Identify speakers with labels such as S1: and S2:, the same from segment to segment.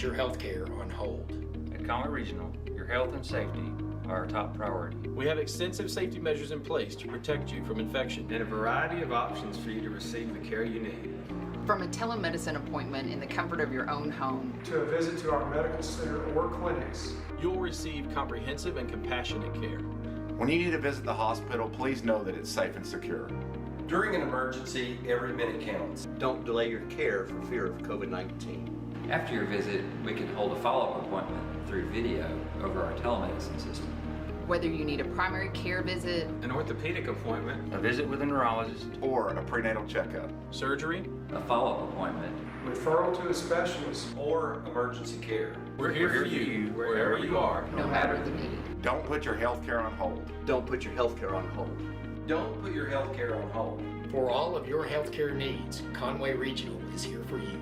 S1: your health care on hold.
S2: At Conway Regional, your health and safety are our top priority.
S3: We have extensive safety measures in place to protect you from infection
S4: and a variety of options for you to receive the care you need.
S5: From a telemedicine appointment in the comfort of your own home
S6: to a visit to our medical center or clinics,
S3: you'll receive comprehensive and compassionate care.
S7: When you need to visit the hospital, please know that it's safe and secure.
S8: During an emergency, every minute counts.
S9: Don't delay your care for fear of COVID-19.
S2: After your visit, we can hold a follow-up appointment through video over our telemedicine system.
S5: Whether you need a primary care visit,
S4: an orthopedic appointment,
S2: a visit with a neurologist,
S7: or a prenatal checkup,
S3: surgery,
S2: a follow-up appointment,
S6: referral to a specialist,
S8: or emergency care.
S3: We're here for you wherever you are,
S5: no matter the need.
S7: Don't put your health care on hold.
S9: Don't put your health care on hold.
S8: Don't put your health care on hold.
S1: For all of your health care needs, Conway Regional is here for you.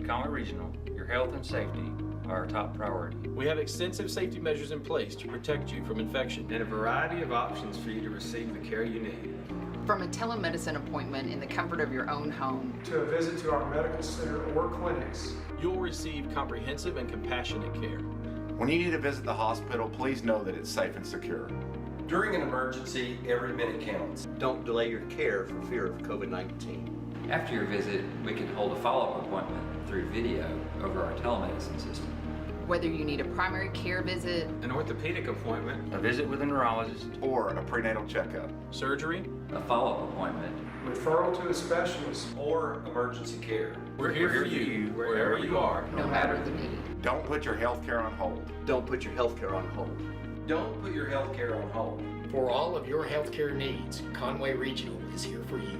S2: Conway Regional, your health and safety are our top priority.
S3: We have extensive safety measures in place to protect you from infection.
S4: And a variety of options for you to receive the care you need.
S5: From a telemedicine appointment in the comfort of your own home,
S6: to a visit to our medical center or clinics.
S3: You'll receive comprehensive and compassionate care.
S7: When you need to visit the hospital, please know that it's safe and secure.
S8: During an emergency, every minute counts.
S9: Don't delay your care for fear of COVID-19.
S2: After your visit, we can hold a follow-up appointment through video over our telemedicine system.
S5: whether you need a primary care visit,
S4: An orthopedic appointment,
S2: A visit with a neurologist,
S7: or a prenatal checkup.
S3: surgery.
S2: a follow-up appointment.
S6: Referral to a specialist.
S8: or emergency care.
S3: We're here for you wherever you are.
S5: no matter the need.
S7: Don't put your health care on hold.
S9: Don't put your health care on hold.
S8: Don't put your health care on hold.
S1: For all of your healthcare needs, Conway Regional is here for you.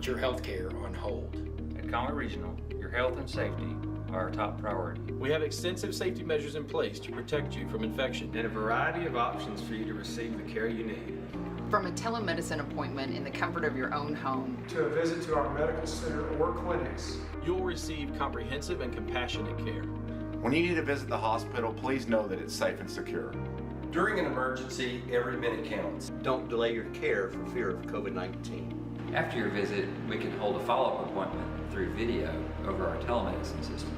S1: your health care on hold.
S2: At Conway Regional, your health and safety are our top priority.
S3: We have extensive safety measures in place to protect you from infection.
S4: and a variety of options for you to receive the care you need.
S5: From a telemedicine appointment in the comfort of your own home,
S6: to a visit to our medical center or clinics.
S3: You'll receive comprehensive and compassionate care.
S7: When you need to visit the hospital, please know that it's safe and secure.
S8: During an emergency, every minute counts.
S9: Don't delay your care for fear of COVID-19.
S2: After your visit, we can hold a follow-up appointment through video over our telemedicine system.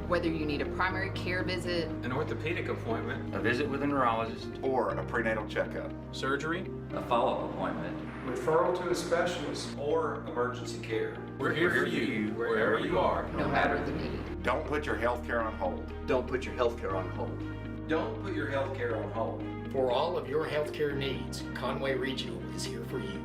S5: whether you need a primary care visit,
S4: An orthopedic appointment,
S2: A visit with a neurologist,
S7: or a prenatal checkup.
S3: Surgery?
S2: a follow-up appointment.
S6: Referral to a specialist.
S8: Or emergency care.
S3: We're here for you wherever you are.
S5: no matter the need.
S7: Don't put your health care on hold.
S9: Don't put your health care on hold.
S8: Don't put your health care on hold.
S1: For all of your healthcare needs, Conway Regional is here for you.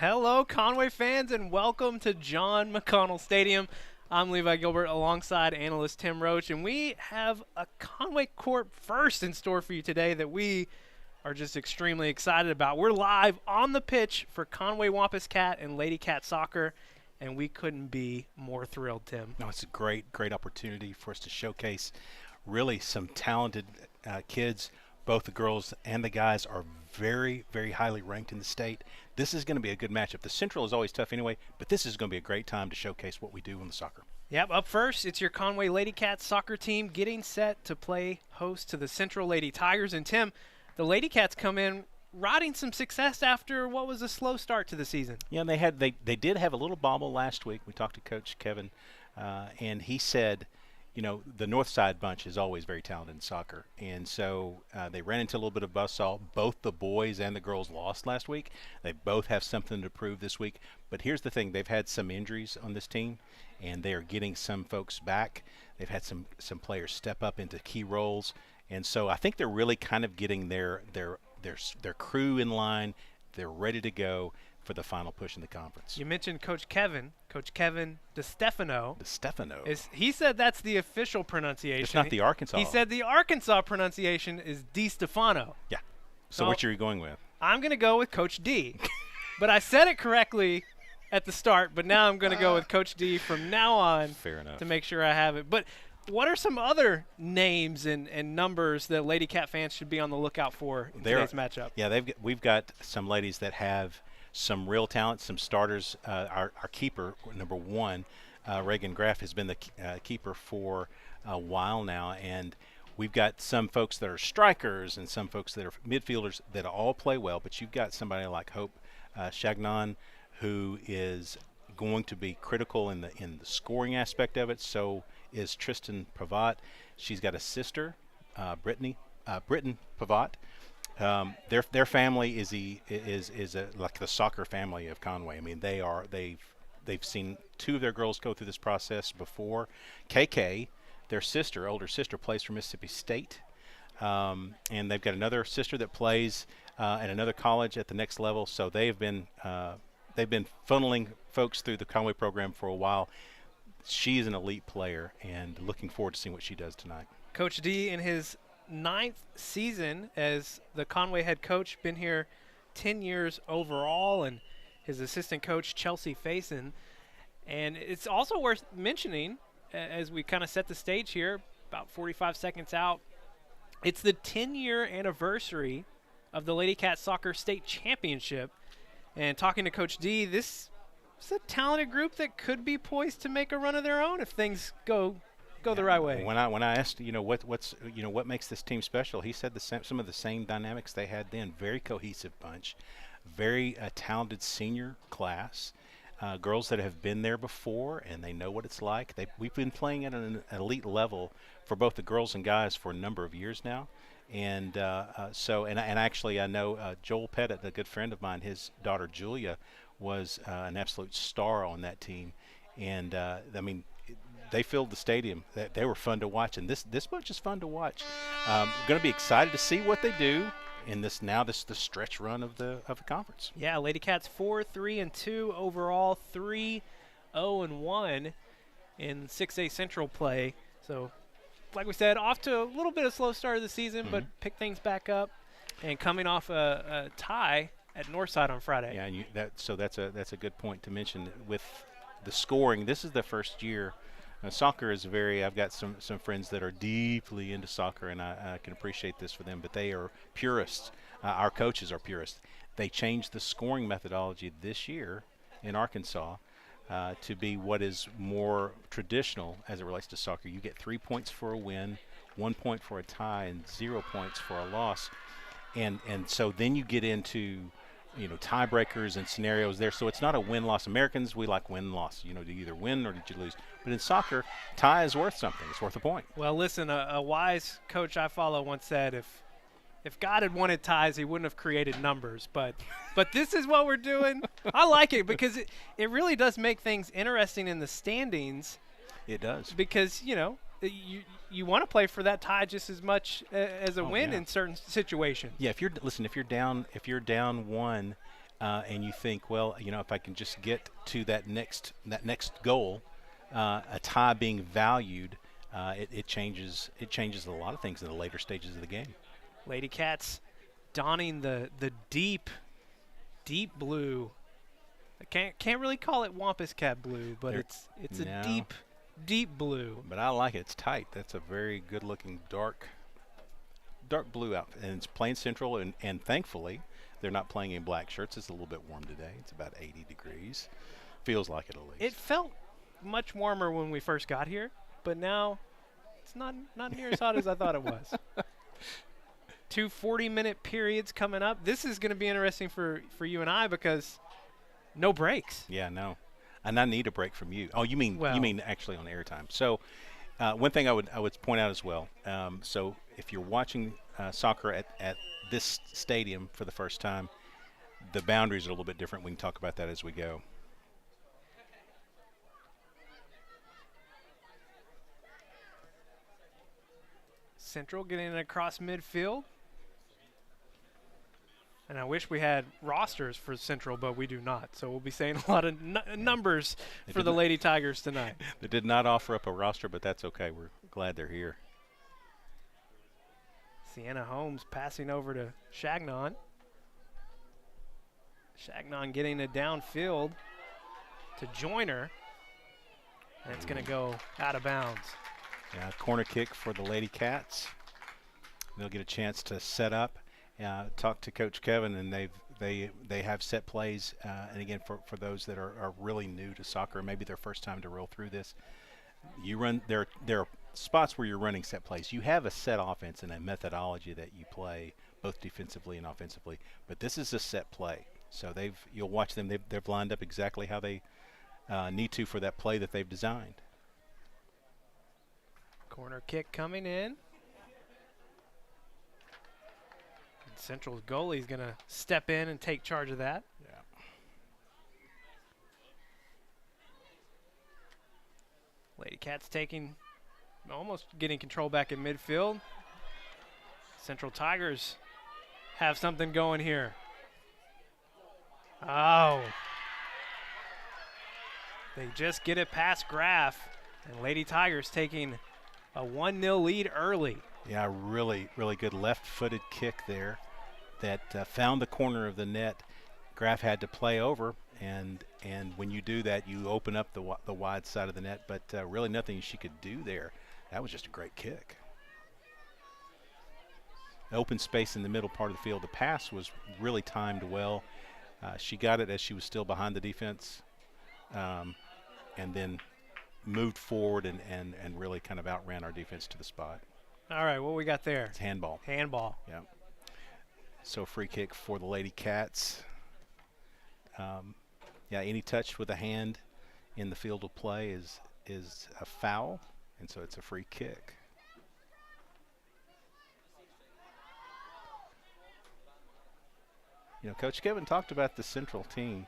S10: Hello, Conway fans, and welcome to John McConnell Stadium. I'm Levi Gilbert alongside analyst Tim Roach, and we have a Conway Corp first in store for you today that we are just extremely excited about. We're live on the pitch for Conway Wampus Cat and Lady Cat Soccer, and we couldn't be more thrilled, Tim.
S11: No, it's a great opportunity for us to showcase really some talented kids. Both the girls and the guys are very, very highly ranked in the state. This is going to be a good matchup. The Central is always tough anyway, but this is going to be a great time to showcase what we do in the soccer.
S10: Yep, up first, it's your Conway Lady Cats soccer team getting set to play host to the Central Lady Tigers. And Tim, the Lady Cats come in riding some success after what was a slow start to the season.
S11: Yeah, they did have a little bobble last week. We talked to Coach Kevin, and he said, you know, the North Side bunch is always very talented in soccer. And so they ran into a little bit of buzzsaw. Both the boys and the girls lost last week. They both have something to prove this week. But here's the thing. They've had some injuries on this team, and they are getting some folks back. They've had some players step up into key roles. And so I think they're really kind of getting their crew in line. They're ready to go for the final push in the conference.
S10: You mentioned Coach Kevin DeStefano. He said that's the official pronunciation.
S11: It's not the Arkansas.
S10: He said the Arkansas pronunciation is DeStefano.
S11: Yeah. So what are you going with?
S10: I'm going to go with Coach D. But I said it correctly at the start, but now I'm going to go with Coach D from now on.
S11: Fair enough.
S10: To make sure I have it. But what are some other names and numbers that Lady Cat fans should be on the lookout for in today's matchup?
S11: Yeah, we've got some ladies that have some real talent, some starters. Our keeper, number one, Reagan Graff, has been the keeper for a while now, and we've got some folks that are strikers and some folks that are midfielders that all play well, but you've got somebody like Hope Chagnon, who is going to be critical in the scoring aspect of it. So is Tristan Pavat. She's got a sister, Britton Pavat. Their family is like the soccer family of Conway. I mean, they've seen two of their girls go through this process before. KK, their older sister, plays for Mississippi State, and they've got another sister that plays at another college at the next level. So they've been funneling folks through the Conway program for a while. She's an elite player, and looking forward to seeing what she does tonight.
S10: Coach D, in his 9th season as the Conway head coach, been here 10 years overall, and his assistant coach, Chelsea Faison. And it's also worth mentioning, as we kind of set the stage here, about 45 seconds out, it's the 10-year anniversary of the Lady Cat Soccer State Championship. And talking to Coach D, this is a talented group that could be poised to make a run of their own if things go the right way.
S11: When I asked, what makes this team special, he said some of the same dynamics they had then. Very cohesive bunch, very talented senior class, girls that have been there before and they know what it's like. We've been playing at an elite level for both the girls and guys for a number of years now. And actually I know Joel Pettit, a good friend of mine, his daughter Julia was an absolute star on that team. And I mean, they filled the stadium. They were fun to watch, and this bunch is fun to watch. Going to be excited to see what they do in the stretch run of the conference.
S10: Yeah, Lady Cats 4-3-2 overall, 3-0-1 in 6A Central play. So, like we said, off to a little bit of slow start of the season, but pick things back up, and coming off a tie at Northside on Friday.
S11: Yeah, and that's a good point to mention with the scoring. This is the first year. Soccer is I've got some friends that are deeply into soccer, and I can appreciate this for them, but they are purists. Our coaches are purists. They changed the scoring methodology this year in Arkansas to be what is more traditional as it relates to soccer. You get 3 points for a win, 1 point for a tie, and 0 points for a loss. And so then you get into tiebreakers and scenarios there. So it's not a win-loss. Americans, we like win-loss. Do you either win or did you lose? But in soccer, tie is worth something. It's worth a point.
S10: Well, listen, a wise coach I follow once said, if God had wanted ties, he wouldn't have created numbers. But this is what we're doing. I like it because it really does make things interesting in the standings.
S11: It does.
S10: Because, you want to play for that tie just as much as a win in certain situations.
S11: Yeah, if you're down one, and you think, well, if I can just get to that next goal, a tie being valued, it changes a lot of things in the later stages of the game.
S10: Lady Cats donning the deep blue. I can't really call it Wampus Cat blue, but it's
S11: No.
S10: a deep blue.
S11: But I like it. It's tight. That's a very good-looking dark blue outfit, and it's playing Central, and thankfully they're not playing in black shirts. It's a little bit warm today. It's about 80 degrees. Feels like it at least.
S10: It felt much warmer when we first got here, but now it's not near as hot as I thought it was. 2 40-minute periods coming up. This is going to be interesting for you and I because no breaks.
S11: Yeah, no. And I need a break from you. Oh, you mean actually on airtime. So one thing I would point out as well. So if you're watching soccer at this stadium for the first time, the boundaries are a little bit different. We can talk about that as we go.
S10: Central getting across midfield. And I wish we had rosters for Central, but we do not. So we'll be saying a lot of numbers for the Lady Tigers tonight.
S11: They did not offer up a roster, but that's okay. We're glad they're here.
S10: Sienna Holmes passing over to Chagnon. Chagnon getting it downfield to Joyner. And it's going to go out of bounds.
S11: Yeah, corner kick for the Lady Cats. They'll get a chance to set up. Talk to Coach Kevin, and they have set plays. And again, for those that are really new to soccer, maybe their first time to roll through this, you run there are spots where you're running set plays. You have a set offense and a methodology that you play both defensively and offensively. But this is a set play, so you'll watch them. They've lined up exactly how they need to for that play that they've designed.
S10: Corner kick coming in. Central's goalie is going to step in and take charge of that.
S11: Yeah.
S10: Lady Cats almost getting control back in midfield. Central Tigers have something going here. Oh. They just get it past Graff, and Lady Tigers taking a 1-0 lead early.
S11: Yeah, really good left-footed kick there that found the corner of the net. Graff had to play over, and when you do that, you open up the wide side of the net, but really nothing she could do there. That was just a great kick. Open space in the middle part of the field. The pass was really timed well. She got it as she was still behind the defense, and then moved forward and really kind of outran our defense to the spot.
S10: All right, what we got there?
S11: It's handball.
S10: Handball.
S11: Yeah. So free kick for the Lady Cats. Yeah, any touch with a hand in the field of play is a foul, and so it's a free kick. Coach Kevin talked about the Central team,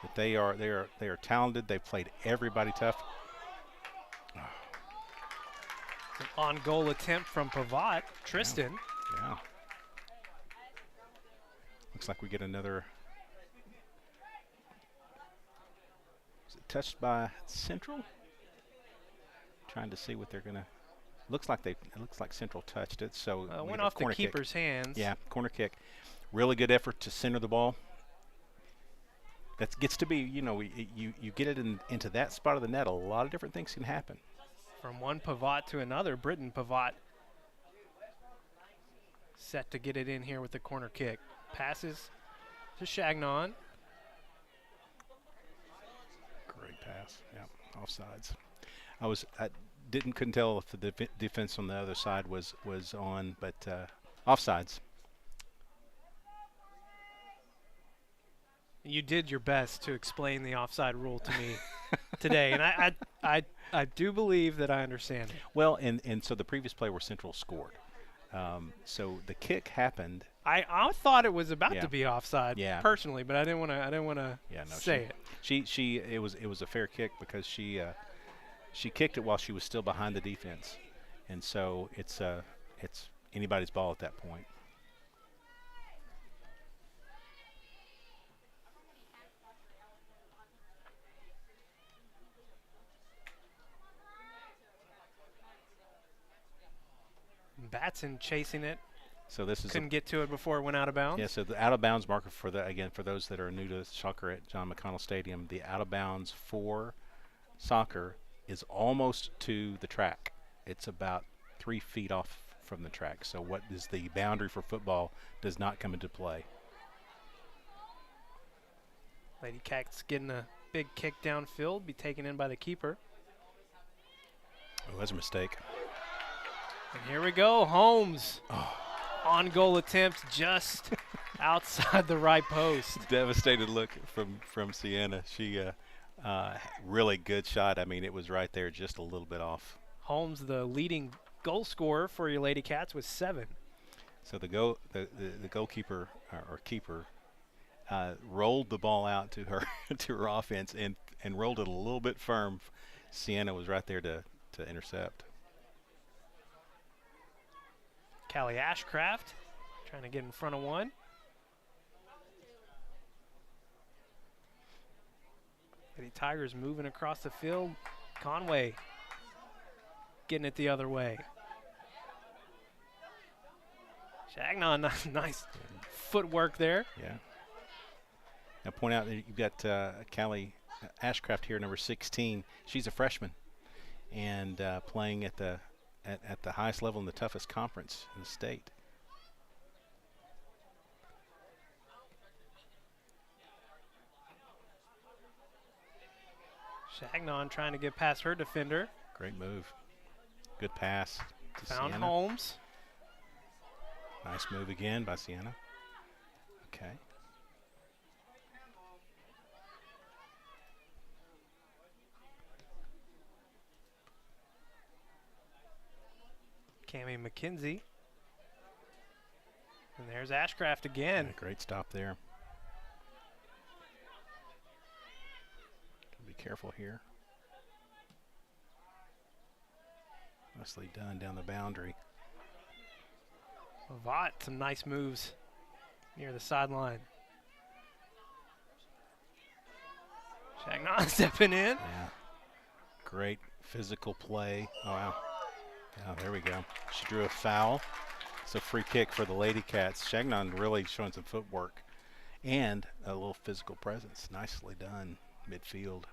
S11: that they are talented. They've played everybody tough.
S10: An on-goal attempt from Pavat. Tristan.
S11: Yeah. Looks like we get another. Is it touched by Central? Trying to see what they're gonna. It looks like Central touched it. So
S10: it went off the keeper's hands.
S11: Yeah, corner kick. Really good effort to center the ball. That gets to be, you get it into that spot of the net. A lot of different things can happen.
S10: From one Pavat to another, Britton Pavat set to get it in here with the corner kick. Passes to Chagnon.
S11: Great pass. Yeah, offsides. I couldn't tell if the defense on the other side was on, but offsides.
S10: You did your best to explain the offside rule to me today, and I do believe that I understand it.
S11: Well, and so the previous play where Central scored. So the kick happened.
S10: I thought it was about to be offside, personally, but I didn't want to say it.
S11: It was a fair kick because she kicked it while she was still behind the defense, and so it's anybody's ball at that point.
S10: Batson chasing it.
S11: So this is
S10: Couldn't get to it before it went out of bounds.
S11: Yeah, so the out of bounds marker for again, for those that are new to soccer at John McConnell Stadium, the out of bounds for soccer is almost to the track. It's about 3 feet off from the track. So what is the boundary for football does not come into play.
S10: Lady Cats getting a big kick downfield, be taken in by the keeper.
S11: Oh, that's a mistake.
S10: And here we go, Holmes. On goal attempt just outside the right post.
S11: Devastated look from Sienna. She really good shot. I mean, it was right there, just a little bit off.
S10: Holmes, the leading goal scorer for your Lady Cats, with 7.
S11: So the goalkeeper or keeper rolled the ball out to her to her offense and rolled it a little bit firm. Sienna was right there to intercept.
S10: Callie Ashcraft trying to get in front of one. Lady Tigers moving across the field. Conway getting it the other way. Chagnon, nice footwork there.
S11: Yeah. Now point out that you've got Callie Ashcraft here, number 16. She's a freshman and playing at the highest level in the toughest conference in the state.
S10: Chagnon trying to get past her defender.
S11: Great move. Good pass to
S10: Found
S11: Sienna.
S10: Holmes.
S11: Nice move again by Sienna. Okay.
S10: Cammie McKenzie. And there's Ashcraft again.
S11: Yeah, great stop there. Be careful here. Nicely done down the boundary.
S10: Vaught, some nice moves near the sideline. Chagnon stepping in.
S11: Yeah. Great physical play. Oh, wow. Oh, there we go. She drew a foul. It's a free kick for the Lady Cats. Chagnon really showing some footwork and a little physical presence. Nicely done midfield.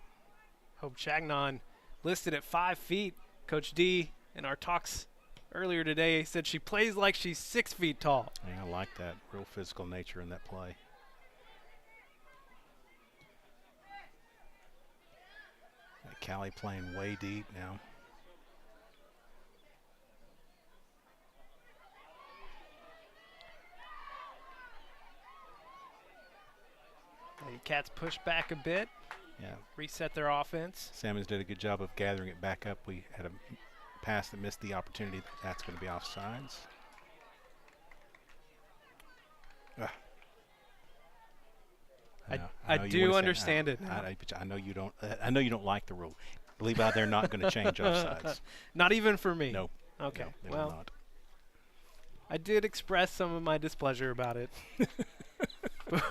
S10: Hope Chagnon listed at 5 feet. Coach D in our talks earlier today said she plays like she's 6 feet tall.
S11: Yeah, I like that. Real physical nature in that play. Callie playing way deep now.
S10: The Cats push back a bit.
S11: Yeah.
S10: Reset their offense.
S11: Salmons did a good job of gathering it back up. We had a pass that missed the opportunity. That's going to be offsides.
S10: I do understand it.
S11: I know you don't. I know you don't like the rule. Believe out they're not going to change offsides.
S10: Not even for me.
S11: No.
S10: Okay.
S11: No, they
S10: well,
S11: will not.
S10: I did express some of my displeasure about it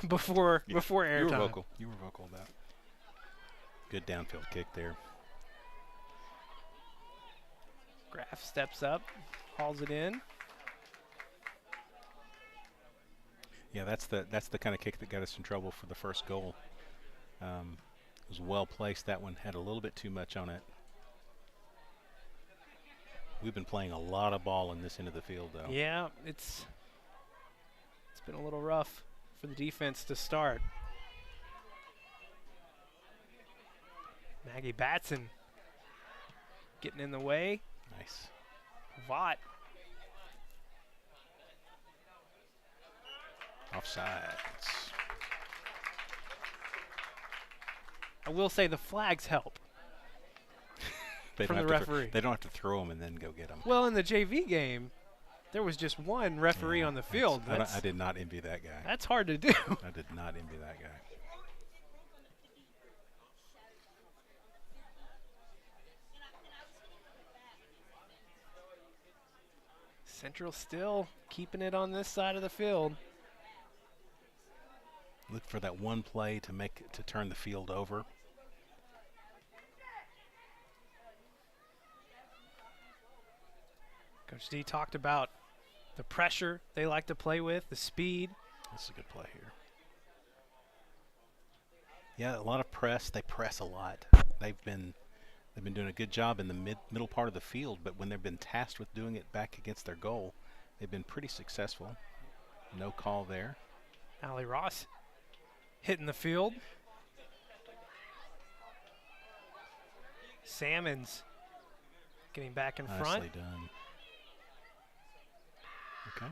S10: before airtime.
S11: You were vocal. You were vocal about it. Good downfield kick there.
S10: Graff steps up, hauls it in.
S11: Yeah, that's the kind of kick that got us in trouble for the first goal. It was well placed. That one had a little bit too much on it. We've been playing a lot of ball in this end of the field, though.
S10: Yeah, it's been a little rough for the defense to start. Maggie Batson getting in the way.
S11: Nice.
S10: Vaught.
S11: Offsides.
S10: I will say the flags help from the referee.
S11: They don't have to throw them and then go get them.
S10: Well, in the JV game, there was just one referee on the field.
S11: I did not envy that guy.
S10: That's hard to do.
S11: I did not envy that guy.
S10: Central still keeping it on this side of the field.
S11: Look for that one play to turn the field over.
S10: Coach D talked about the pressure they like to play with, the speed.
S11: This is a good play here. Yeah, a lot of press. They press a lot. They've been doing a good job in the middle part of the field, but when they've been tasked with doing it back against their goal, they've been pretty successful. No call there.
S10: Allie Ross hitting the field. Salmons getting back in front.
S11: Nicely done. Okay.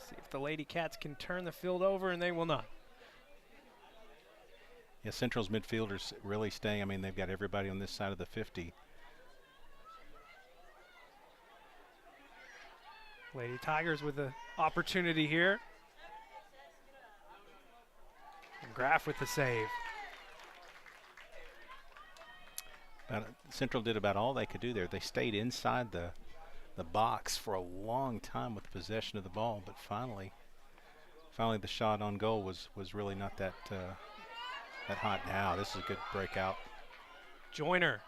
S10: See if the Lady Cats can turn the field over, and they will not.
S11: Yeah, Central's midfielders really staying. I mean, they've got everybody on this side of the 50.
S10: Lady Tigers with the opportunity here. And Graff with the save.
S11: Central did about all they could do there. They stayed inside the box for a long time with possession of the ball, but finally the shot on goal was really not that hot. Now this is a good breakout.
S10: Joyner.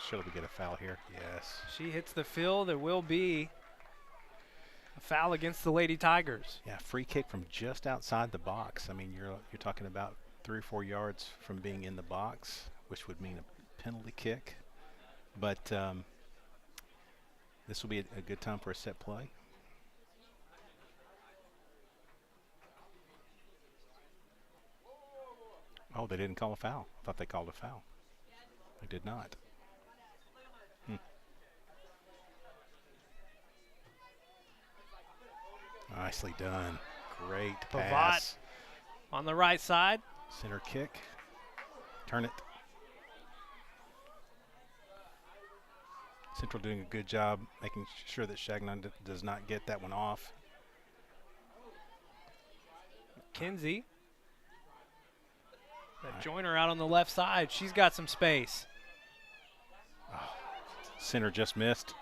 S11: Should we get a foul here? Yes.
S10: She hits the field. There will be a foul against the Lady Tigers.
S11: Yeah, free kick from just outside the box. I mean, you're talking about 3 or 4 yards from being in the box, which would mean a penalty kick. But this will be a good time for a set play. Oh, they didn't call a foul. I thought they called a foul. They did not. Nicely done. Great pass.
S10: Pavat on the right side.
S11: Center kick. Turn it. Central doing a good job making sure that Chagnon does not get that one off.
S10: Kinsey. Joyner out on the left side. She's got some space.
S11: Oh, center just missed.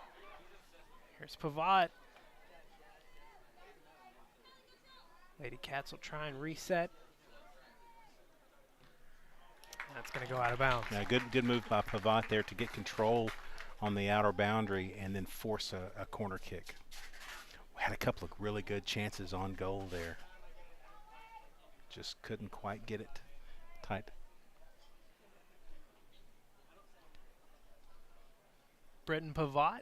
S10: Here's Pavat. Lady Cats will try and reset. That's going to go out of bounds.
S11: Yeah, good move by Pavat there to get control on the outer boundary and then force a corner kick. We had a couple of really good chances on goal there. Just couldn't quite get it tight.
S10: Britton Pavat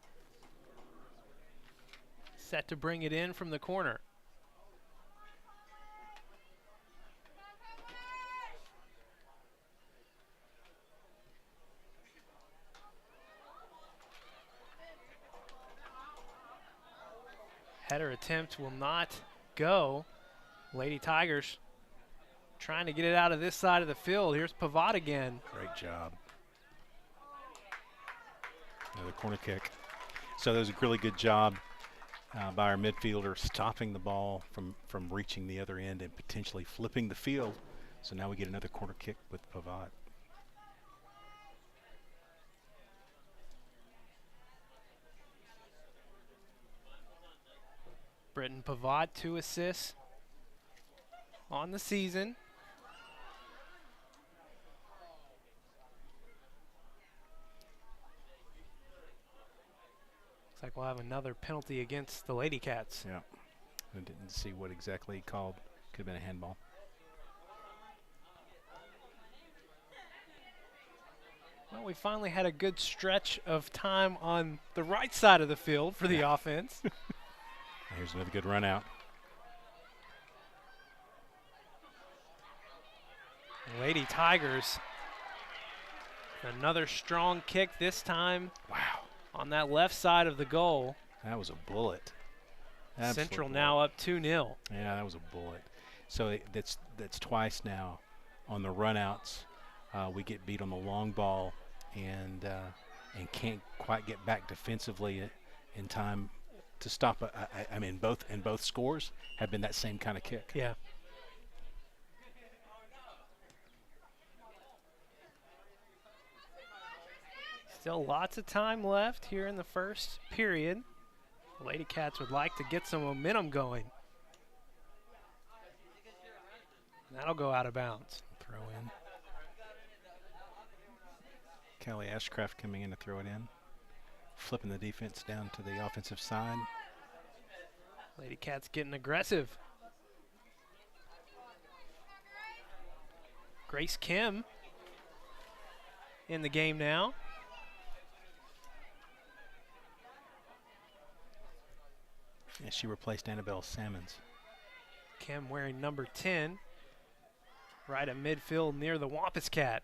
S10: set to bring it in from the corner. Header attempt will not go. Lady Tigers trying to get it out of this side of the field. Here's Pavat again.
S11: Great job. Another corner kick. So that was a really good job by our midfielder stopping the ball from reaching the other end and potentially flipping the field. So now we get another corner kick with Pavat.
S10: Britton Pavat, 2 assists on the season. Looks like we'll have another penalty against the Lady Cats.
S11: Yeah. I didn't see what exactly he called. Could have been a handball.
S10: Well, we finally had a good stretch of time on the right side of the field for the offense.
S11: Here's another good run out.
S10: Lady Tigers. Another strong kick this time.
S11: Wow.
S10: On that left side of the goal.
S11: That was a bullet. Absolute
S10: Central
S11: bullet.
S10: now up 2-0.
S11: Yeah, that was a bullet. So that's twice now on the runouts. We get beat on the long ball and can't quite get back defensively in time to stop. I mean, both scores have been that same kind of kick.
S10: Yeah. Still lots of time left here in the first period. The Lady Cats would like to get some momentum going. That'll go out of bounds.
S11: Throw in. Kelly Ashcraft coming in to throw it in. Flipping the defense down to the offensive side.
S10: Lady Cats getting aggressive. Grace Kim in the game now.
S11: And she replaced Annabelle Sammons.
S10: Kim wearing number 10. Right at midfield near the Wampus Cat.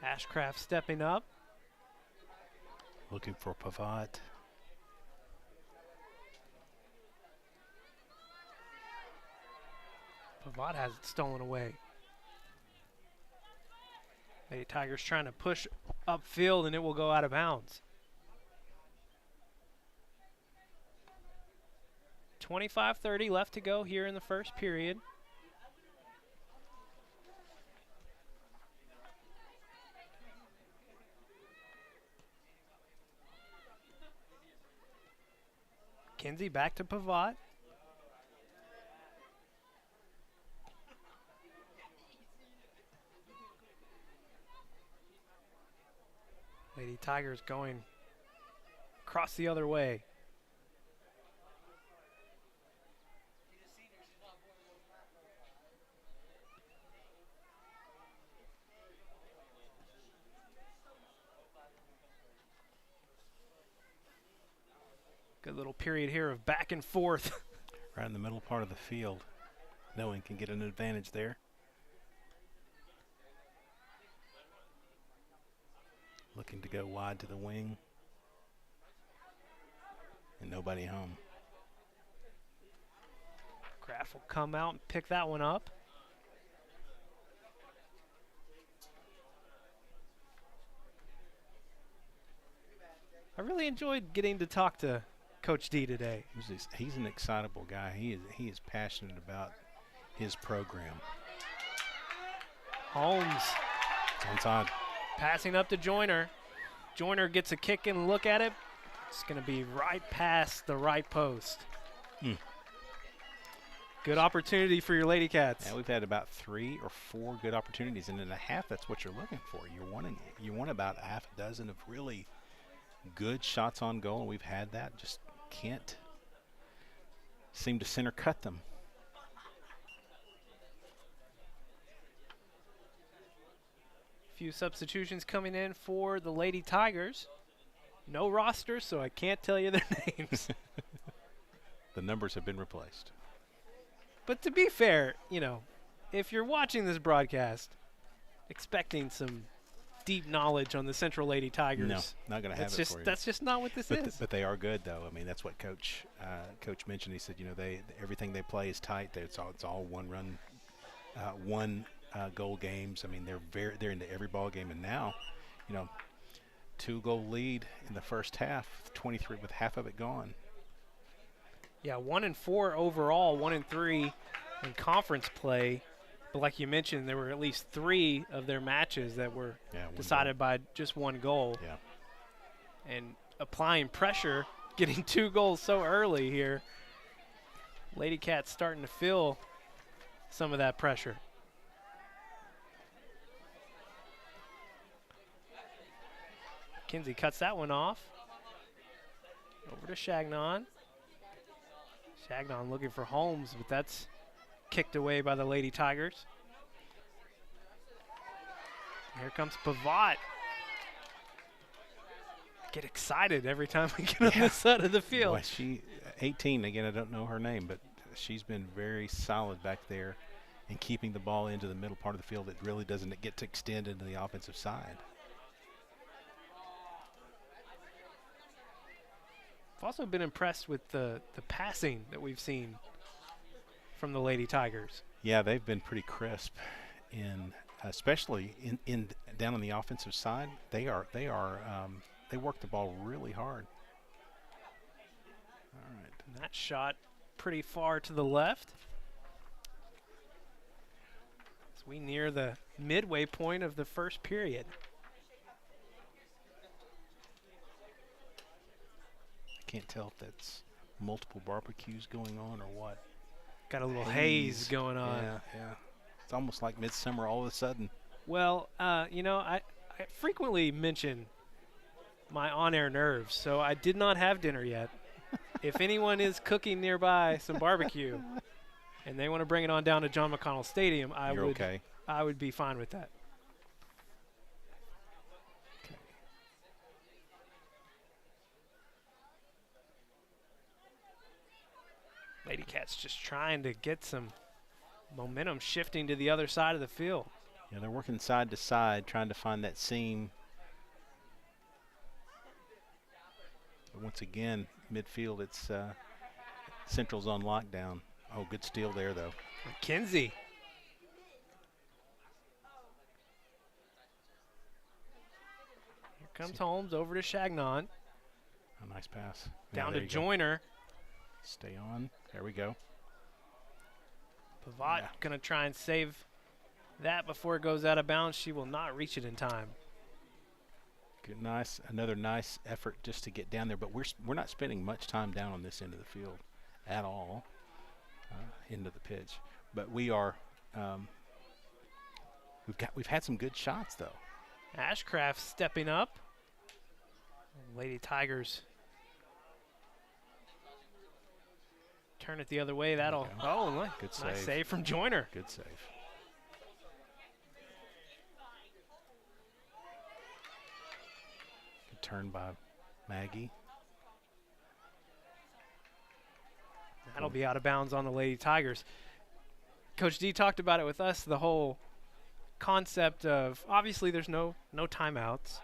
S10: Ashcraft stepping up.
S11: Looking for Pavat.
S10: Pavat has it stolen away. Lady Tigers trying to push upfield, and it will go out of bounds. 25-30 left to go here in the first period. Kinsey back to Pavat. Lady Tigers going across the other way. Good little period here of back and forth.
S11: Right in the middle part of the field. No one can get an advantage there. Looking to go wide to the wing. And nobody home.
S10: Graff will come out and pick that one up. I really enjoyed getting to talk to Coach D today.
S11: He's an excitable guy. He is passionate about his program.
S10: Holmes.
S11: It's onside.
S10: Passing up to Joyner. Joyner gets a kick and look at it. It's going to be right past the right post. Good opportunity for your Lady Cats.
S11: Yeah, we've had about 3 or 4 good opportunities, and in a half, that's what you're looking for. You want about a half a dozen of really good shots on goal, and we've had that. Just can't seem to center cut them.
S10: Few substitutions coming in for the Lady Tigers. No roster, so I can't tell you their names.
S11: The numbers have been replaced.
S10: But to be fair, you know, if you're watching this broadcast expecting some deep knowledge on the Central Lady Tigers,
S11: no, not going to have it for you.
S10: That's just not what this is.
S11: But they are good, though. I mean, that's what Coach mentioned. He said, you know, everything they play is tight. It's all one run, goal games. I mean, they're into every ball game, and now, you know, 2-goal lead in the first half, 23 with half of it gone.
S10: Yeah, 1-4 overall, 1-3 in conference play. But like you mentioned, there were at least 3 of their matches that were decided by just 1 goal.
S11: Yeah.
S10: And applying pressure, getting 2 goals so early here. Lady Cats starting to feel some of that pressure. Kinsey cuts that one off. Over to Chagnon. Chagnon looking for Holmes, but that's kicked away by the Lady Tigers. Here comes Pavat. Get excited every time we get on this side of the field.
S11: Boy, she 18 again. I don't know her name, but she's been very solid back there in keeping the ball into the middle part of the field. It really doesn't get to extend into the offensive side.
S10: I've also been impressed with the passing that we've seen from the Lady Tigers.
S11: Yeah, they've been pretty crisp especially in down on the offensive side. They work the ball really hard. All right.
S10: And that shot pretty far to the left. As we near the midway point of the first period.
S11: can't tell if that's multiple barbecues going on or what.
S10: Got a little haze going on.
S11: Yeah, yeah. It's almost like midsummer all of a sudden.
S10: Well, you know, I frequently mention my on-air nerves, so I did not have dinner yet. If anyone is cooking nearby some barbecue and they want to bring it on down to John McConnell Stadium, I would be fine with that.
S11: Okay.
S10: Lady Cats just trying to get some momentum shifting to the other side of the field.
S11: Yeah, they're working side to side, trying to find that seam. But once again, midfield, it's Central's on lockdown. Oh, good steal there, though.
S10: McKenzie. Here comes Holmes over to Chagnon.
S11: A nice pass.
S10: Down
S11: Yeah,
S10: to Joyner.
S11: Stay on. There we go.
S10: Pavat going to try and save that before it goes out of bounds. She will not reach it in time.
S11: Good, nice. Another nice effort just to get down there, but we're not spending much time down on this end of the field at all, into the pitch. But we are. We've had some good shots though.
S10: Ashcraft stepping up. Lady Tigers turn it the other way. That'll
S11: good save.
S10: Nice save from Joyner.
S11: Good save. Good turn by Maggie.
S10: That'll be out of bounds on the Lady Tigers. Coach D talked about it with us, the whole concept of obviously there's no timeouts.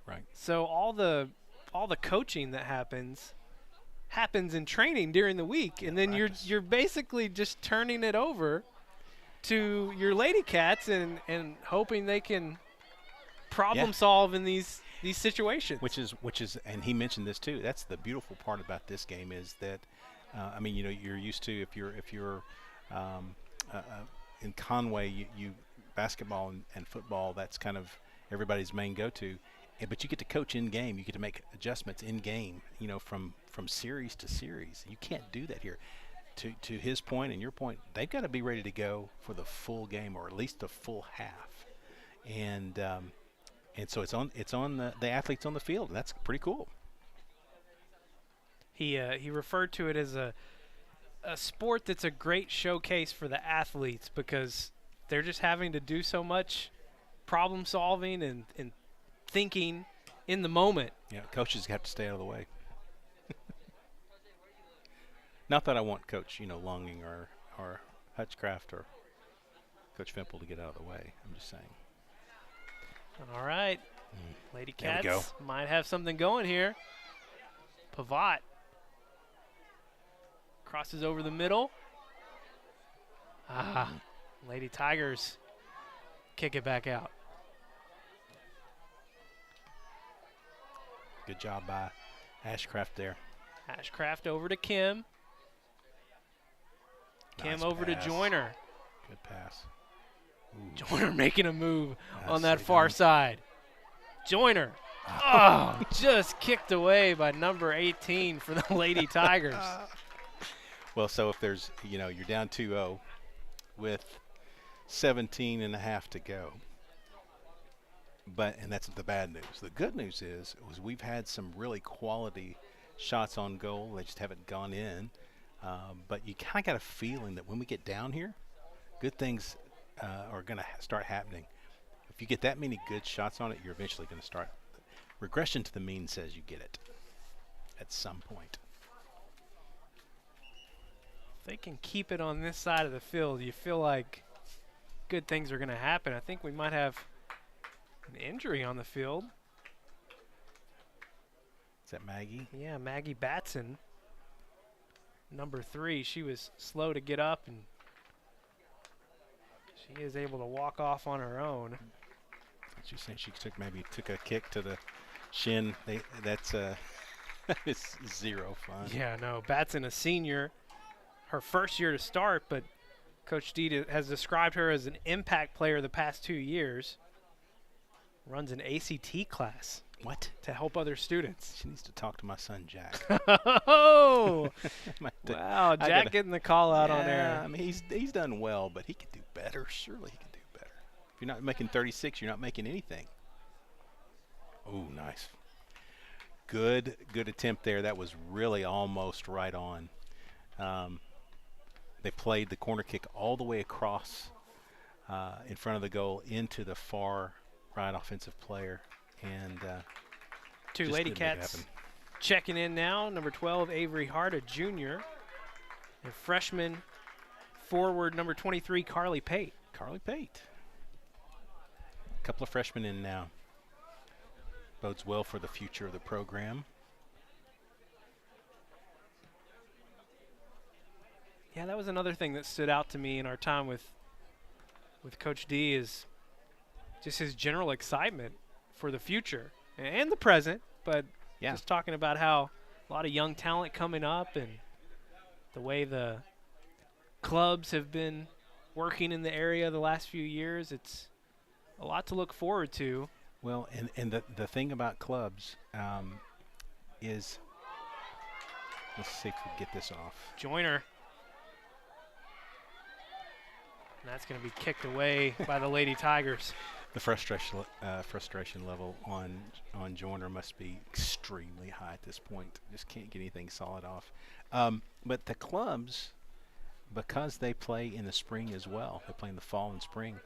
S11: Right.
S10: So all the coaching that happens in training during the week, and then you're basically just turning it over to your Lady Cats and hoping they can problem solve in these situations.
S11: Which is, and he mentioned this too. That's the beautiful part about this game is that, I mean, you know, you're used to if you're in Conway, you basketball and football. That's kind of everybody's main go-to. But you get to coach in game. You get to make adjustments in game. You know, from series to series. You can't do that here. To his point and your point, they've got to be ready to go for the full game or at least the full half. And so it's on the athletes on the field. That's pretty cool.
S10: He referred to it as a sport that's a great showcase for the athletes because they're just having to do so much problem solving and thinking in the moment.
S11: Yeah, coaches have to stay out of the way. Not that I want Coach, Longing or Hutchcraft or Coach Fimple to get out of the way. I'm just saying.
S10: All right. Lady Cats
S11: go.
S10: might have something going here. Pavat crosses over the middle. Lady Tigers kick it back out.
S11: Good job by Ashcraft there.
S10: Ashcraft over to Kim. Kim
S11: Nice
S10: over
S11: pass.
S10: to Joyner.
S11: Good pass. Ooh.
S10: Joyner making a move on that
S11: Nicely
S10: far
S11: done.
S10: side. Joyner. Oh, just kicked away by number 18 for the Lady Tigers.
S11: Well, so if there's, you're down 2-0 with 17 and a half to go. And that's the bad news. The good news is we've had some really quality shots on goal. They just haven't gone in. But you kind of got a feeling that when we get down here, good things are going to start happening. If you get that many good shots on it, you're eventually going to start. Regression to the mean says you get it at some point.
S10: If they can keep it on this side of the field, you feel like good things are going to happen. I think we might have an injury on the field.
S11: Is that Maggie?
S10: Yeah, Maggie Batson, number 3. She was slow to get up, and she is able to walk off on her own.
S11: She's saying she took a kick to the shin. That's it's zero fun.
S10: Yeah, no, Batson, a senior, her first year to start, but Coach D has described her as an impact player the past 2 years. Runs an ACT class.
S11: What?
S10: to help other students.
S11: She needs to talk to my son, Jack.
S10: Oh,
S11: Might have to-
S10: wow.
S11: I
S10: Jack
S11: gotta-
S10: getting the call out on
S11: Yeah,
S10: air.
S11: I mean, he's done well, but he could do better. Surely he could do better. If you're not making 36, you're not making anything. Oh, nice. Good attempt there. That was really almost right on. They played the corner kick all the way across in front of the goal into the far right offensive player. And
S10: Two
S11: just
S10: Lady
S11: didn't make it
S10: Cats
S11: happen.
S10: checking in now. Number 12, Avery Hart, a junior. And freshman forward, number 23, Carly Pate.
S11: Carly Pate. A couple of freshmen in now. Bodes well for the future of the program.
S10: Yeah, that was another thing that stood out to me in our time with Coach D is just his general excitement for the future and the present, but
S11: Yeah.
S10: just talking about how a lot of young talent coming up and the way the clubs have been working in the area the last few years. It's a lot to look forward to.
S11: Well, and the thing about clubs is, let's see if we can get this off.
S10: Joyner. And that's going to be kicked away by the Lady Tigers.
S11: The frustration level on Joyner must be extremely high at this point. Just can't get anything solid off. But the clubs, because they play in the spring as well, they play in the fall and spring,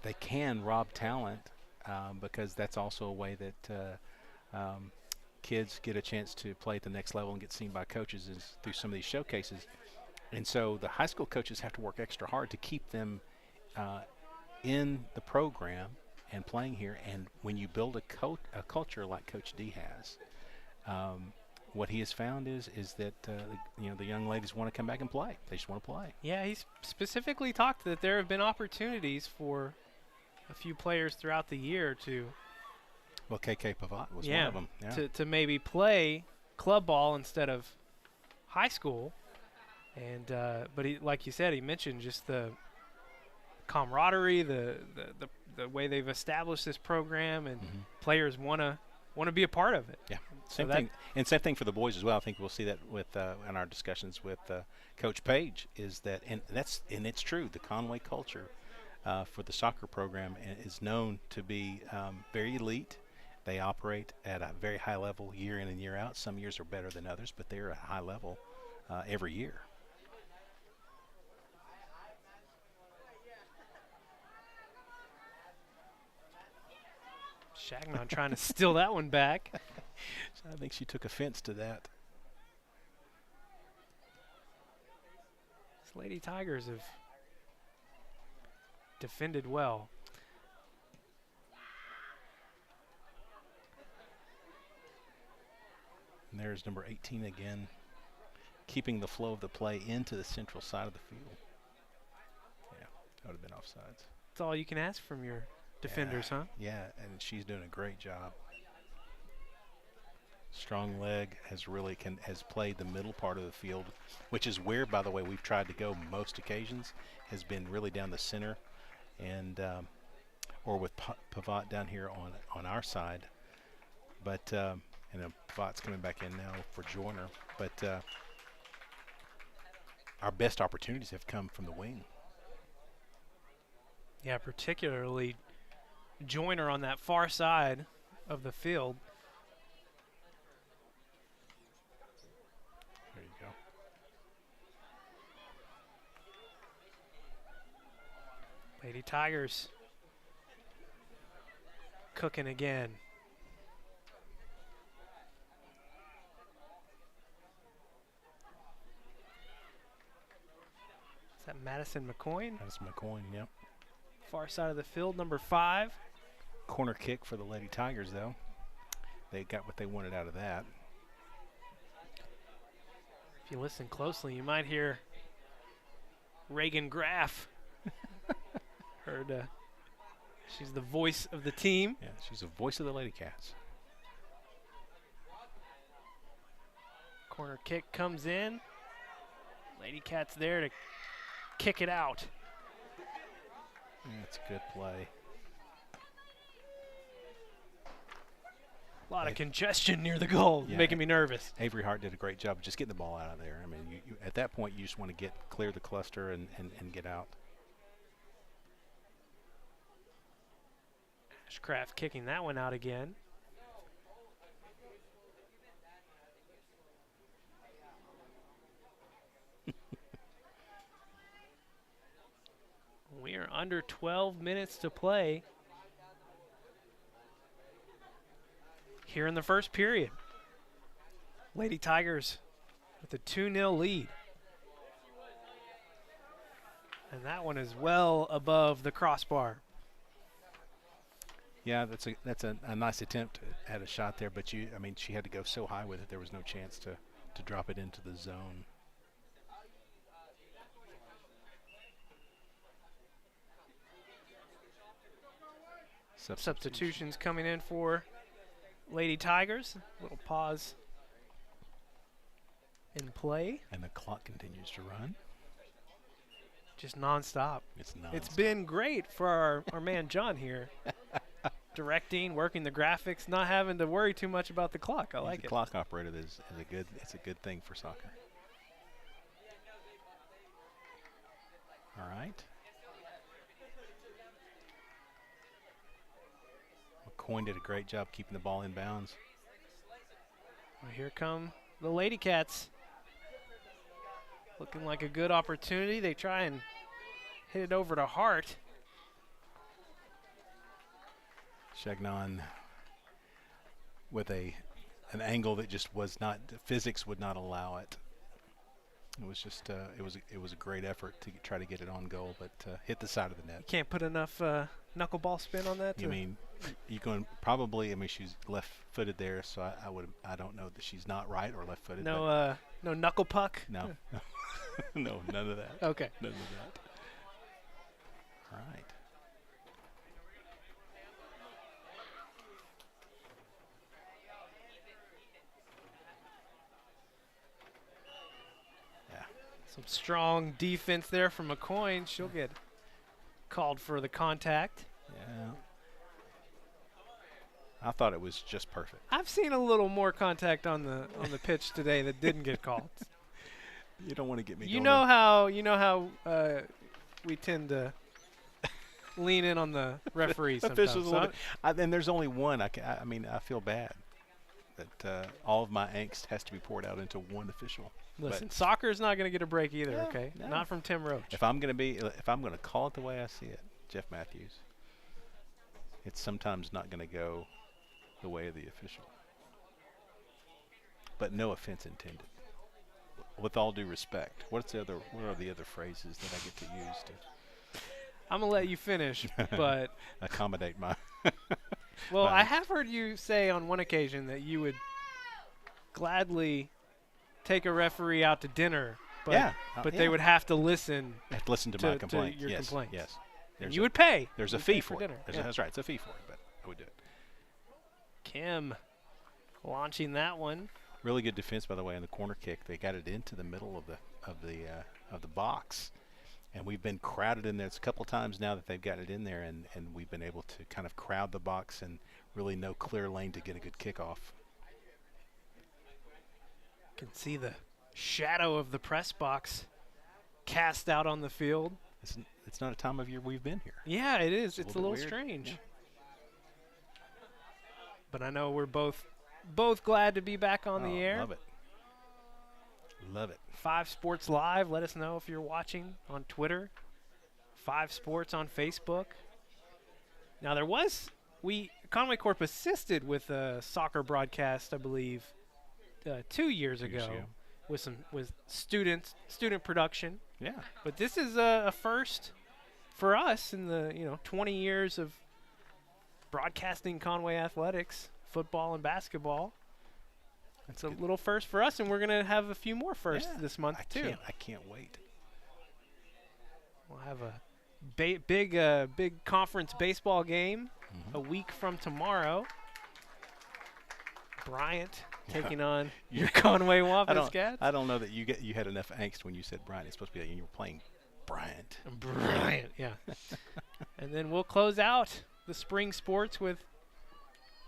S11: they can rob talent because that's also a way that kids get a chance to play at the next level and get seen by coaches is through some of these showcases. And so the high school coaches have to work extra hard to keep them in the program and playing here. And when you build a culture like Coach D has, what he has found is that the young ladies want to come back and play. They just want to play.
S10: Yeah, he's specifically talked that there have been opportunities for a few players throughout the year to
S11: Well, KK Pavat was one of them. Yeah.
S10: to maybe play club ball instead of high school. And but he, like you said, he mentioned just the camaraderie, the way they've established this program, and players want to be a part of it.
S11: Yeah,
S10: So
S11: same thing, and same thing for the boys as well. I think we'll see that with in our discussions with Coach Page. Is that and it's true. The Conway culture for the soccer program is known to be very elite. They operate at a very high level year in and year out. Some years are better than others, but they're at a high level every year.
S10: Shagnon trying to steal that one back.
S11: So I think she took offense to that.
S10: These Lady Tigers have defended well.
S11: And there's number 18 again, keeping the flow of the play into the central side of the field. Yeah, that would have been offsides.
S10: That's all you can ask from your defenders, huh?
S11: Yeah, and she's doing a great job. Strong leg has played the middle part of the field, which is where, by the way, we've tried to go most occasions, has been really down the center, and or with Pavat down here on our side. But and then Pavat's coming back in now for Joyner. But our best opportunities have come from the wing.
S10: Yeah, particularly Joyner on that far side of the field.
S11: There you go.
S10: Lady Tigers cooking again. Is that Madison McCoy?
S11: That's McCoy, yep.
S10: Far side of the field, number 5.
S11: Corner kick for the Lady Tigers, though. They got what they wanted out of that.
S10: If you listen closely, you might hear Reagan Graff. Heard she's the voice of the team.
S11: Yeah, she's the voice of the Lady Cats.
S10: Corner kick comes in. Lady Cats there to kick it out. That's
S11: a good play.
S10: A lot of congestion near the goal,
S11: Yeah.
S10: making me nervous.
S11: Avery Hart did a great job of just getting the ball out of there. I mean, you at that point, you just want to clear the cluster and get out.
S10: Ashcraft kicking that one out again. We are under 12 minutes to play here in the first period. Lady Tigers with a 2-0 lead. And that one is well above the crossbar.
S11: Yeah, that's a nice attempt at a shot there, but I mean, she had to go so high with it, there was no chance to drop it into the zone.
S10: Substitutions coming in for Lady Tigers. Little pause in play.
S11: And the clock continues to run.
S10: Just nonstop.
S11: It's nonstop.
S10: It's been great for our man John here. Directing, working the graphics, not having to worry too much about the clock. I like it.
S11: The clock operator is it's a good thing for soccer. All right. McCoy did a great job keeping the ball in bounds.
S10: Well, here come the Lady Cats. Looking like a good opportunity. They try and hit it over to Hart.
S11: Chagnon with an angle that just was not, physics would not allow it. It was just it was a great effort to try to get it on goal, but hit the side of the net.
S10: You can't put enough knuckleball spin on that.
S11: You mean you going probably? I mean, she's left-footed there, so I don't know that she's not right or left-footed.
S10: No no knuckle puck.
S11: No, no, none of that.
S10: Okay,
S11: none of that. All right.
S10: Some strong defense there from McCoy. She'll get called for the contact.
S11: Yeah. I thought it was just perfect.
S10: I've seen a little more contact on the pitch today that didn't get called.
S11: You don't want to get me.
S10: You know how we tend to lean in on the referees sometimes.
S11: Officials, and there's only one. I mean, I feel bad that all of my angst has to be poured out into one official.
S10: Listen, soccer's not going to get a break either, okay?
S11: No.
S10: Not from Tim Roach.
S11: If I'm going to call it the way I see it, Jeff Matthews, it's sometimes not going to go the way of the official. But no offense intended. With all due respect, what are the other phrases that I get to use
S10: I'm going to let you finish, but
S11: accommodate my
S10: well, I have heard you say on one occasion that you would gladly take a referee out to dinner, but they would have to listen.
S11: Have to listen to my complaints.
S10: To your complaints.
S11: Yes.
S10: And you would pay.
S11: There's a fee for it.
S10: Dinner.
S11: That's right. It's a fee for it, but I would do it.
S10: Kim launching that one.
S11: Really good defense, by the way, on the corner kick. They got it into the middle of the box, and we've been crowded in there. It's a couple times now that they've got it in there, and we've been able to kind of crowd the box and really no clear lane to get a good kickoff.
S10: Can see the shadow of the press box cast out on the field.
S11: It's not a time of year we've been here.
S10: Yeah, it is. It's a little
S11: weird.
S10: strange.
S11: Yeah.
S10: But I know we're both glad to be back on the air.
S11: Love it. Love it.
S10: 5 Sports Live. Let us know if you're watching on Twitter. 5 Sports on Facebook. Now Conway Corp assisted with a soccer broadcast, I believe, 2 years ago with student production.
S11: Yeah.
S10: But this is a first for us in the 20 years of broadcasting Conway athletics, football and basketball. It's a little first for us, and we're gonna have a few more firsts this month too.
S11: I can't wait.
S10: We'll have a big conference baseball game a week from tomorrow. Bryant taking on your Conway Wampus Cats.
S11: I don't know that you had enough angst when you said Bryant. It's supposed to be like you were playing Bryant.
S10: Bryant, yeah. And then we'll close out the spring sports with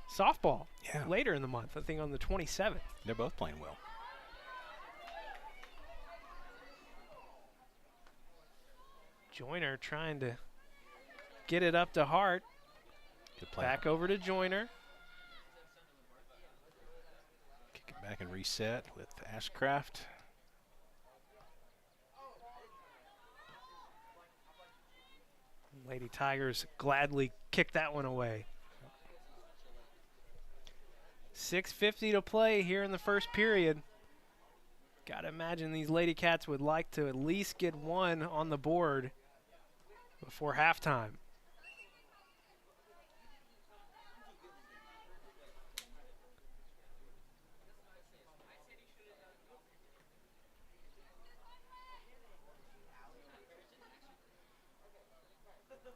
S10: softball
S11: Yeah.
S10: later in the month, I think on the 27th.
S11: They're both playing well.
S10: Joyner trying to get it up to Hart.
S11: Good play.
S10: Back over to Joyner.
S11: Kick it back and reset with Ashcraft.
S10: Lady Tigers gladly kick that one away. 6:50 to play here in the first period. Gotta imagine these Lady Cats would like to at least get one on the board before halftime.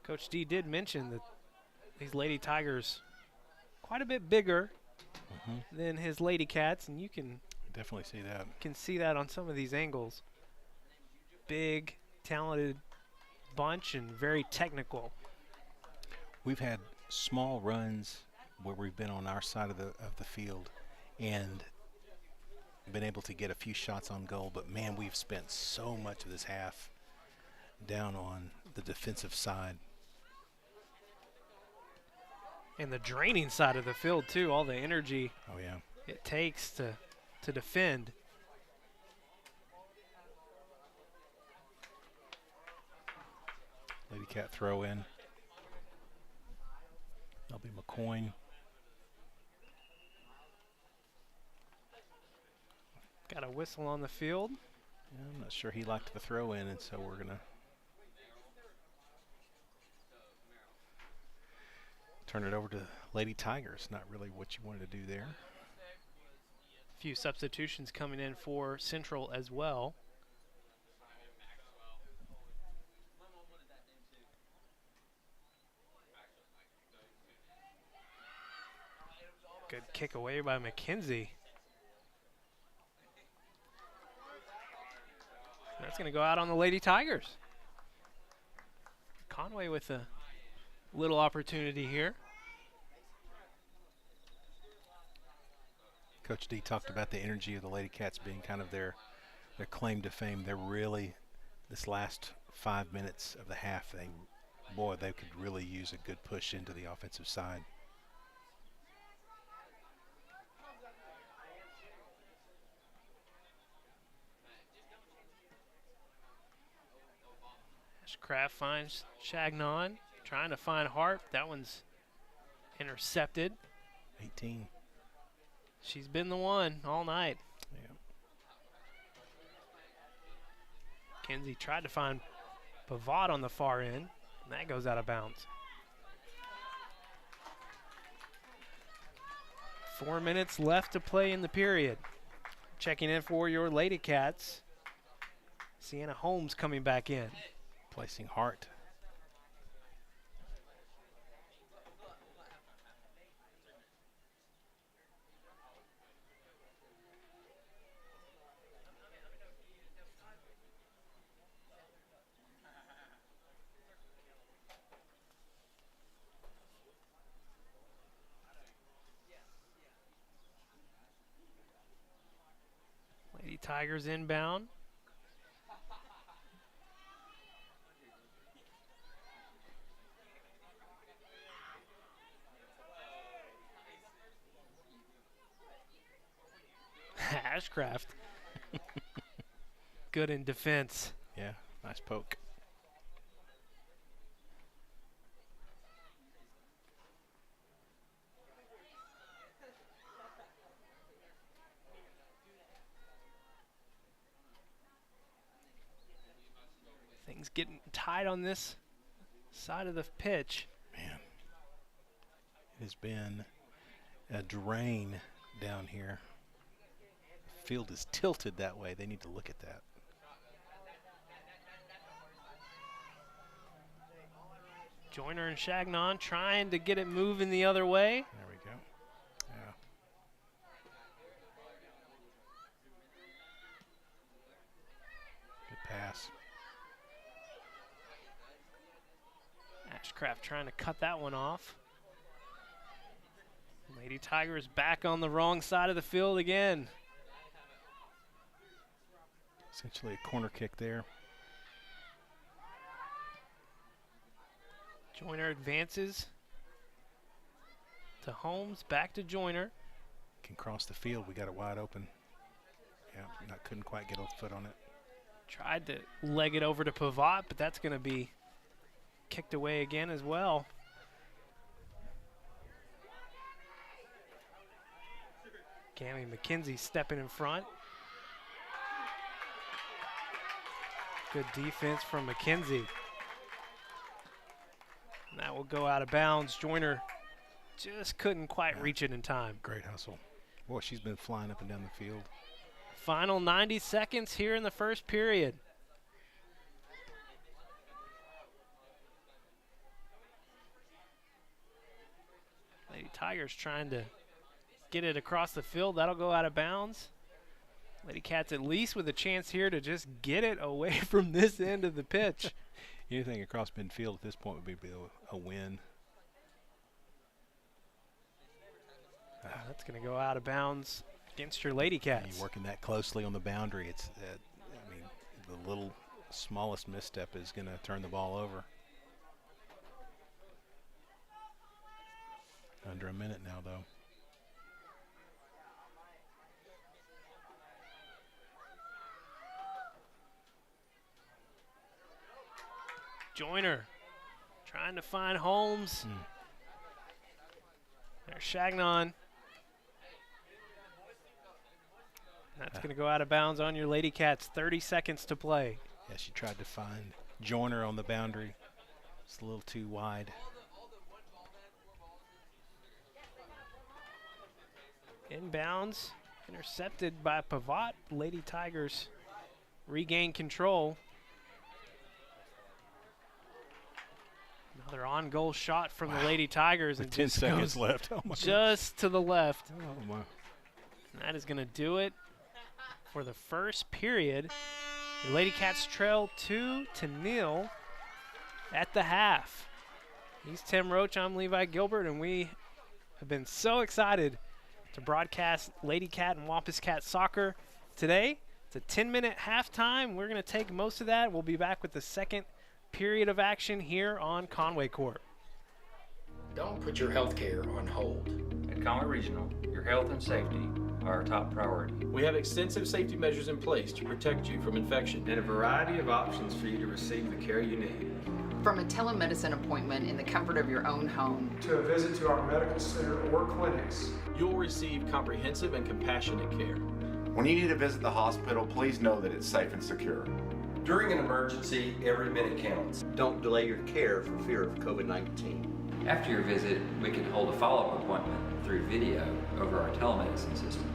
S10: Coach D did mention that these Lady Tigers quite a bit bigger than his Lady Cats, and you can
S11: definitely see
S10: that on some of these angles. Big, talented bunch and very technical.
S11: We've had small runs where we've been on our side of the field and been able to get a few shots on goal, but man, we've spent so much of this half down on the defensive side.
S10: And the draining side of the field too, all the energy
S11: yeah,
S10: it takes to defend.
S11: Lady Cat throw in. That'll be McCoy.
S10: Got a whistle on the field.
S11: Yeah, I'm not sure he liked the throw in, and so we're going to turn it over to Lady Tigers. Not really what you wanted to do there.
S10: A few substitutions coming in for Central as well. Good kick away by McKenzie. That's going to go out on the Lady Tigers. Conway with a little opportunity here.
S11: Coach D talked about the energy of the Lady Cats being kind of their claim to fame. They're really, this last 5 minutes of the half, they could really use a good push into the offensive side.
S10: Kraft finds Chagnon, trying to find Hart. That one's intercepted.
S11: 18.
S10: She's been the one all night.
S11: Yeah.
S10: Kenzie tried to find Pavad on the far end, and that goes out of bounds. 4 minutes left to play in the period. Checking in for your Lady Cats. Sienna Holmes coming back in.
S11: Placing Hart.
S10: Lady Tigers inbound. Ashcraft. Good in defense.
S11: Yeah, nice poke.
S10: Things getting tight on this side of the pitch.
S11: Man, it has been a drain down here. Field is tilted that way. They need to look at that.
S10: Joyner and Chagnon trying to get it moving the other way.
S11: There we go. Yeah. Good pass.
S10: Ashcraft trying to cut that one off. Lady Tigers back on the wrong side of the field again.
S11: Essentially a corner kick there.
S10: Joyner advances to Holmes, back to Joyner.
S11: Can cross the field. We got it wide open. Yeah, couldn't quite get a foot on it.
S10: Tried to leg it over to Pivot, but that's going to be kicked away again as well. Gammy McKenzie stepping in front. Good defense from McKenzie. And that will go out of bounds. Joyner just couldn't quite reach it in time.
S11: Great hustle. Boy, she's been flying up and down the field.
S10: Final 90 seconds here in the first period. Lady Tigers trying to get it across the field. That'll go out of bounds. Lady Cats at least with a chance here to just get it away from this end of the pitch.
S11: Anything across midfield at this point would be a win.
S10: That's going to go out of bounds against your Lady Cats.
S11: You're working that closely on the boundary. It's, I mean, the little smallest misstep is going to turn the ball over. Under a minute now, though.
S10: Joyner trying to find Holmes. There's Chagnon. That's going to go out of bounds on your Lady Cats. 30 seconds to play.
S11: Yeah, she tried to find Joyner on the boundary. It's a little too wide.
S10: Inbounds, intercepted by Pivot. Lady Tigers regain control. Another on-goal shot from the Lady Tigers.
S11: With
S10: and
S11: 10
S10: just
S11: seconds
S10: goes
S11: left. Oh my
S10: just to the left.
S11: Oh my.
S10: And that is going to do it for the first period. The Lady Cats trail 2-0 at the half. He's Tim Roach, I'm Levi Gilbert, and we have been so excited to broadcast Lady Cat and Wampus Cat soccer today. It's a 10-minute halftime. We're going to take most of that. We'll be back with the second period of action here on Conway Court.
S1: Don't put your health care on hold.
S2: At Conway Regional, your health and safety are our top priority.
S3: We have extensive safety measures in place to protect you from infection.
S4: And a variety of options for you to receive the care you need.
S5: From a telemedicine appointment in the comfort of your own home,
S6: to a visit to our medical center or clinics,
S3: You'll receive comprehensive and compassionate care.
S7: When you need to visit the hospital, please know that it's safe and secure.
S8: During an emergency, every minute counts.
S9: Don't delay your care for fear of COVID-19.
S2: After your visit, we can hold a follow-up appointment through video over our telemedicine system.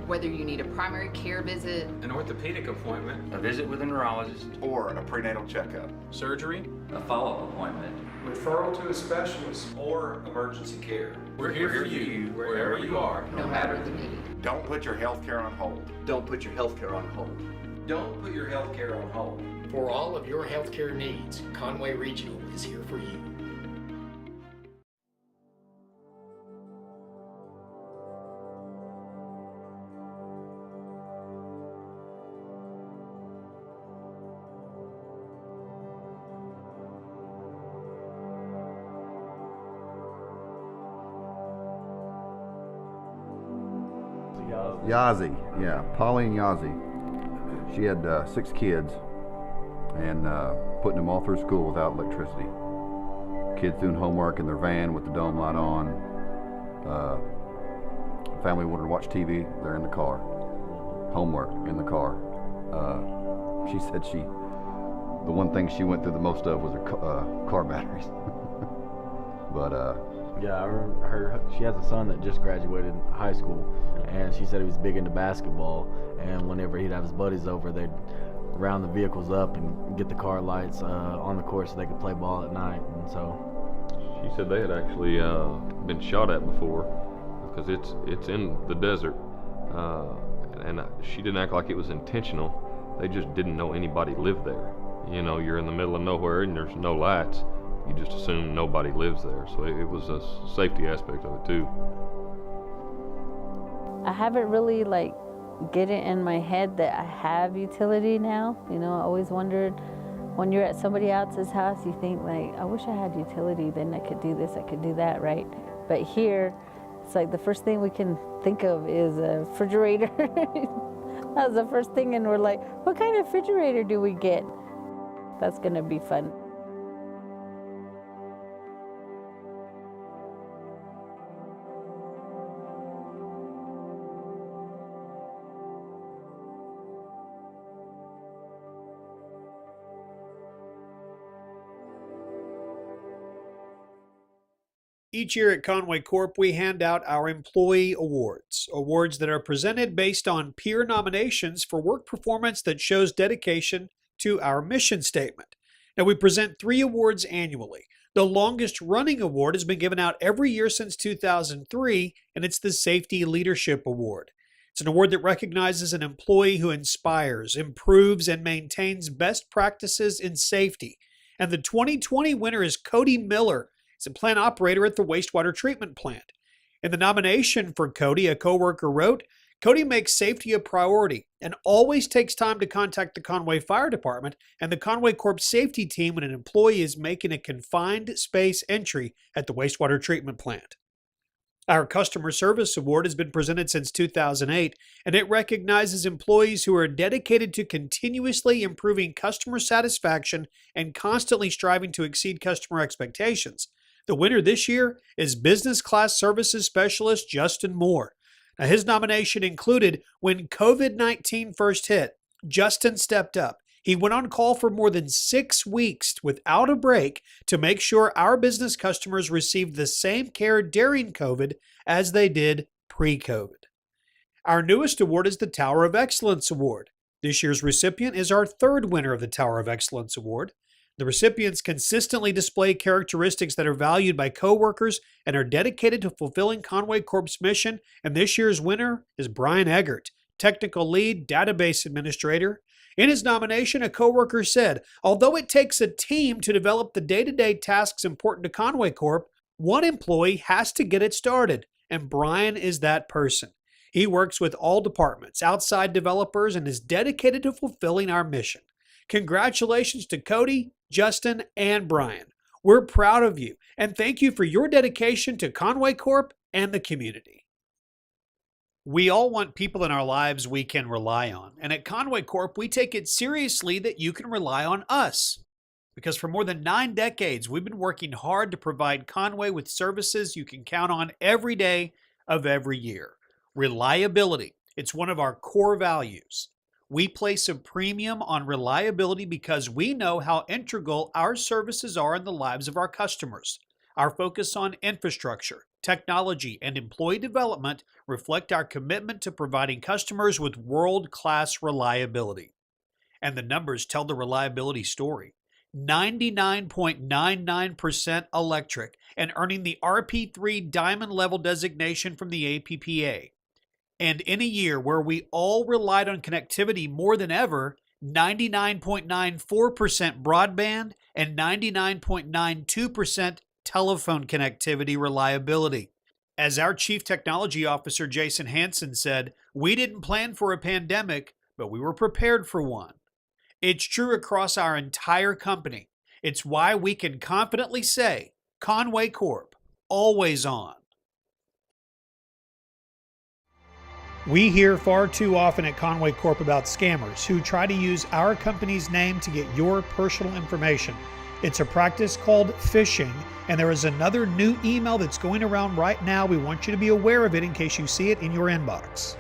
S5: whether you need a primary care visit,
S4: an orthopedic appointment,
S2: A visit with a neurologist,
S7: or a prenatal checkup.
S3: Surgery,
S2: a follow-up appointment.
S6: referral to a specialist,
S8: or emergency care.
S3: We're here for you wherever you are.
S5: no matter the need.
S7: Don't put your health care on hold.
S9: Don't put your health care on hold.
S8: Don't put your health care on hold.
S1: For all of your healthcare needs, Conway Regional is here for you.
S12: Yazi, yeah, Pauline Yazi. She had 6 kids and putting them all through school without electricity. Kids doing homework in their van with the dome light on. Family wanted to watch TV, they're in the car. Homework in the car. She said the one thing she went through the most of was her car batteries. But
S13: yeah, I remember she has a son that just graduated high school, and she said he was big into basketball, and whenever he'd have his buddies over, they'd round the vehicles up and get the car lights on the course so they could play ball at night. And so
S14: she said they had actually been shot at before, because it's in the desert, and she didn't act like it was intentional. They just didn't know anybody lived there. You know, you're in the middle of nowhere and there's no lights. You just assume nobody lives there, so it was a safety aspect of it too.
S15: I haven't really get it in my head that I have utility now. You know, I always wondered when you're at somebody else's house, you think I wish I had utility, then I could do this, I could do that, right? But here, it's the first thing we can think of is a refrigerator. That was the first thing, and we're like, what kind of refrigerator do we get? That's gonna be fun.
S16: Each year at Conway Corp, we hand out our employee awards, awards that are presented based on peer nominations for work performance that shows dedication to our mission statement. Now, we present 3 awards annually. The longest running award has been given out every year since 2003, and it's the Safety Leadership Award. It's an award that recognizes an employee who inspires, improves, and maintains best practices in safety. And the 2020 winner is Cody Miller. He's a plant operator at the wastewater treatment plant. In the nomination for Cody, a coworker wrote, Cody makes safety a priority and always takes time to contact the Conway Fire Department and the Conway Corp safety team when an employee is making a confined space entry at the wastewater treatment plant. Our Customer Service Award has been presented since 2008, and it recognizes employees who are dedicated to continuously improving customer satisfaction and constantly striving to exceed customer expectations. The winner this year is Business Class Services Specialist Justin Moore. Now, his nomination included when COVID-19 first hit, Justin stepped up. He went on call for more than 6 weeks without a break to make sure our business customers received the same care during COVID as they did pre-COVID. Our newest award is the Tower of Excellence Award. This year's recipient is our 3rd winner of the Tower of Excellence Award. The recipients consistently display characteristics that are valued by coworkers and are dedicated to fulfilling Conway Corp's mission, and this year's winner is Brian Eggert, Technical Lead Database Administrator. In his nomination, a coworker said, although it takes a team to develop the day-to-day tasks important to Conway Corp, one employee has to get it started, and Brian is that person. He works with all departments, outside developers, and is dedicated to fulfilling our mission. Congratulations to Cody, Justin, and Brian. We're proud of you, and thank you for your dedication to Conway Corp and the community. We all want people in our lives we can rely on, and at Conway Corp, we take it seriously that you can rely on us. Because for more than 9 decades, we've been working hard to provide Conway with services you can count on every day of every year. Reliability. It's one of our core values. We place a premium on reliability because we know how integral our services are in the lives of our customers. Our focus on infrastructure, technology, and employee development reflect our commitment to providing customers with world-class reliability. And the numbers tell the reliability story. 99.99% electric and earning the RP3 Diamond Level designation from the APPA. And in a year where we all relied on connectivity more than ever, 99.94% broadband and 99.92% telephone connectivity reliability. As our Chief Technology Officer Jason Hansen said, we didn't plan for a pandemic, but we were prepared for one. It's true across our entire company. It's why we can confidently say, Conway Corp, always on. We hear far too often at Conway Corp about scammers who try to use our company's name to get your personal information. It's a practice called phishing, and there is another new email that's going around right now. We want you to be aware of it in case you see it in your inbox.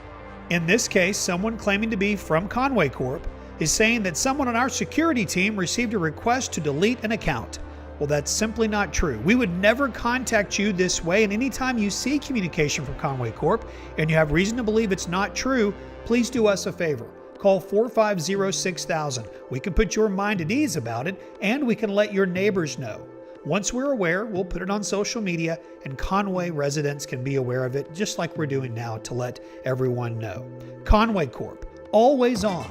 S16: In this case, someone claiming to be from Conway Corp is saying that someone on our security team received a request to delete an account. Well, that's simply not true. We would never contact you this way, and anytime you see communication from Conway Corp and you have reason to believe it's not true, please do us a favor. Call 450-6000. We can put your mind at ease about it, and we can let your neighbors know. Once we're aware, we'll put it on social media, and Conway residents can be aware of it, just like we're doing now, to let everyone know. Conway Corp, always on.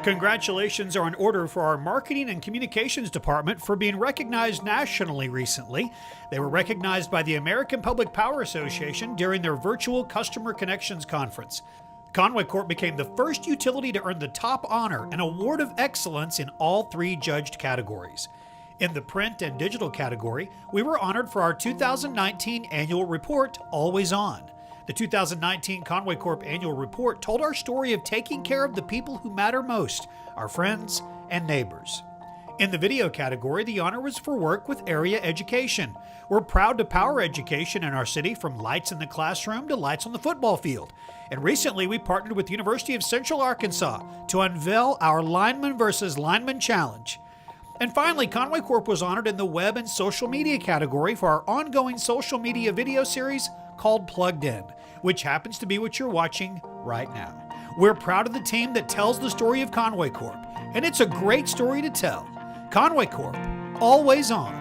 S16: Congratulations are in order for our marketing and communications department for being recognized nationally recently. They were recognized by the American Public Power Association during their virtual Customer Connections Conference. Conway Corp became the first utility to earn the top honor, an award of excellence in all 3 judged categories. In the print and digital category, we were honored for our 2019 annual report, Always On. The 2019 Conway Corp annual report told our story of taking care of the people who matter most, our friends and neighbors. In the video category, the honor was for work with area education. We're proud to power education in our city, from lights in the classroom to lights on the football field. And recently we partnered with the University of Central Arkansas to unveil our Lineman versus Lineman Challenge. And finally, Conway Corp was honored in the web and social media category for our ongoing social media video series called Plugged In, which happens to be what you're watching right now. We're proud of the team that tells the story of Conway Corp, and it's a great story to tell. Conway Corp, always on.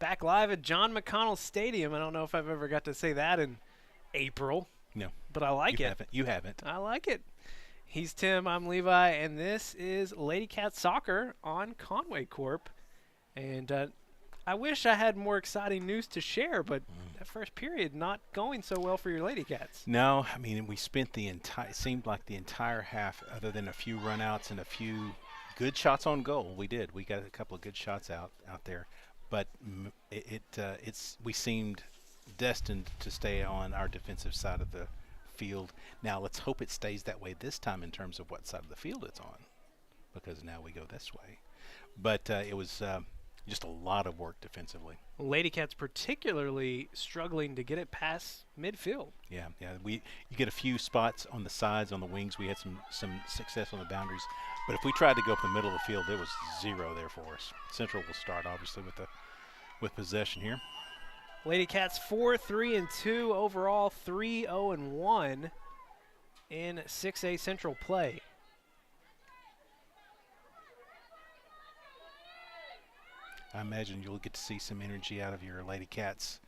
S10: Back live at John McConnell Stadium. I don't know if I've ever got to say that in April.
S11: No.
S10: But I like it.
S11: You haven't.
S10: I like it. He's Tim, I'm Levi, and this is Lady Cat Soccer on Conway Corp. And I wish I had more exciting news to share, but that first period not going so well for your Lady Cats.
S11: No, I mean, we spent the entire, seemed like the entire half, other than a few runouts and a few good shots on goal. We did. We got a couple of good shots out there. But we seemed destined to stay on our defensive side of the field. Now let's hope it stays that way this time in terms of what side of the field it's on, because now we go this way. But it was just a lot of work defensively.
S10: Lady Cats particularly struggling to get it past midfield.
S11: Yeah. You get a few spots on the sides, on the wings. We had some success on the boundaries. But if we tried to go up the middle of the field, there was zero there for us. Central will start obviously with possession here.
S10: Lady Cats 4-3-2 overall, 3-0-1 in 6A Central play.
S11: I imagine you'll get to see some energy out of your Lady Cats.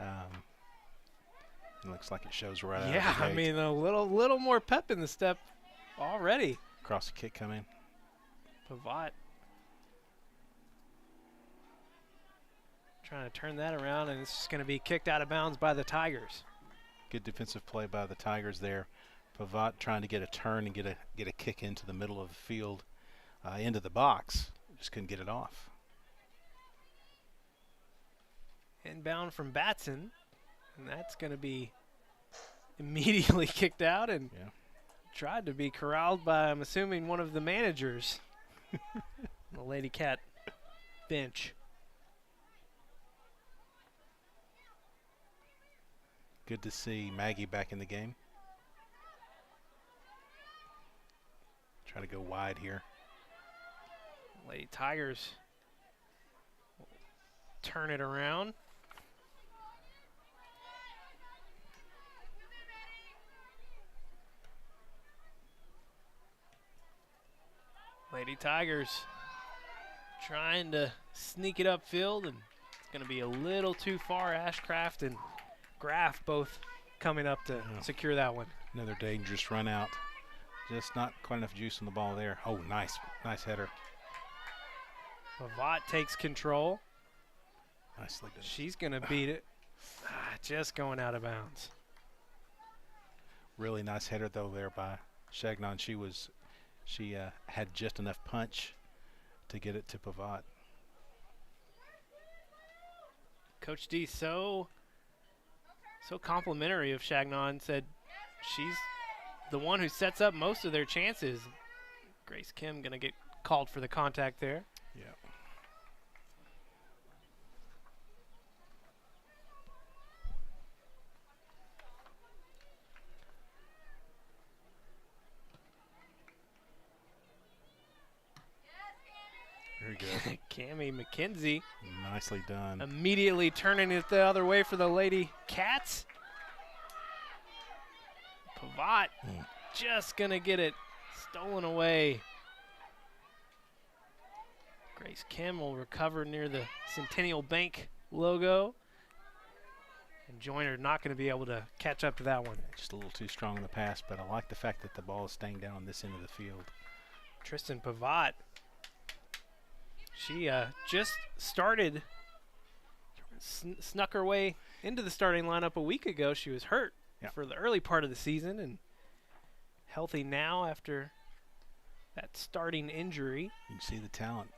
S11: It looks like it shows right out of the gate.
S10: I mean, a little more pep in the step already.
S11: Cross the kick coming.
S10: Pavat trying to turn that around, and it's just going to be kicked out of bounds by the Tigers.
S11: Good defensive play by the Tigers there. Pavat trying to get a turn and get a kick into the middle of the field, into the box. Just couldn't get it off.
S10: Inbound from Batson, and that's going to be immediately kicked out and tried to be corralled by, I'm assuming, one of the managers. The Lady Cat bench.
S11: Good to see Maggie back in the game. Try to go wide here.
S10: Lady Tigers turn it around. Lady Tigers trying to sneak it upfield, and it's going to be a little too far. Ashcraft and Graff both coming up to secure that one.
S11: Another dangerous run out. Just not quite enough juice on the ball there. Oh, nice header.
S10: Pavot takes control.
S11: Nicely done.
S10: She's going to beat it. Just going out of bounds.
S11: Really nice header though there by Chagnon. She had just enough punch to get it to Pavot.
S10: Coach D so complimentary of Chagnon, said she's the one who sets up most of their chances. Grace Kim going to get called for the contact there.
S11: Yeah. Very good.
S10: Cammie McKenzie.
S11: Nicely done.
S10: Immediately turning it the other way for the Lady Cats. Pavot just going to get it stolen away. Grace Kim will recover near the Centennial Bank logo. And Joyner not going to be able to catch up to that one.
S11: Just a little too strong in the pass, but I like the fact that the ball is staying down on this end of the field.
S10: Tristan Pavot. She just started, snuck her way into the starting lineup a week ago. She was hurt for the early part of the season and healthy now after that starting injury.
S11: You can see the talent.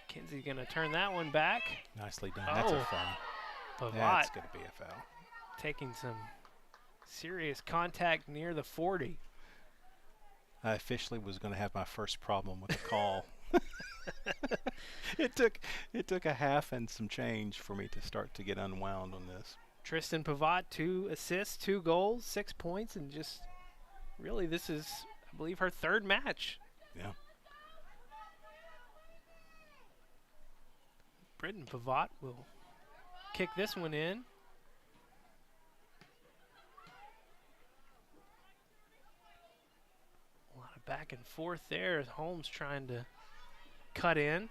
S10: Kinsey's going to turn that one back.
S11: Nicely done. That's a foul.
S10: Pavot.
S11: That's going to be a foul.
S10: Taking some serious contact near the 40.
S11: I officially was going to have my first problem with the call. It took a half and some change for me to start to get unwound on this.
S10: Tristan Pavot, 2 assists, 2 goals, 6 points, and just really this is, I believe, her third match.
S11: Yeah.
S10: Britton Pavot will kick this one in. A lot of back and forth there as Holmes trying to cut in.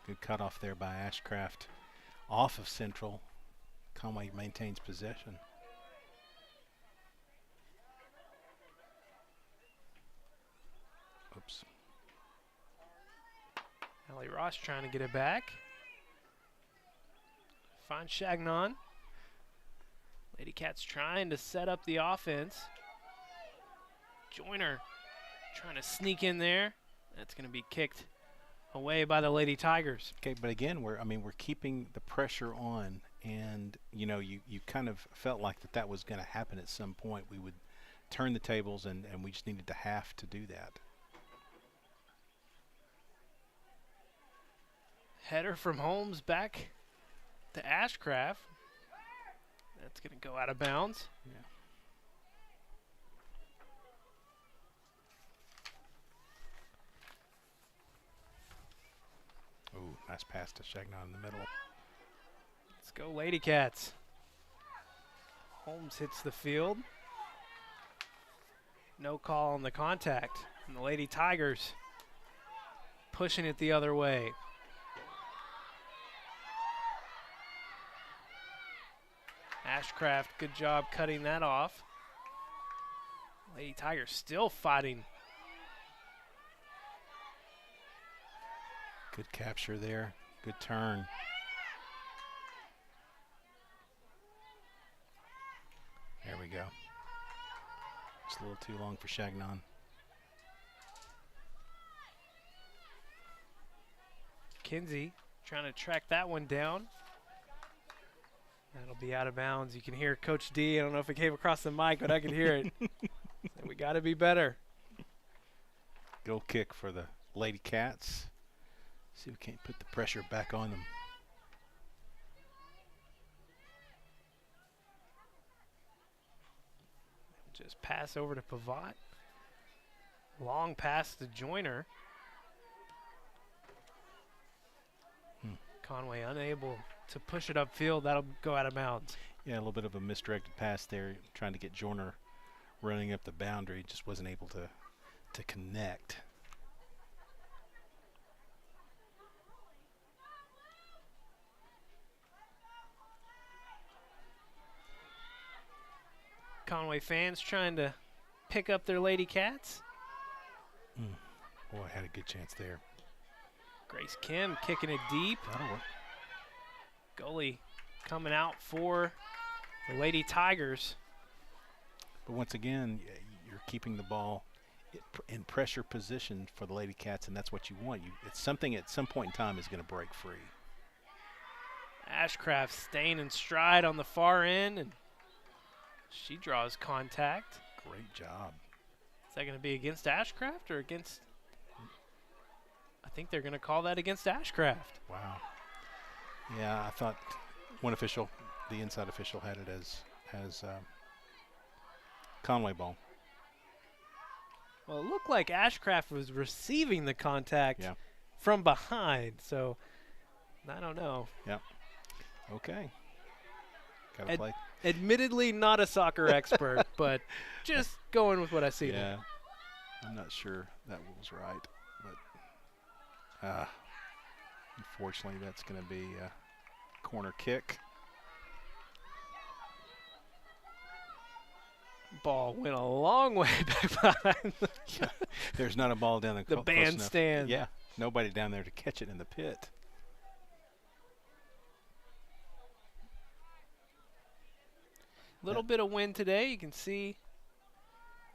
S11: Good cutoff there by Ashcraft. Off of Central. Conway maintains possession. Oops.
S10: Allie Ross trying to get it back. Finds Chagnon. Lady Cats trying to set up the offense. Joyner trying to sneak in there. That's going to be kicked away by the Lady Tigers.
S11: Okay, but again, we're keeping the pressure on, and you kind of felt like that was going to happen at some point. We would turn the tables, and we just needed to have to do that.
S10: Header from Holmes back to Ashcraft. That's going to go out of bounds.
S11: Yeah. Ooh, nice pass to Chagnon in the middle.
S10: Let's go Lady Cats. Holmes hits the field. No call on the contact. And the Lady Tigers pushing it the other way. Ashcraft, good job cutting that off. Lady Tigers still fighting.
S11: Good capture there. Good turn. There we go. It's a little too long for Chagnon.
S10: Kinsey trying to track that one down. That'll be out of bounds. You can hear Coach D. I don't know if it came across the mic, but I can hear it. So we got to be better.
S11: Goal kick for the Lady Cats. See if we can't put the pressure back on them.
S10: Just pass over to Pavot. Long pass to Joyner. Conway unable to push it upfield. That'll go out of bounds.
S11: Yeah, a little bit of a misdirected pass there, trying to get Joyner running up the boundary. Just wasn't able to connect.
S10: Conway fans trying to pick up their Lady Cats.
S11: Boy, had a good chance there.
S10: Grace Kim kicking it deep. Goalie coming out for the Lady Tigers.
S11: But once again, you're keeping the ball in pressure position for the Lady Cats, and that's what you want. It's something at some point in time is going to break free.
S10: Ashcraft staying in stride on the far end, and she draws contact.
S11: Great job.
S10: Is that going to be against Ashcraft or against? I think they're going to call that against Ashcraft.
S11: Wow. Yeah, I thought one official, the inside official, had it as Conway ball.
S10: Well, it looked like Ashcraft was receiving the contact from behind, so I don't know.
S11: Yep. Okay. Gotta play.
S10: Admittedly not a soccer expert, but just going with what I see.
S11: Yeah. I'm not sure that was right, but unfortunately that's going to be a corner kick.
S10: Ball went a long way back behind.
S11: There's not a ball down
S10: the bandstand.
S11: Yeah, nobody down there to catch it in the pit.
S10: Little bit of wind today. You can see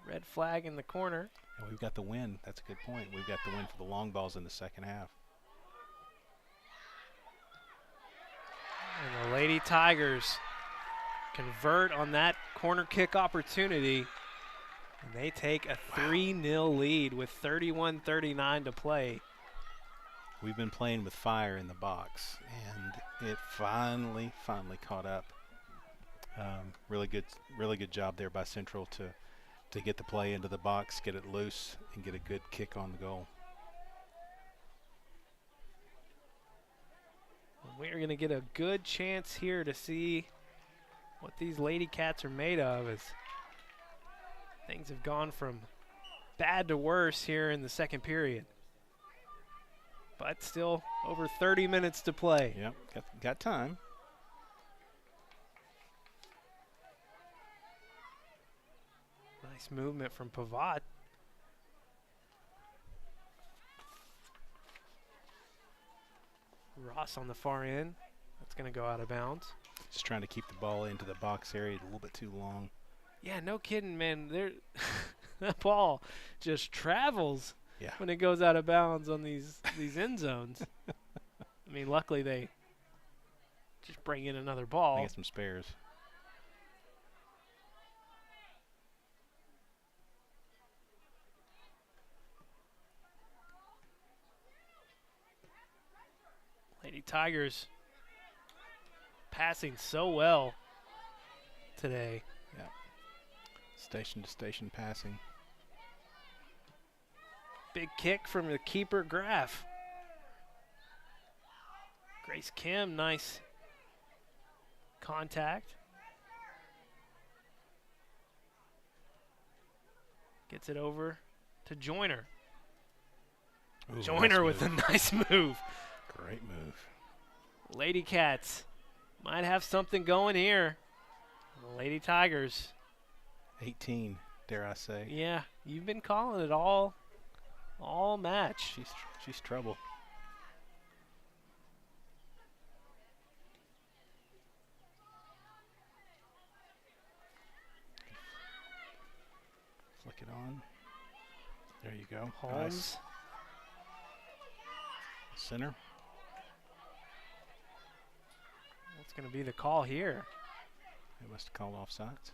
S10: red flag in the corner.
S11: And we've got the wind. That's a good point. We've got the wind for the long balls in the second half.
S10: And the Lady Tigers convert on that corner kick opportunity. And they take a 3-0 lead with 31:39 to play.
S11: We've been playing with fire in the box, and it finally caught up. Really good job there by Central to get the play into the box, get it loose, and get a good kick on the goal.
S10: We're going to get a good chance here to see what these Lady Cats are made of, as things have gone from bad to worse here in the second period. But still over 30 minutes to play.
S11: Yep, got time.
S10: Nice movement from Pavat. Ross on the far end. That's going to go out of bounds.
S11: Just trying to keep the ball into the box area a little bit too long.
S10: Yeah, no kidding, man. That ball just travels when it goes out of bounds on these end zones. I mean, luckily they just bring in another ball.
S11: They get some spares.
S10: Lady Tigers passing so well today.
S11: Yeah. Station to station passing.
S10: Big kick from the keeper, Graff. Grace Kim, nice contact. Gets it over to Joyner.
S11: Ooh,
S10: Joyner
S11: nice
S10: with a nice move.
S11: Great move.
S10: Lady Cats might have something going here. The Lady Tigers.
S11: 18, dare I say.
S10: Yeah, you've been calling it all match.
S11: She's trouble. Flick it on. There you go.
S10: Holmes.
S11: Nice. Center.
S10: What's going to be the call here?
S11: They must have called offsides.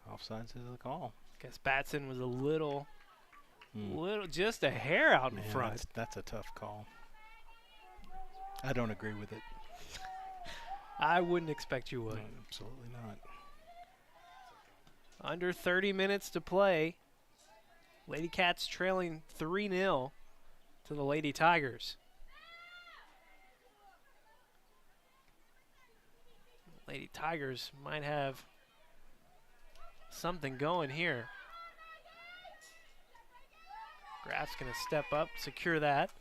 S11: Offsides is the call.
S10: Guess Batson was a little, just a hair out in front.
S11: That's a tough call. I don't agree with it.
S10: I wouldn't expect you would.
S11: No, absolutely not.
S10: Under 30 minutes to play. Lady Cats trailing 3-0 to the Lady Tigers. Lady Tigers might have something going here. Graf's going to step up, secure that.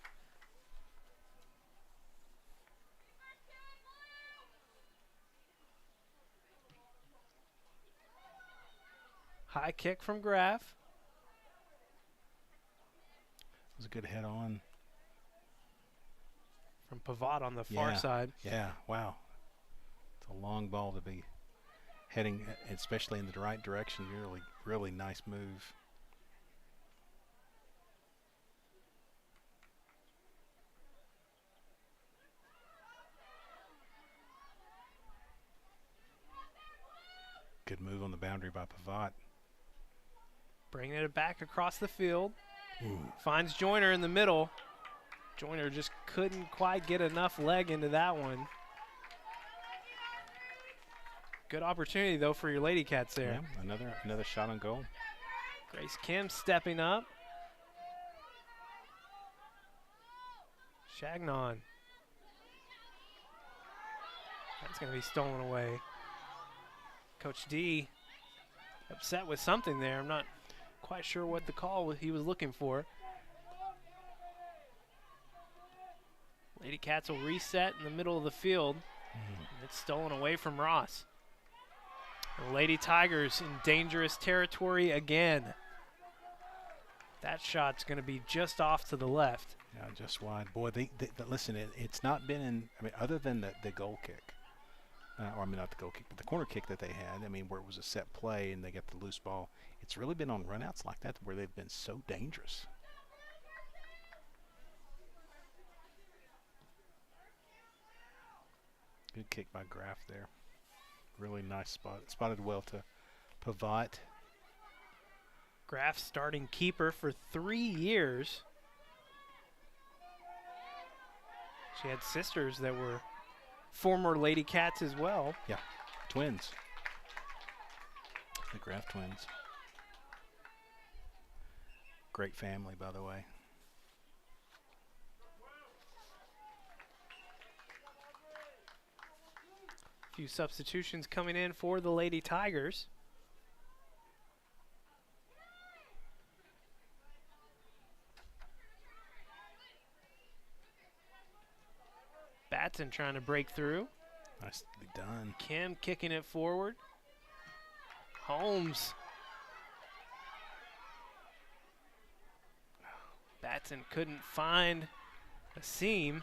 S10: High kick from Graf.
S11: It was a good head on.
S10: From Pavot on the far side.
S11: Yeah, wow. It's a long ball to be heading, especially in the right direction. Really, really nice move. Good move on the boundary by Pavot.
S10: Bringing it back across the field. Ooh. Finds Joyner in the middle. Joyner just couldn't quite get enough leg into that one. Good opportunity, though, for your Lady Cats there.
S11: Yeah, another shot on goal.
S10: Grace Kim stepping up. Chagnon. That's going to be stolen away. Coach D upset with something there. I'm not quite sure what the call he was looking for. Lady Cats will reset in the middle of the field. It's stolen away from Ross. The Lady Tigers in dangerous territory again. That shot's going to be just off to the left.
S11: Yeah, just wide. Boy, listen, it's not been in, I mean, other than the goal kick. Or I mean, not the goal kick, but the corner kick that they had. I mean, where it was a set play and they got the loose ball. It's really been on runouts like that where they've been so dangerous. Good kick by Graf there. Really nice spot. Spotted well to Pavot.
S10: Graf starting keeper for 3 years. She had sisters that were former Lady Cats as well.
S11: Yeah, twins. The Graf twins. Great family, by the way.
S10: A few substitutions coming in for the Lady Tigers. Batson trying to break through.
S11: Nicely done.
S10: Kim kicking it forward. Holmes. Batson couldn't find a seam.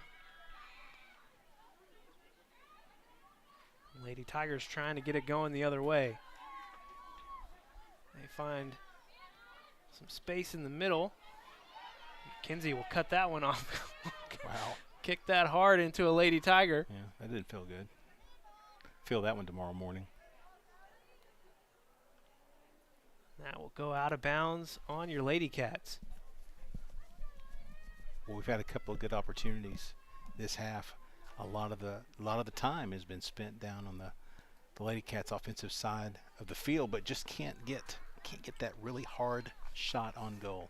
S10: Lady Tigers trying to get it going the other way. They find some space in the middle. Kinsey will cut that one off.
S11: Wow.
S10: Kicked that hard into a Lady Tiger.
S11: Yeah, that didn't feel good. Feel that one tomorrow morning.
S10: That will go out of bounds on your Lady Cats.
S11: Well, we've had a couple of good opportunities this half. A lot of the time has been spent down on the Lady Cats offensive side of the field, but just can't get that really hard shot on goal.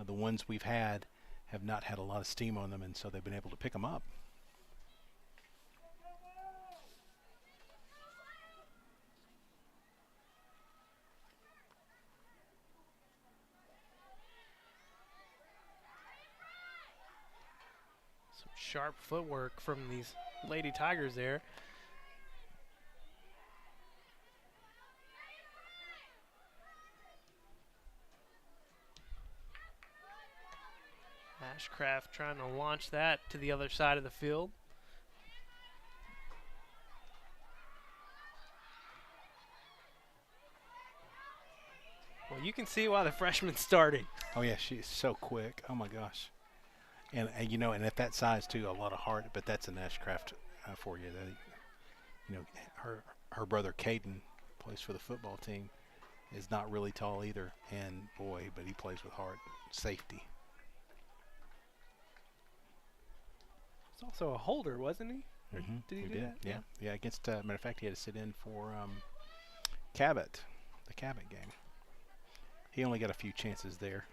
S11: The ones we've had have not had a lot of steam on them, and so they've been able to pick them up.
S10: Some sharp footwork from these Lady Tigers there. Ashcraft trying to launch that to the other side of the field. Well, you can see why the freshman's starting.
S11: Oh yeah, she's so quick. Oh my gosh. And you know, and at that size too, a lot of heart. But that's an Ashcraft for you. You know, her brother Caden plays for the football team. Is not really tall either, and boy, but he plays with heart. Safety.
S10: He's also a holder, wasn't he? Or did he do that?
S11: Yeah. Against matter of fact, he had to sit in for Cabot the Cabot game. He only got a few chances there.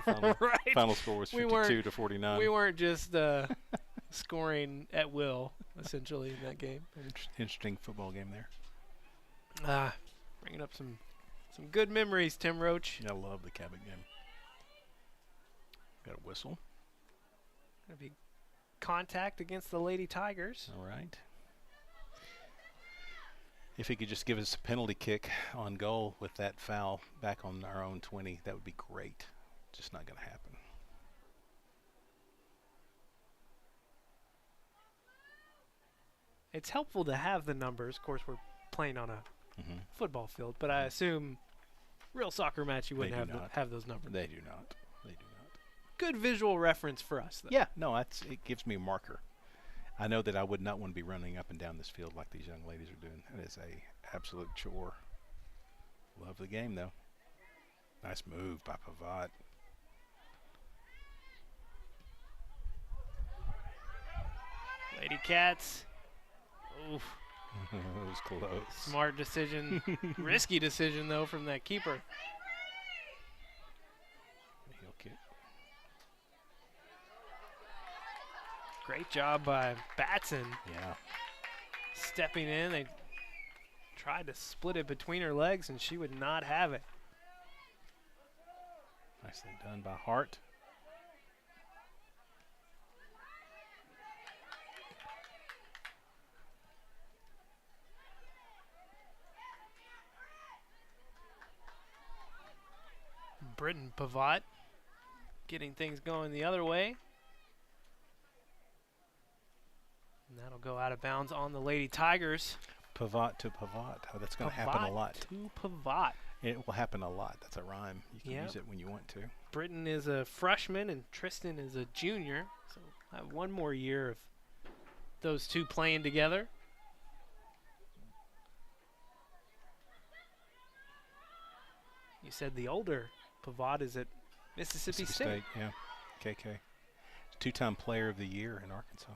S10: Right.
S11: Final score was 52-49.
S10: We weren't just scoring at will, essentially, in that game.
S11: Interesting football game there.
S10: Bringing up some good memories, Tim Roach.
S11: I love the Cabot game. Got a whistle.
S10: Gonna be contact against the Lady Tigers.
S11: All right. If he could just give us a penalty kick on goal with that foul back on our own 20, that would be great. Just not going to happen.
S10: It's helpful to have the numbers. Of course, we're playing on a football field, but I assume real soccer match you wouldn't have those numbers.
S11: They do not. They do not.
S10: Good visual reference for us, though.
S11: Yeah, no, it gives me a marker. I know that I would not want to be running up and down this field like these young ladies are doing. That is a absolute chore. Love the game, though. Nice move by Pavot.
S10: Lady Cats. Oof.
S11: It was close.
S10: Smart decision. Risky decision, though, from that keeper.
S11: Heel kick.
S10: Great job by Batson.
S11: Yeah.
S10: Stepping in. They tried to split it between her legs, and she would not have it.
S11: Nicely done by Hart.
S10: Britton Pavot getting things going the other way. And that'll go out of bounds on the Lady Tigers.
S11: Pavot to Pavot. Oh, that's going to happen a lot.
S10: To Pavot.
S11: It will happen a lot. That's a rhyme. You can use it when you want to.
S10: Britton is a freshman and Tristan is a junior. So I have one more year of those two playing together. You said the older Pavot is at Mississippi State.
S11: Yeah, KK. Two-time player of the year in Arkansas.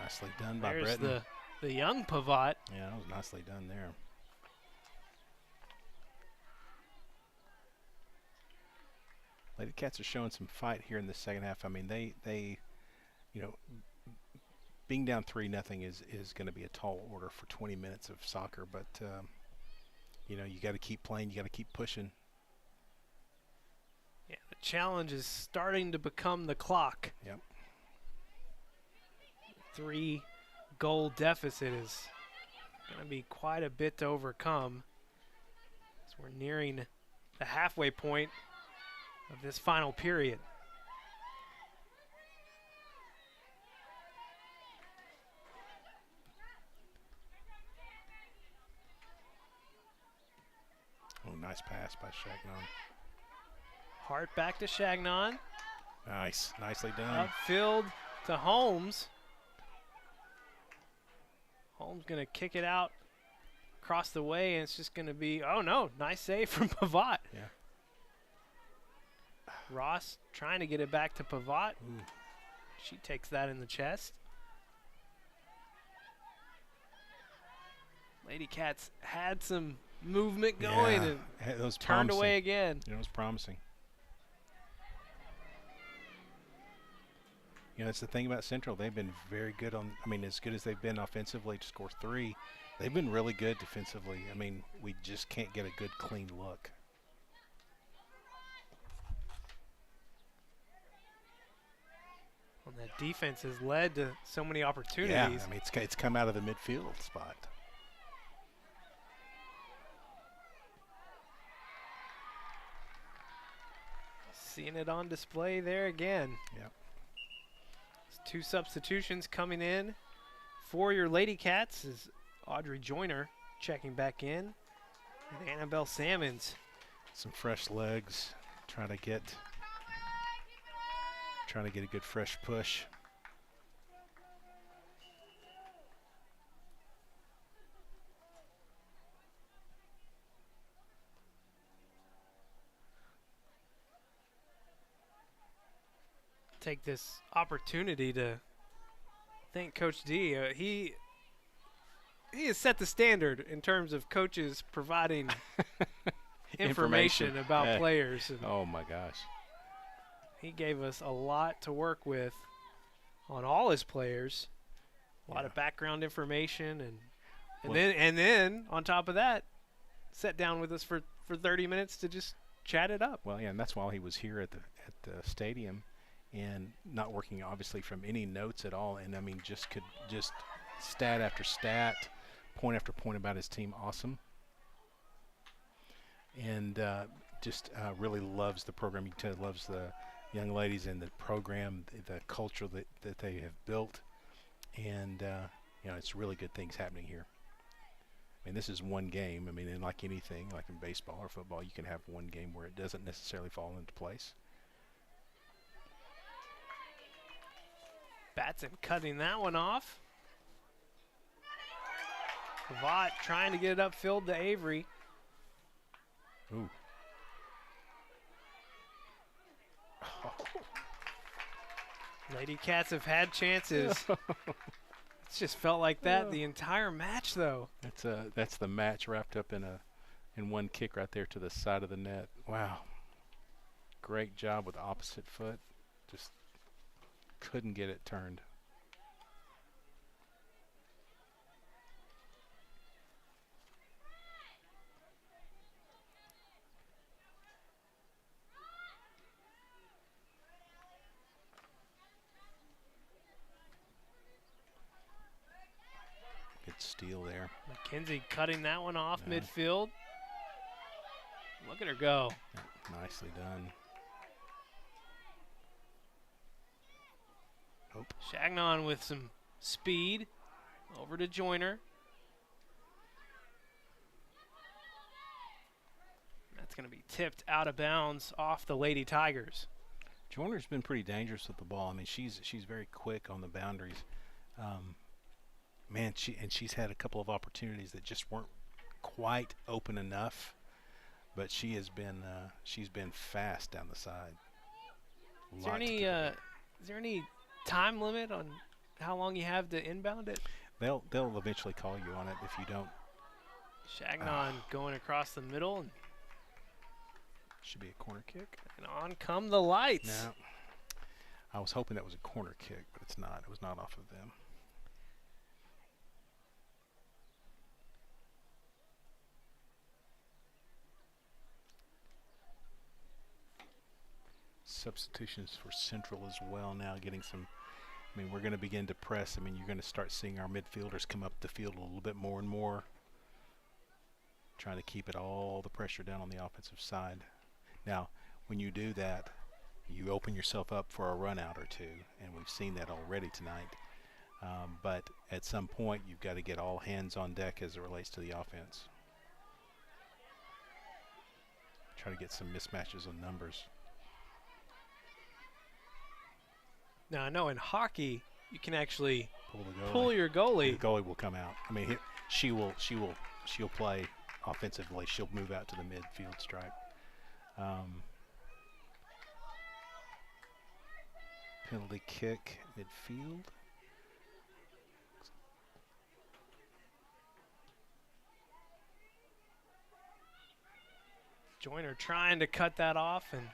S11: Nicely done by Britton.
S10: There's the young Pavot.
S11: Yeah, that was nicely done there. Lady Cats are showing some fight here in the second half. I mean, they you know, being down 3-0 is going to be a tall order for 20 minutes of soccer, but you know, you got to keep playing, you got to keep pushing.
S10: Yeah, the challenge is starting to become the clock.
S11: Yep.
S10: 3-goal deficit is going to be quite a bit to overcome as we're nearing the halfway point of this final period.
S11: Oh, nice pass by Chagnon.
S10: Hart back to Chagnon.
S11: Nice. Nicely done.
S10: Upfield to Holmes. Holmes going to kick it out across the way, and it's just going to be, oh no, nice save from Pavot.
S11: Yeah.
S10: Ross trying to get it back to Pavot.
S11: Ooh.
S10: She takes that in the chest. Lady Cats had some movement going and turned away again.
S11: It was promising. You know, that's the thing about Central. They've been very good on, I mean, as good as they've been offensively to score 3, they've been really good defensively. I mean, we just can't get a good, clean look.
S10: Well, that defense has led to so many opportunities.
S11: Yeah, I mean, it's come out of the midfield spot.
S10: Seeing it on display there again.
S11: Yep.
S10: 2 substitutions coming in for your Lady Cats is Audrey Joyner checking back in and Annabelle Salmons.
S11: Some fresh legs, trying to get a good fresh push.
S10: take this opportunity to thank Coach D. He has set the standard in terms of coaches providing information about players. And
S11: oh my gosh.
S10: he gave us a lot to work with on all his players. A lot of background information, and then on top of that, sat down with us for 30 minutes to just chat it up.
S11: Well, yeah, and that's while he was here at the stadium, and not working obviously from any notes at all. And I mean, just stat after stat, point after point about his team. Awesome. And really loves the program. You can tell loves the young ladies and the program, the culture that they have built. And it's really good things happening here. I mean, this is one game. I mean, and like anything, like in baseball or football, you can have one game where it doesn't necessarily fall into place.
S10: Batson cutting that one off. Vaught trying to get it upfield to Avery.
S11: Ooh.
S10: Lady Cats have had chances. It's just felt like that the entire match, though.
S11: That's the match wrapped up in one kick right there to the side of the net. Wow. Great job with the opposite foot. Just couldn't get it turned. Good steal there.
S10: McKenzie cutting that one off midfield. Look at her go.
S11: Yeah, nicely done.
S10: Chagnon with some speed over to Joyner. That's going to be tipped out of bounds off the Lady Tigers.
S11: Joyner's been pretty dangerous with the ball. I mean, she's very quick on the boundaries. Man, she's had a couple of opportunities that just weren't quite open enough, but she's been fast down the side.
S10: Is there any time limit on how long you have to inbound it?
S11: They'll eventually call you on it if you don't.
S10: Chagnon going across the middle, and
S11: should be a corner kick.
S10: And on come the lights.
S11: No, I was hoping that was a corner kick, but it's not. It was not off of them. Substitutions for Central as well now, getting some. I mean, we're going to begin to press. I mean, you're going to start seeing our midfielders come up the field a little bit more and more, trying to keep all the pressure down on the offensive side. Now, when you do that, you open yourself up for a run out or two, and we've seen that already tonight. But at some point, you've got to get all hands on deck as it relates to the offense. Try to get some mismatches on numbers.
S10: Now, I know in hockey, you can actually
S11: pull
S10: your goalie.
S11: The goalie will come out. I mean, she'll play offensively. She'll move out to the midfield stripe. Penalty kick midfield.
S10: Joyner trying to cut that off and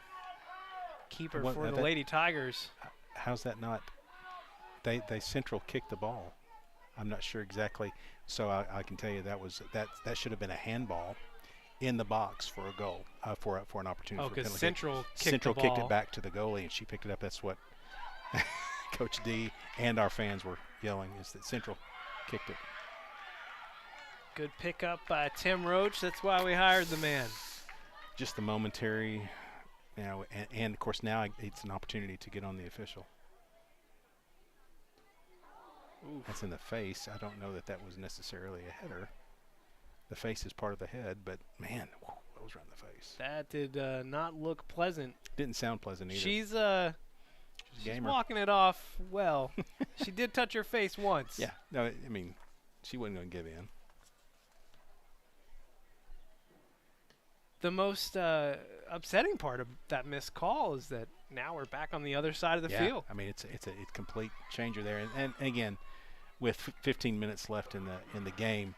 S10: keep her for the Lady Tigers.
S11: How's that not? They Central kicked the ball. I'm not sure exactly. So I can tell you that should have been a handball in the box for a goal, for an opportunity.
S10: Oh,
S11: for
S10: because Central kicked
S11: it back to the goalie, and she picked it up. That's what Coach D and our fans were yelling, is that Central kicked it.
S10: Good pickup by Tim Roach. That's why we hired the man.
S11: Just the momentary, and of course now it's an opportunity to get on the official.
S10: Oof.
S11: That's in the face. I don't know that was necessarily a header. The face is part of the head, but man, that was right in the face.
S10: That did not look pleasant.
S11: Didn't sound pleasant either.
S10: She's walking it off well. She did touch her face once.
S11: Yeah. No, I mean, she wasn't going to give in.
S10: the most upsetting part of that missed call is that now we're back on the other side of the field.
S11: I mean, it's a complete changer there. And again, with 15 minutes left in the game,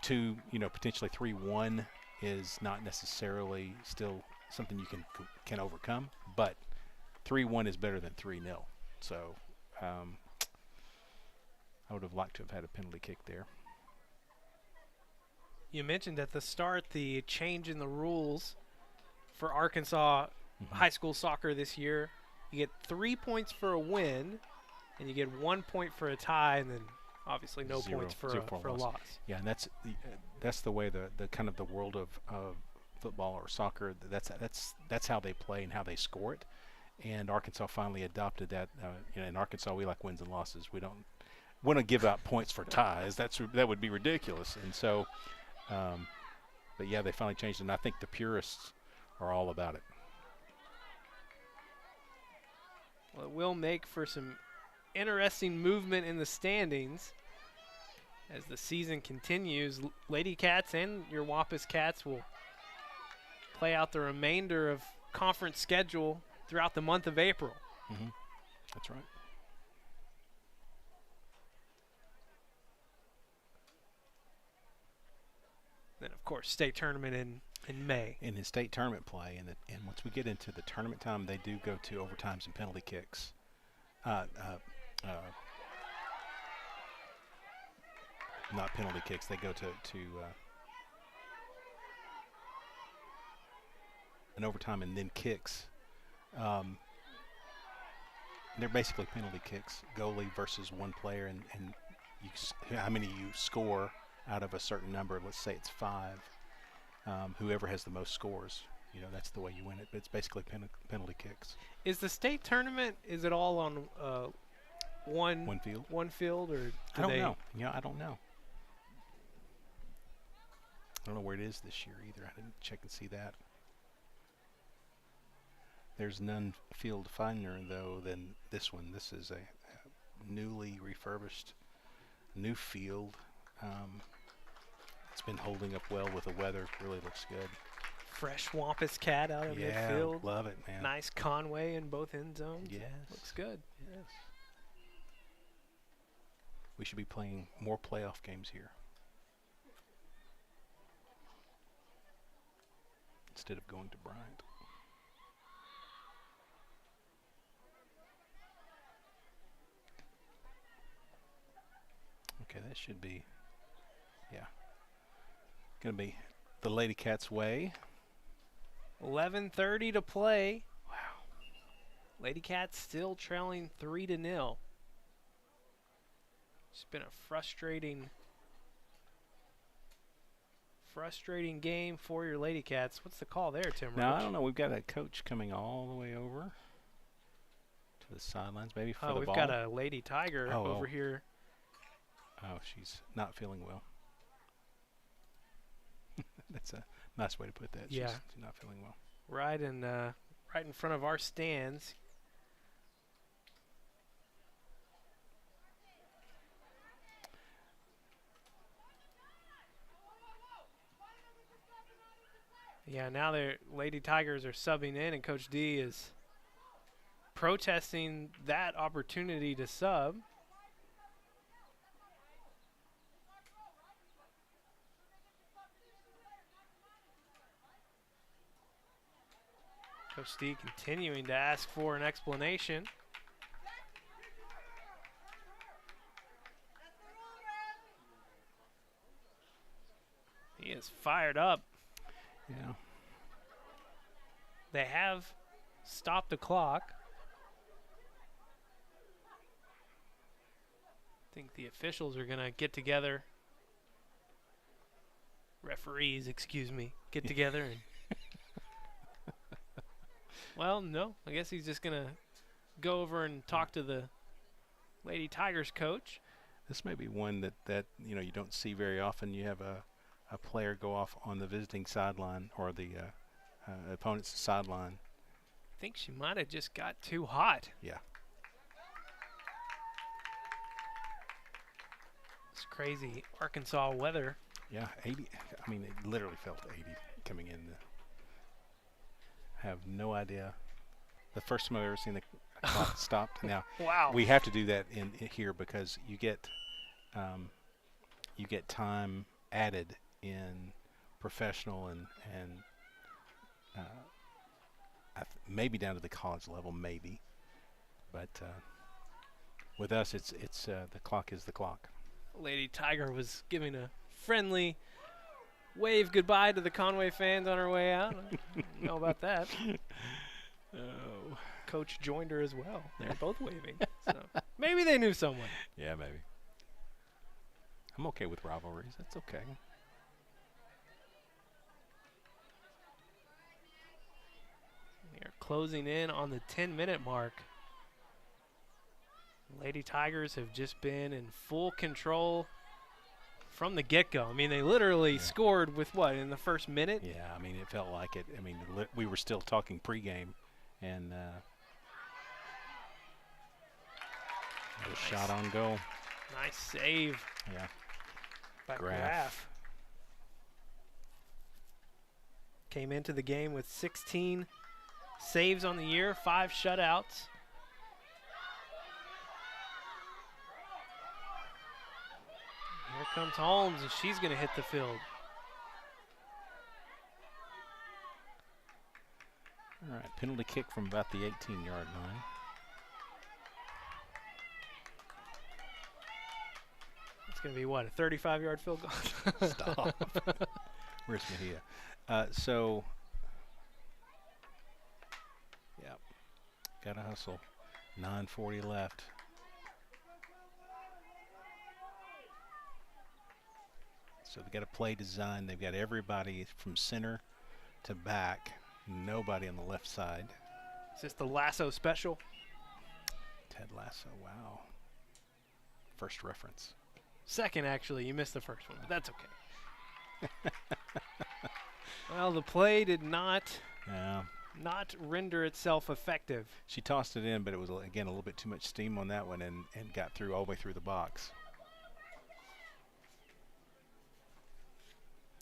S11: potentially 3-1 is not necessarily still something you can overcome, but 3-1 is better than 3-0. So I would have liked to have had a penalty kick there.
S10: You mentioned at the start the change in the rules for Arkansas high school soccer this year. You get 3 points for a win, and you get 1 point for a tie, and then obviously no points for a loss.
S11: Yeah, and that's the way the kind of the world of football or soccer. That's how they play and how they score it. And Arkansas finally adopted that. In Arkansas, we like wins and losses. We don't want to give out points for ties. That would be ridiculous. And so, but yeah, they finally changed it. And I think the purists are all about it.
S10: Well, it will make for some interesting movement in the standings as the season continues. Lady Cats and your Wampus Cats will play out the remainder of conference schedule throughout the month of April.
S11: That's right.
S10: Then, of course, state tournament in May.
S11: And in state tournament play, and once we get into the tournament time, they do go to overtimes and penalty kicks. Not penalty kicks. They go to an overtime and then kicks. They're basically penalty kicks. Goalie versus one player, and how many you score out of a certain number. Let's say it's 5. Whoever has the most scores, that's the way you win it. But it's basically penalty kicks.
S10: Is the state tournament? Is it all on one
S11: field?
S10: One field, or
S11: I don't know. I don't know. I don't know where it is this year either. I didn't check and see that. There's none field finer though than this one. This is a newly refurbished new field. It's been holding up well with the weather. Really looks good.
S10: Fresh Wampus Cat out of midfield.
S11: Love it, man.
S10: Nice Conway in both end zones.
S11: Yes.
S10: Looks good.
S11: Yes. We should be playing more playoff games here instead of going to Bryant. Okay, that should be, going to be the Lady Cats' way.
S10: 11:30 to play. Wow. Lady Cats still trailing 3-0. It's been a frustrating game for your Lady Cats. What's the call there, Tim?
S11: Now, I don't know. We've got a coach coming all the way over to the sidelines, maybe for the ball.
S10: We've got a Lady Tiger over here.
S11: Oh, she's not feeling well. That's a nice way to put that.
S10: Yeah.
S11: She's not feeling well.
S10: Right in front of our stands. Yeah, now their Lady Tigers are subbing in, and Coach D is protesting that opportunity to sub. Coach D continuing to ask for an explanation. He is fired up.
S11: Yeah.
S10: They have stopped the clock. I think the officials are going to get together. Referees, excuse me, get together and well, no. I guess he's just going to go over and talk to the Lady Tigers coach.
S11: This may be one that you don't see very often. You have a player go off on the visiting sideline or the opponent's sideline.
S10: I think she might have just got too hot.
S11: Yeah.
S10: It's crazy Arkansas weather.
S11: Yeah, 80. I mean, it literally felt 80 coming in. have no idea. The first time I've ever seen the clock stopped. Now,
S10: Wow.
S11: we have to do that in here because you get time added in professional and maybe down to the college level, maybe. But with us, it's the clock is the clock.
S10: Lady Tiger was giving a friendly wave goodbye to the Conway fans on her way out. I don't know about that.
S11: Oh.
S10: Coach joined her as well. They're both waving. So maybe they knew someone.
S11: Yeah, maybe. I'm okay with rivalries. That's okay.
S10: We are closing in on the 10-minute mark. Lady Tigers have just been in full control from the get-go. I mean, they literally scored with what, in the first minute?
S11: Yeah, I mean, it felt like it. I mean, we were still talking pregame, and a shot on goal.
S10: Nice save.
S11: Yeah.
S10: By
S11: Graf.
S10: Graf. Came into the game with 16 saves on the year, 5 shutouts. Here comes Holmes, and she's going to hit the field.
S11: All right, penalty kick from about the 18-yard line.
S10: It's going to be, what, a 35-yard field goal?
S11: Stop. Where's Mejia? So, yeah, got to hustle. 9:40 left. So they got a play design. They've got everybody from center to back. Nobody on the left side.
S10: Is this the Lasso special?
S11: Ted Lasso, wow. First reference.
S10: Second, actually. You missed the first one, but that's okay. Well, the play did not render itself effective.
S11: She tossed it in, but it was, again, a little bit too much steam on that one and got through all the way through the box.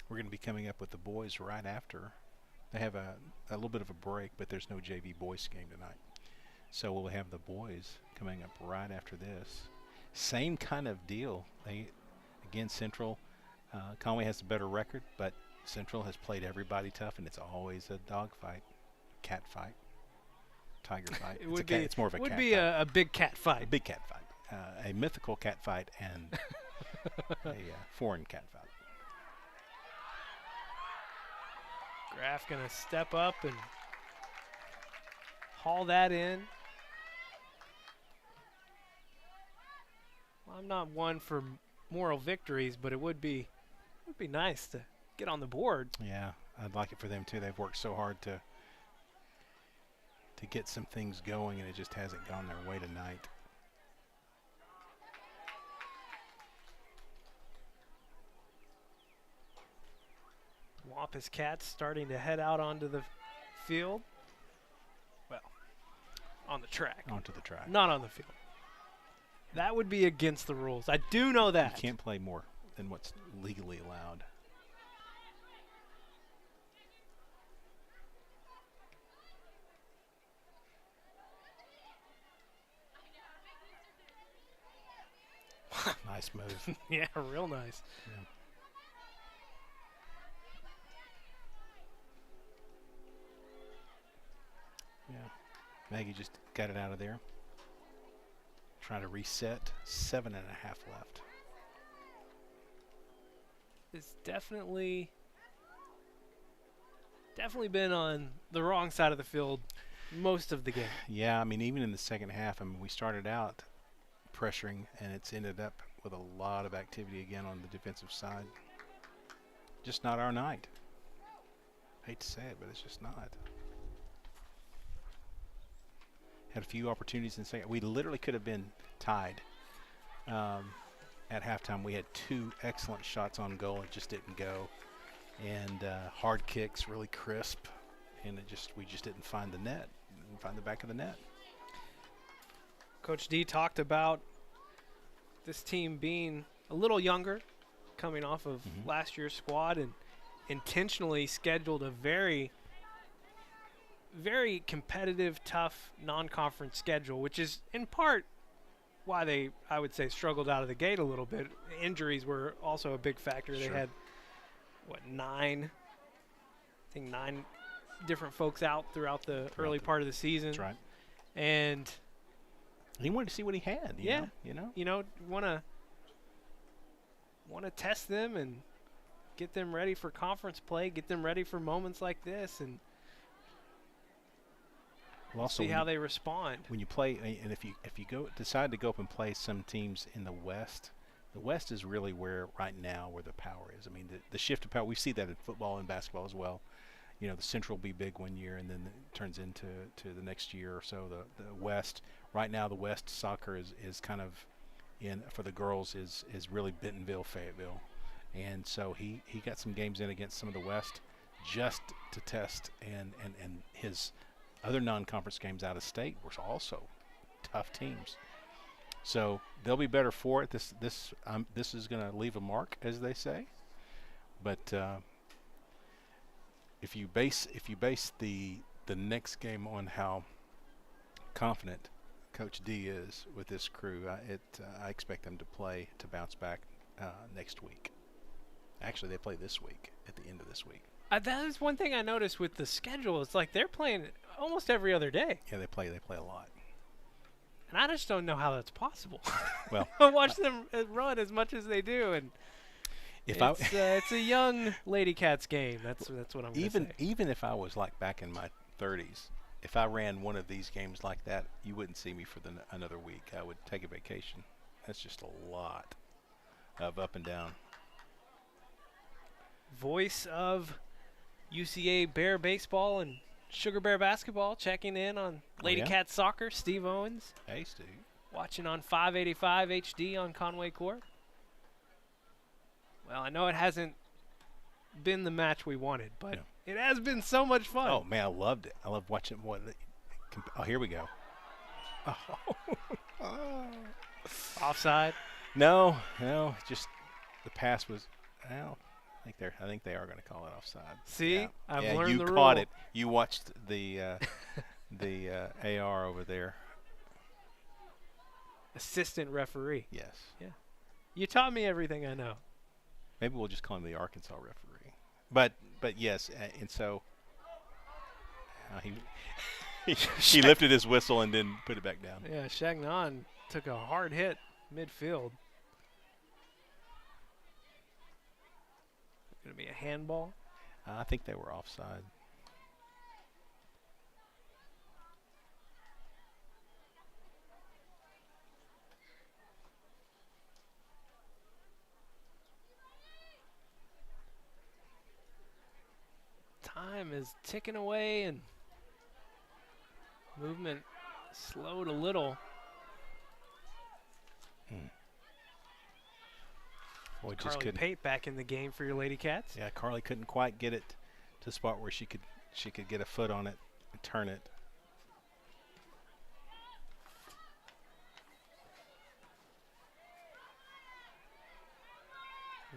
S11: We're going to be coming up with the boys right after. They have a little bit of a break, but there's no JV boys game tonight. So we'll have the boys coming up right after this. Same kind of deal. Again, Central, Conway has a better record, but Central has played everybody tough, and it's always a dog fight, cat fight, tiger fight. It's more of a cat fight.
S10: Would be a big cat fight.
S11: A big cat fight. A mythical cat fight and a foreign cat fight.
S10: Graf going to step up and haul that in. Well, I'm not one for moral victories, but it would be nice to get on the board.
S11: Yeah, I'd like it for them too. They've worked so hard to get some things going, and it just hasn't gone their way tonight.
S10: Wampus Cats starting to head out onto the field. Well, on the track.
S11: Onto the track.
S10: Not on the field. That would be against the rules. I do know that.
S11: You can't play more than what's legally allowed. Nice move.
S10: Yeah, real nice.
S11: Yeah. Yeah, Maggie just got it out of there. Trying to reset. 7.5 left.
S10: It's definitely been on the wrong side of the field most of the game.
S11: Yeah, I mean, even in the second half, I mean, we started out pressuring, and it's ended up with a lot of activity again on the defensive side. Just not our night. Hate to say it, but it's just not. Had a few opportunities in the second. We literally could have been tied at halftime. We had 2 excellent shots on goal. It just didn't go. And hard kicks, really crisp. And we just didn't find the net. Didn't find the back of the net.
S10: Coach D talked about this team being a little younger, coming off of last year's squad, and intentionally scheduled a very very competitive, tough, non-conference schedule, which is in part why they, I would say, struggled out of the gate a little bit. Injuries were also a big factor. They had, nine different folks out throughout the early part of the season.
S11: That's right.
S10: And
S11: he wanted to see what he had. You know,
S10: want to test them and get them ready for conference play, get them ready for moments like this, and see how they respond.
S11: When you play, and if you decide to go up and play some teams in the West is really where the power is. I mean, the shift of power, we see that in football and basketball as well. You know, the Central will be big one year, and then it turns into the next year or so. The West, right now, the West soccer is kind of for the girls is really Bentonville, Fayetteville. And so he got some games in against some of the West just to test, and his other non-conference games out of state were also tough teams. So they'll be better for it. This is going to leave a mark, as they say. But if you base the next game on how confident Coach D is with this crew, I expect them to bounce back next week. Actually, they play this week, at the end of this week.
S10: That is one thing I noticed with the schedule. It's like they're playing almost every other day.
S11: Yeah, they play a lot.
S10: And I just don't know how that's possible.
S11: Well,
S10: watch them run as much as they do, and it's a young Lady Cats game. That's what I'm going to say.
S11: Even if I was like back in my 30s, if I ran one of these games like that, you wouldn't see me for another week. I would take a vacation. That's just a lot of up and down.
S10: Voice of UCA Bear baseball and Sugar Bear basketball checking in on Lady Cat soccer. Steve Owens.
S11: Hey, Steve.
S10: Watching on 585 HD on Conway Court. Well, I know it hasn't been the match we wanted, but it has been so much fun.
S11: Oh man, I loved it. I love watching Oh, here we go.
S10: Offside?
S11: No, just the pass was. Well, I think they are going to call it offside.
S10: See, I've learned the rule.
S11: You caught it. You watched the AR over there.
S10: Assistant referee.
S11: Yes.
S10: Yeah. You taught me everything I know.
S11: Maybe we'll just call him the Arkansas referee. But yes, and so he lifted his whistle and then put it back down.
S10: Yeah, Chagnon took a hard hit midfield. Going to be a handball?
S11: I think they were offside.
S10: Time is ticking away and movement slowed a little.
S11: Boy,
S10: Carly Pate back in the game for your Lady Cats.
S11: Yeah, Carly couldn't quite get it to the spot where she could get a foot on it and turn it.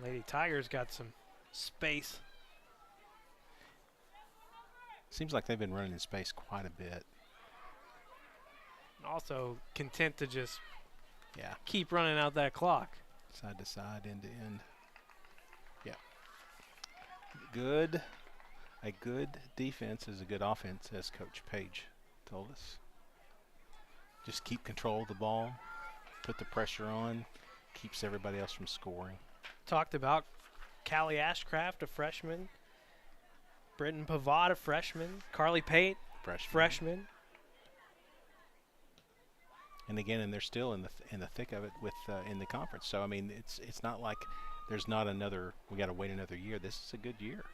S10: Lady Tigers got some space.
S11: Seems like they've been running in space quite a bit.
S10: Also content to just keep running out that clock.
S11: Side to side, end to end. Yeah. Good. A good defense is a good offense, as Coach Page told us. Just keep control of the ball, put the pressure on, keeps everybody else from scoring.
S10: Talked about Callie Ashcraft, a freshman. Britton Pavad, a freshman. Carly Pate, freshman.
S11: And again, and they're still in the thick of it with in the conference. So I mean, it's not like there's not another. We got to wait another year. This is a good year.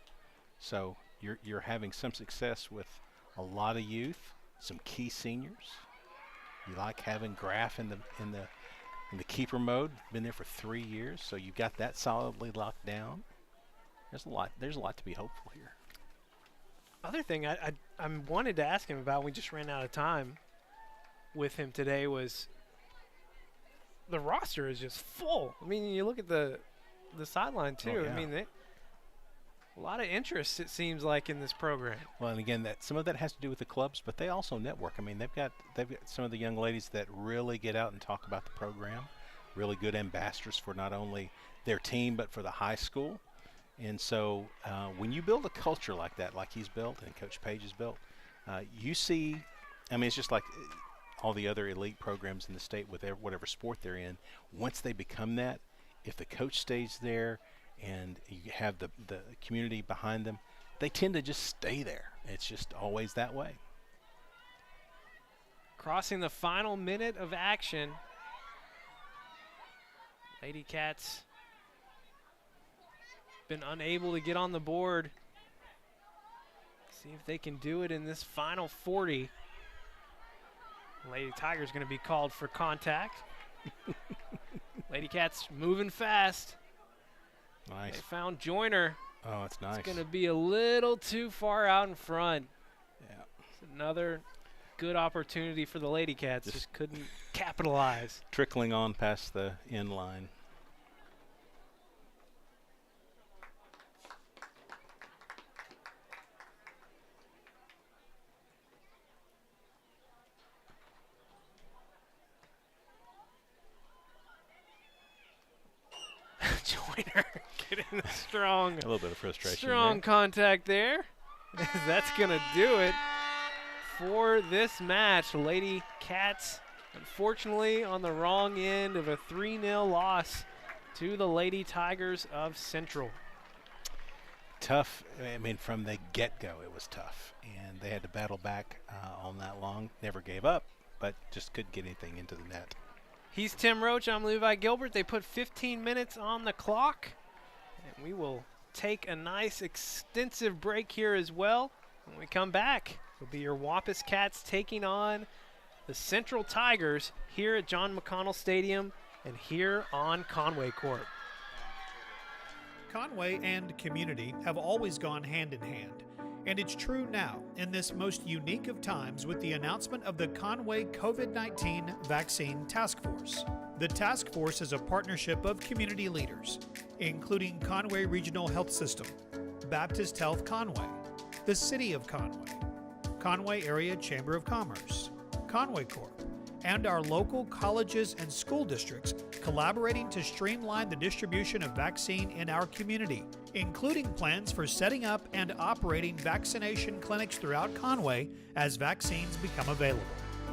S11: So you're having some success with a lot of youth, some key seniors. You like having Graff in the keeper mode. Been there for 3 years, so you've got that solidly locked down. There's a lot to be hopeful here.
S10: Other thing I wanted to ask him about, we just ran out of time with him today, was the roster is just full. I mean, you look at the sideline too.
S11: Oh, yeah.
S10: I mean, A lot of interest, it seems like, in this program.
S11: Well, and again, that some of that has to do with the clubs, but they also network. I mean, they've got some of the young ladies that really get out and talk about the program, really good ambassadors for not only their team but for the high school. And so when you build a culture like that, like he's built and Coach Page has built, you see, I mean, it's just like all the other elite programs in the state with whatever sport they're in. Once they become that, if the coach stays there and you have the community behind them, they tend to just stay there. It's just always that way.
S10: Crossing the final minute of action. Lady Cats been unable to get on the board. See if they can do it in this final 40. Lady Tiger's going to be called for contact. Lady Cats moving fast.
S11: Nice.
S10: They found Joyner.
S11: Oh, that's nice.
S10: It's going to be a little too far out in front.
S11: Yeah.
S10: It's another good opportunity for the Lady Cats. Just couldn't capitalize.
S11: Trickling on past the end line.
S10: Joyner getting the strong,
S11: a little bit of frustration.
S10: Strong contact there. That's going to do it for this match. Lady Cats, unfortunately, on the wrong end of a 3-0 loss to the Lady Tigers of Central.
S11: Tough. I mean, from the get-go, it was tough. And they had to battle back all night long. Never gave up, but just couldn't get anything into the net.
S10: He's Tim Roach. I'm Levi Gilbert. They put 15 minutes on the clock. And we will take a nice extensive break here as well. When we come back, it'll be your Wampus Cats taking on the Central Tigers here at John McConnell Stadium and here on Conway Court.
S16: Conway and community have always gone hand in hand. And it's true now, in this most unique of times, with the announcement of the Conway COVID-19 Vaccine Task Force. The task force is a partnership of community leaders, including Conway Regional Health System, Baptist Health Conway, the City of Conway, Conway Area Chamber of Commerce, Conway Corp, and our local colleges and school districts collaborating to streamline the distribution of vaccine in our community, including plans for setting up and operating vaccination clinics throughout Conway as vaccines become available.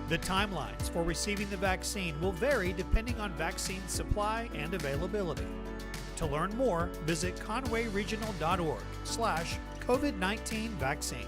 S16: The timelines for receiving the vaccine will vary depending on vaccine supply and availability. To learn more, visit conwayregional.org/COVID-19 vaccine.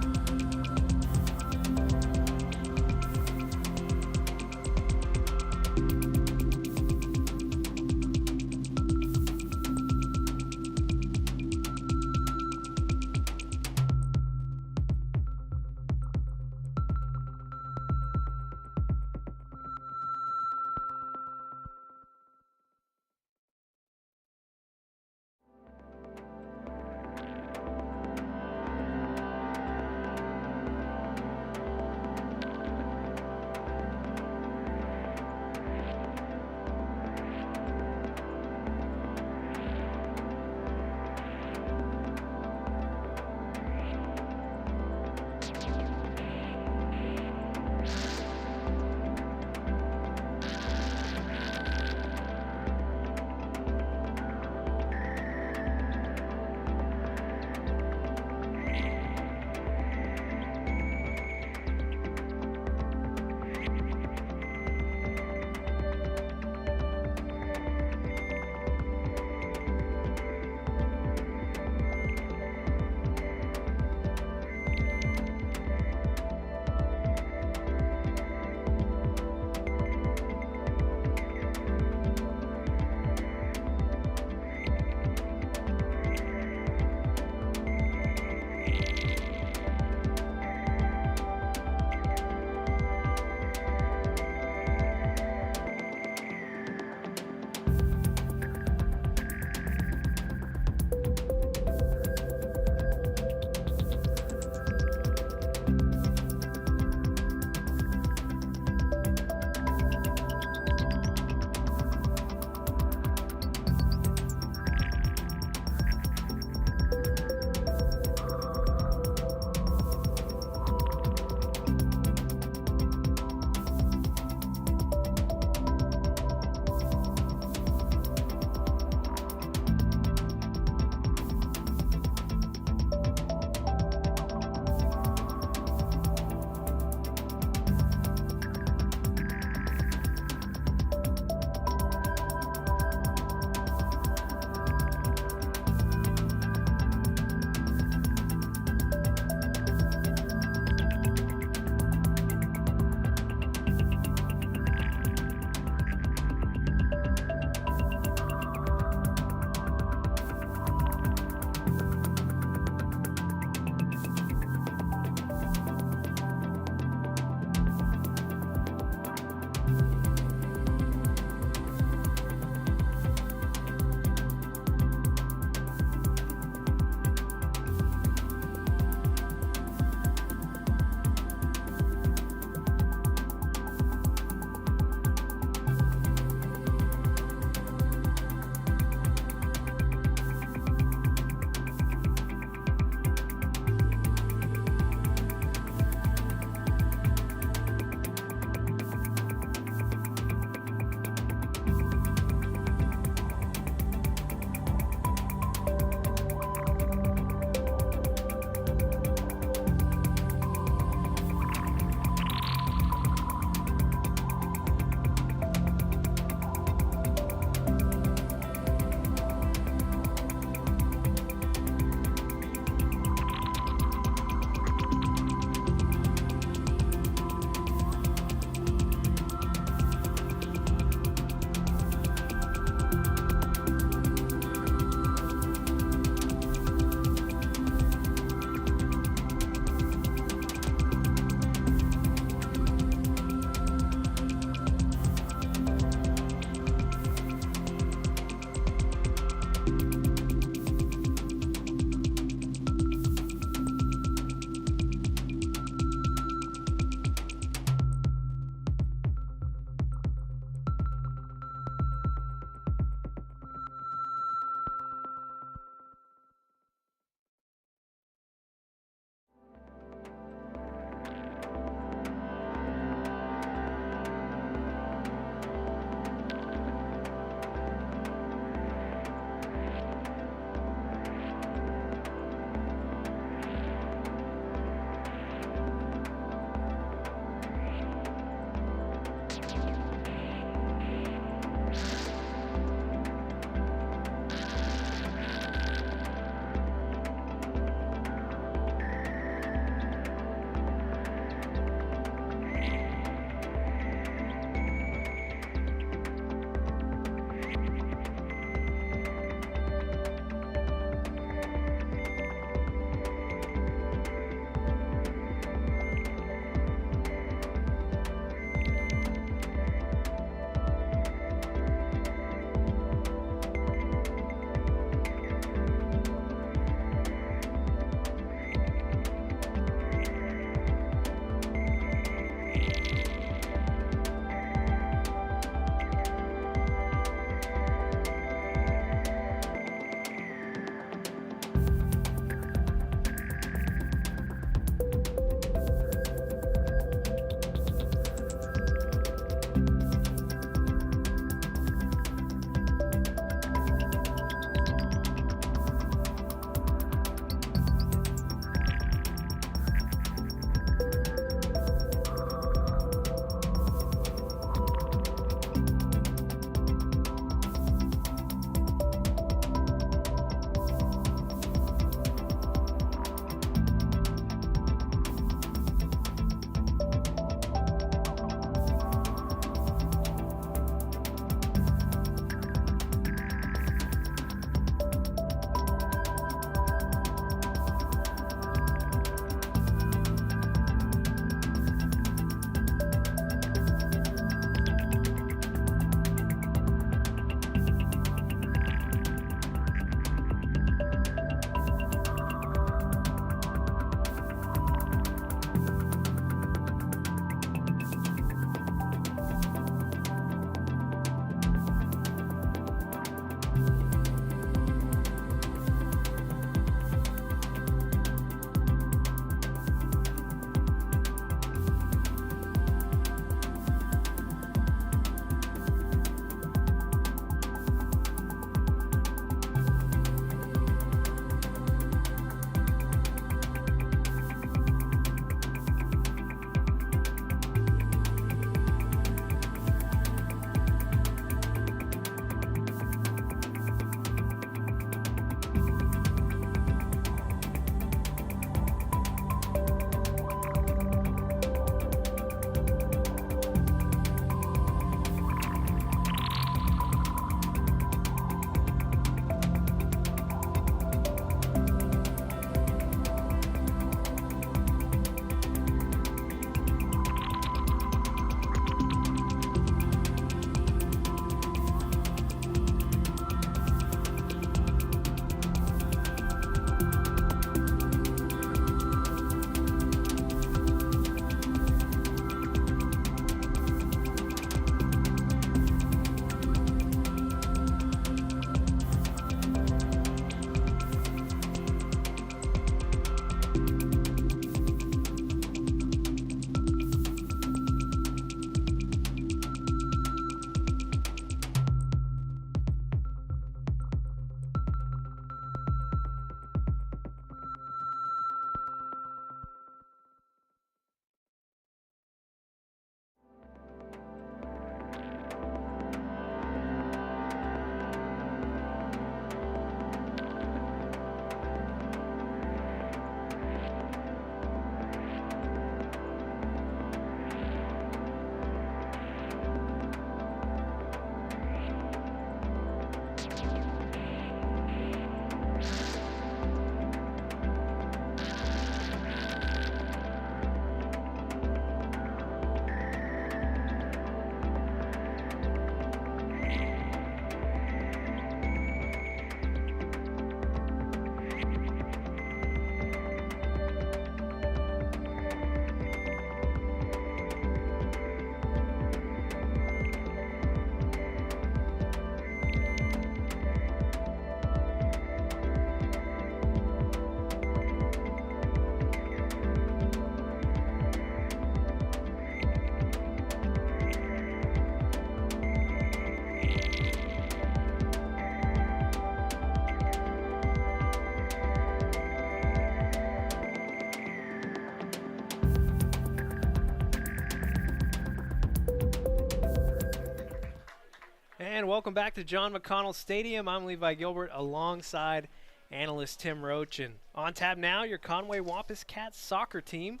S10: And welcome back to John McConnell Stadium. I'm Levi Gilbert alongside analyst Tim Roach. And on tap now, your Conway Wampus Cats soccer team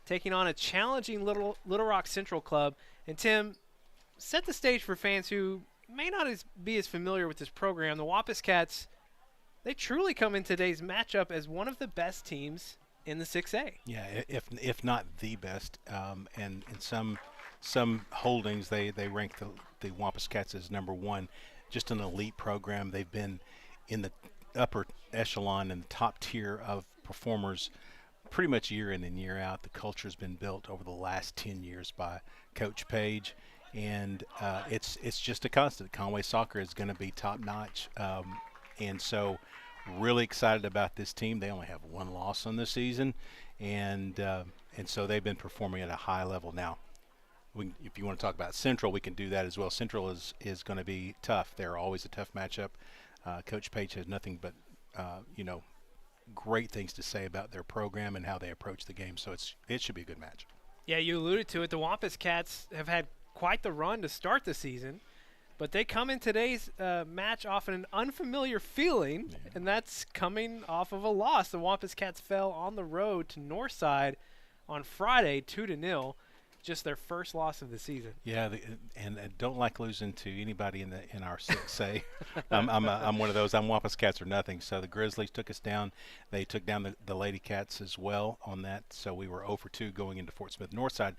S10: taking on a challenging Little Rock Central club. And Tim, set the stage for fans who may not be as familiar with this program. The Wampus Cats, they truly come in today's matchup as one of the best teams in the 6A.
S11: Yeah, if not the best. And in some holdings, they rank the Wampus Cats as number one. Just an elite program. They've been in the upper echelon and the top tier of performers pretty much year in and year out. The culture's been built over the last 10 years by Coach Page, and it's just a constant. Conway soccer is going to be top notch, and so really excited about this team. They only have one loss on the season, and so they've been performing at a high level. Now, if you want to talk about Central, we can do that as well. Central is going to be tough. They're always a tough matchup. Coach Page has nothing but great things to say about their program and how they approach the game, so it should be a good match.
S10: Yeah, you alluded to it. The Wampus Cats have had quite the run to start the season, but they come in today's match off an unfamiliar feeling, and that's coming off of a loss. The Wampus Cats fell on the road to Northside on Friday, 2-0, just their first loss of the season.
S11: Yeah, and don't like losing to anybody in our 6A. I'm one of those. I'm Wampus Cats or nothing. So the Grizzlies took us down. They took down the Lady Cats as well on that. So we were 0-2 going into Fort Smith Northside.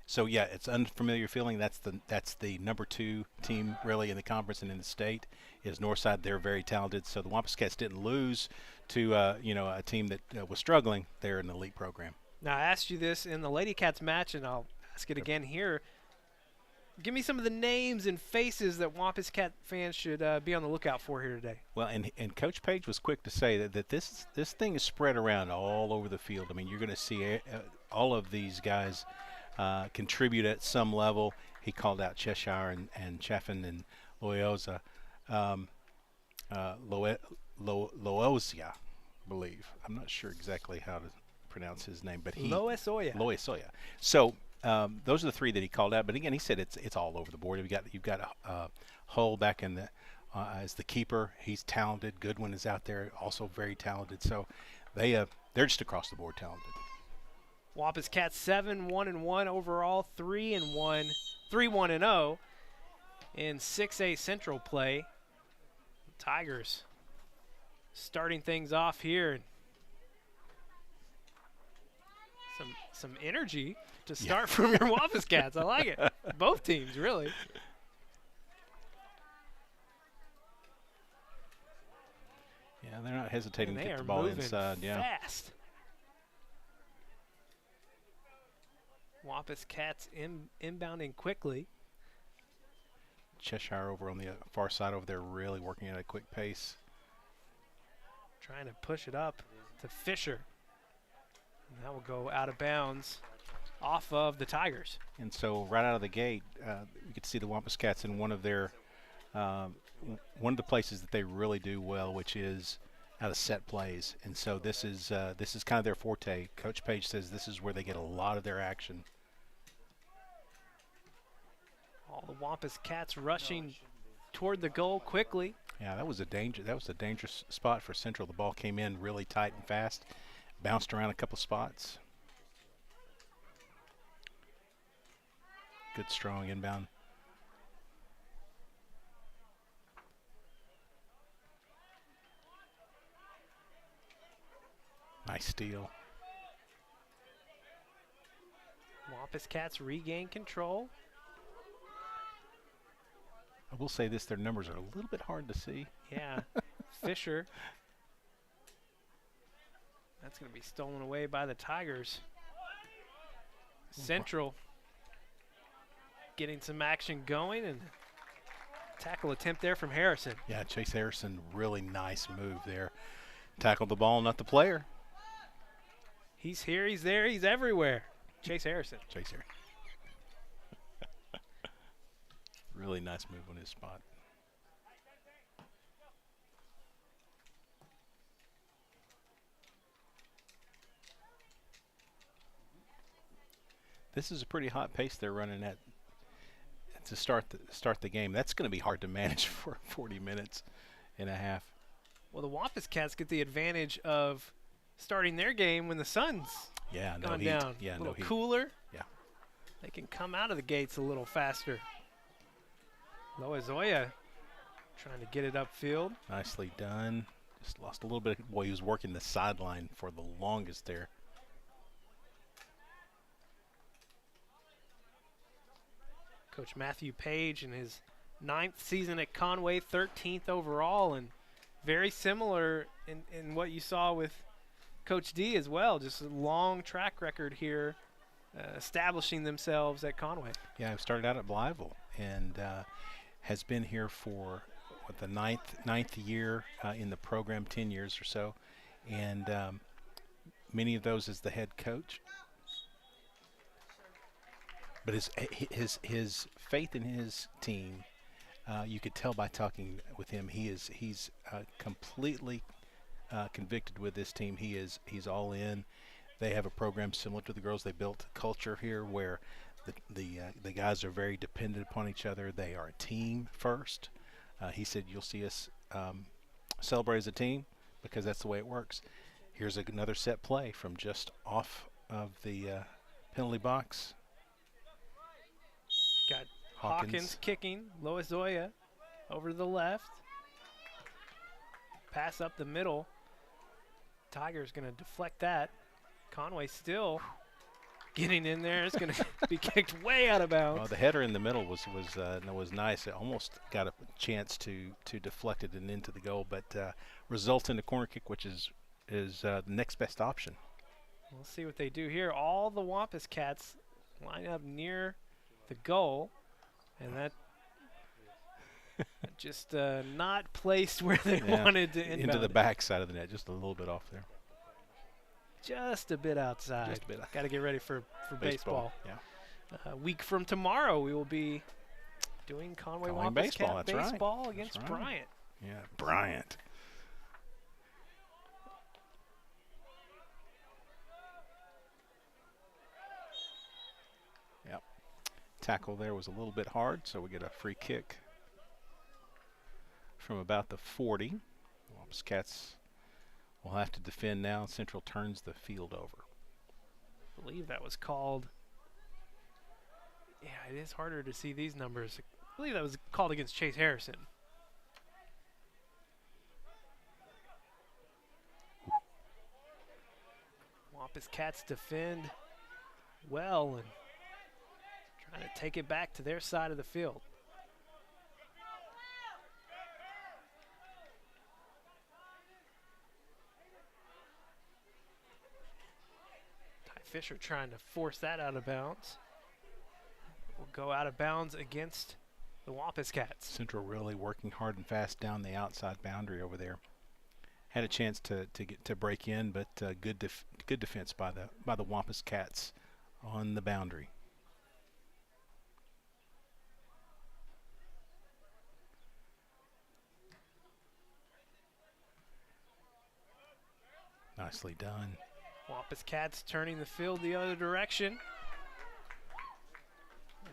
S11: So yeah, it's unfamiliar feeling. That's the number 2 team really in the conference and in the state is Northside. They're very talented. So the Wampus Cats didn't lose to a team that was struggling. They're an elite program.
S10: Now I asked you this in the Lady Cats match, and I'll ask it again here. Give me some of the names and faces that Wampus Cat fans should be on the lookout for here today.
S11: Well, and Coach Page was quick to say that this thing is spread around all over the field. I mean, you're going to see all of these guys contribute at some level. He called out Cheshire and Chaffin and Loyosa. Loyosa, I believe. I'm not sure exactly how to pronounce his name, but Loyosa. So those are the 3 that he called out. But again, he said it's all over the board. You've got Hull back in the as the keeper. He's talented. Goodwin is out there, also very talented. So they're just across the board talented.
S10: Wampus Cats 7-1-1 overall, 3-1-0 in 6A Central play. Tigers starting things off here. Some energy to start from your Wampus Cats. I like it. Both teams, really.
S11: Yeah, they're not hesitating to get the ball inside. Yeah,
S10: fast. Wampus Cats inbounding quickly.
S11: Cheshire over on the far side over there really working at a quick pace.
S10: Trying to push it up to Fisher. And that will go out of bounds off of the Tigers.
S11: And so right out of the gate, you could see the Wampus Cats in one of the places that they really do well, which is out of set plays. And so this is kind of their forte. Coach Page says this is where they get a lot of their action.
S10: All the Wampus Cats rushing toward the goal quickly.
S11: Yeah, that was a dangerous spot for Central. The ball came in really tight and fast, bounced around a couple spots. Good strong inbound. Nice steal.
S10: Wampus Cats regain control.
S11: I will say this, their numbers are a little bit hard to see.
S10: Yeah. Fisher. That's going to be stolen away by the Tigers. Central getting some action going, and tackle attempt there from Harrison.
S11: Yeah, Chase Harrison, really nice move there. Tackled the ball, not the player.
S10: He's here, he's there, he's everywhere. Chase Harrison.
S11: Chase Harrison. Really nice move on his spot. This is a pretty hot pace they're running at. to start the game. That's going to be hard to manage for 40 minutes and a half.
S10: Well, the Wampus Cats get the advantage of starting their game when the sun's gone down.
S11: Yeah,
S10: a little
S11: heat.
S10: cooler.
S11: Yeah.
S10: They can come out of the gates a little faster. Loazoya trying to get it upfield.
S11: Nicely done. Just lost a little bit. Boy, he was working the sideline for the longest there.
S10: Coach Matthew Page in his 9th season at Conway, 13th overall, and very similar in what you saw with Coach D as well. Just a long track record here, establishing themselves at Conway.
S11: Yeah, I started out at Blytheville and has been here for the ninth year in the program, 10 years or so, and many of those as the head coach. But his faith in his team, you could tell by talking with him. He's completely convicted with this team. He's all in. They have a program similar to the girls. They built a culture here where the guys are very dependent upon each other. They are a team first. He said, "You'll see us celebrate as a team because that's the way it works." Here's another set play from just off of the penalty box.
S10: Got Hawkins kicking. Loazoya over to the left. Pass up the middle. Tiger's going to deflect that. Conway still getting in there. It's going to be kicked way out of bounds.
S11: Well, the header in the middle was nice. It almost got a chance to deflect it and into the goal, but results in a corner kick, which is the next best option.
S10: We'll see what they do here. All the Wampus Cats line up near the goal, and that just not placed where they wanted to inbound.
S11: Into the back side of the net, just a little bit off there.
S10: Just a bit outside.
S11: Just a bit.
S10: Got to get ready for baseball.
S11: Yeah.
S10: A week from tomorrow, we will be doing Conway Wampus
S11: baseball.
S10: Cat
S11: That's
S10: baseball
S11: right.
S10: against
S11: That's right.
S10: Bryant.
S11: Yeah, Bryant. Yep. Tackle there was a little bit hard, so we get a free kick from about the 40. Wampus Cats will have to defend now. Central turns the field over.
S10: I believe that was called. Yeah, it is harder to see these numbers. I believe that was called against Chase Harrison. Wampus Cats defend well and trying to take it back to their side of the field. Fisher trying to force that out of bounds. Will go out of bounds against the Wampus Cats.
S11: Central really working hard and fast down the outside boundary over there. Had a chance to break in, but good defense by the Wampus Cats on the boundary. Nicely done.
S10: Wampus Cats turning the field the other direction.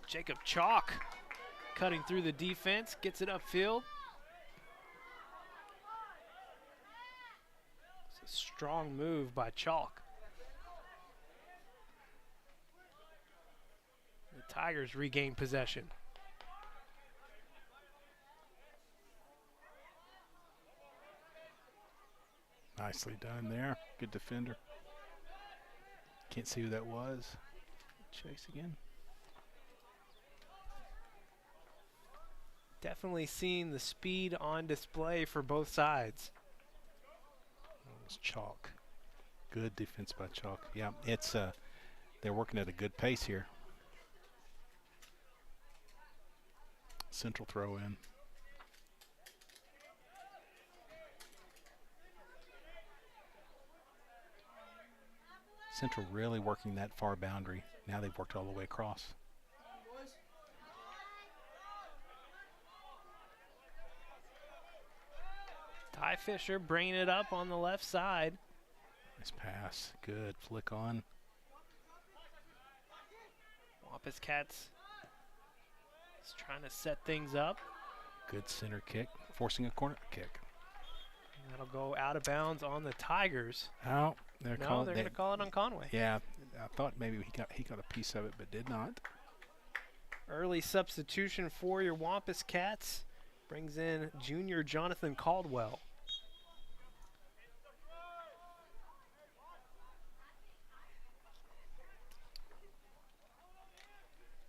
S10: Jacob Chalk cutting through the defense, gets it upfield. It's a strong move by Chalk. The Tigers regain possession.
S11: Nicely done there. Good defender. Can't see who that was. Chase again.
S10: Definitely seeing the speed on display for both sides.
S11: That was Chalk. Good defense by Chalk. Yeah, it's they're working at a good pace here. Central throw in. Central really working that far boundary. Now they've worked all the way across.
S10: Ty Fisher bringing it up on the left side.
S11: Nice pass. Good flick on.
S10: Wampus Cats He's trying to set things up.
S11: Good center kick, forcing a corner kick.
S10: And that'll go out of bounds on the Tigers.
S11: Oh, they're
S10: going to call it on Conway.
S11: Yeah, I thought maybe he got a piece of it, but did not.
S10: Early substitution for your Wampus Cats brings in junior Jonathan Caldwell.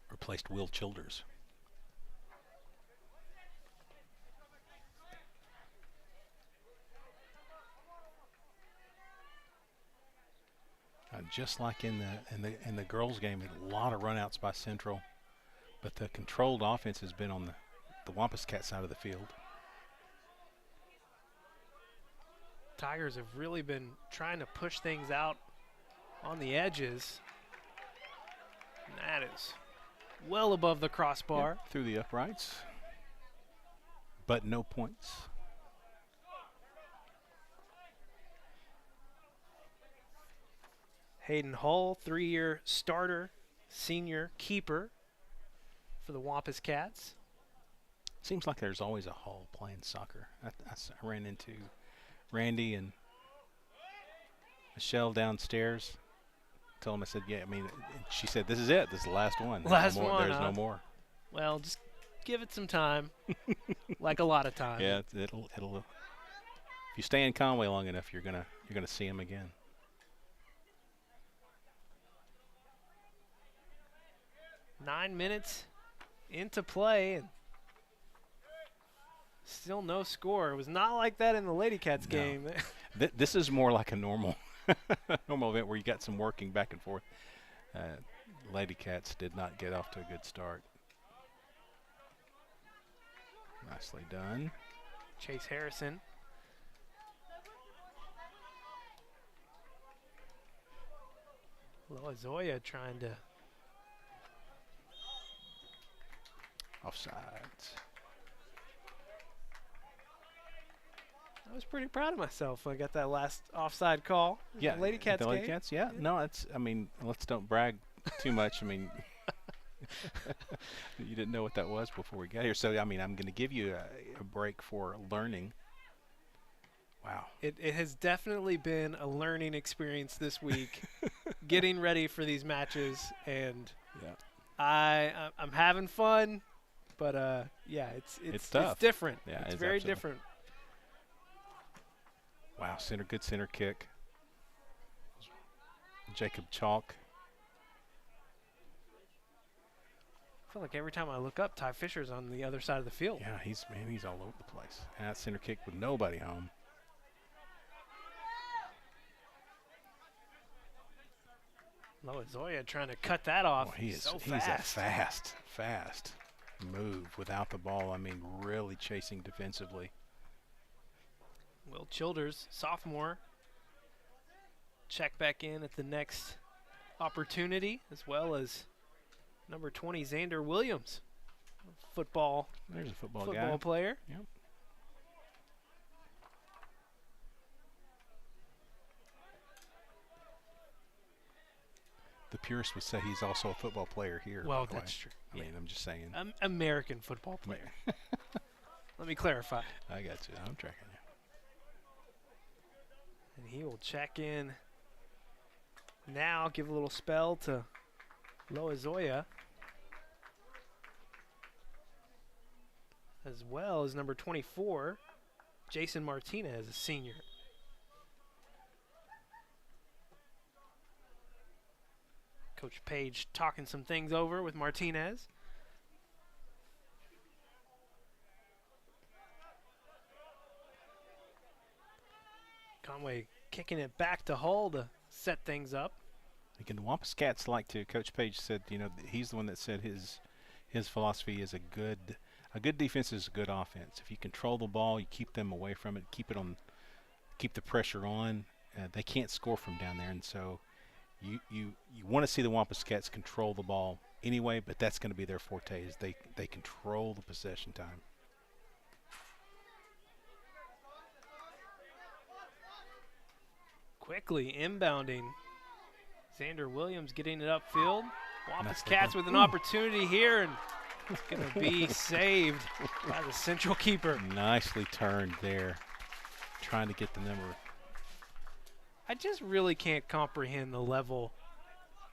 S11: Replaced Will Childers. Just like in the girls' game, a lot of runouts by Central, but the controlled offense has been on the Wampus Cat side of the field.
S10: Tigers have really been trying to push things out on the edges. And that is well above the crossbar.
S11: Yep, through the uprights, but no points.
S10: Hayden Hull, 3-year starter, senior keeper for the Wampus Cats.
S11: Seems like there's always a Hull playing soccer. I ran into Randy and Michelle downstairs. Told him, I said, yeah, I mean, she said, this is it. This is the last one.
S10: Last
S11: no more,
S10: one,
S11: There's no more.
S10: Well, just give it some time, like a lot of time.
S11: Yeah, it'll. If you stay in Conway long enough, you're gonna see him again.
S10: Nine minutes into play, and still no score. It was not like that in the Lady Cats game.
S11: This is more like a normal event where you got some working back and forth. Lady Cats did not get off to a good start. Nicely done.
S10: Chase Harrison. Loazoya trying to.
S11: Offsides.
S10: I was pretty proud of myself when I got that last offside call.
S11: Yeah,
S10: the Lady Cats
S11: the Lady
S10: game.
S11: Cats. Yeah, no, I mean, let's don't brag too much. I mean, you didn't know what that was before we got here. So I mean, I'm going to give you a break for learning. Wow.
S10: It has definitely been a learning experience this week, getting ready for these matches, and I'm having fun. But yeah, it's
S11: tough.
S10: It's different.
S11: Yeah,
S10: it's very different.
S11: Wow, good center kick. Jacob Chalk.
S10: I feel like every time I look up, Ty Fisher's on the other side of the field.
S11: Yeah, he's all over the place. And that center kick with nobody home.
S10: Loazoya trying to cut that off.
S11: He's
S10: so
S11: fast. He's a fast move without the ball. I mean, really chasing defensively.
S10: Will Childers, sophomore, check back in at the next opportunity, as well as number 20, Xander Williams, football.
S11: There's a football
S10: guy. Player.
S11: Yep. The purist would say he's also a football player here.
S10: Well, that's true.
S11: I mean, I'm just saying.
S10: American football player. Let me clarify.
S11: I got you. I'm tracking you.
S10: And he will check in now, give a little spell to Loazoya, as well as number 24, Jason Martinez, a senior. Coach Page talking some things over with Martinez. Conway kicking it back to Hull to set things up.
S11: Again, the Wampus Cats like to. Coach Page said, you know, he's the one that said his philosophy is a good defense is a good offense. If you control the ball, you keep them away from it, keep the pressure on. They can't score from down there, and so you want to see the Wampus Cats control the ball anyway. But that's going to be their forte. Is they control the possession time.
S10: Quickly inbounding. Xander Williams getting it upfield. Wampus Cats with an opportunity here, and It's going to be saved by the Central keeper.
S11: Nicely turned there, trying to get the number.
S10: I just really can't comprehend the level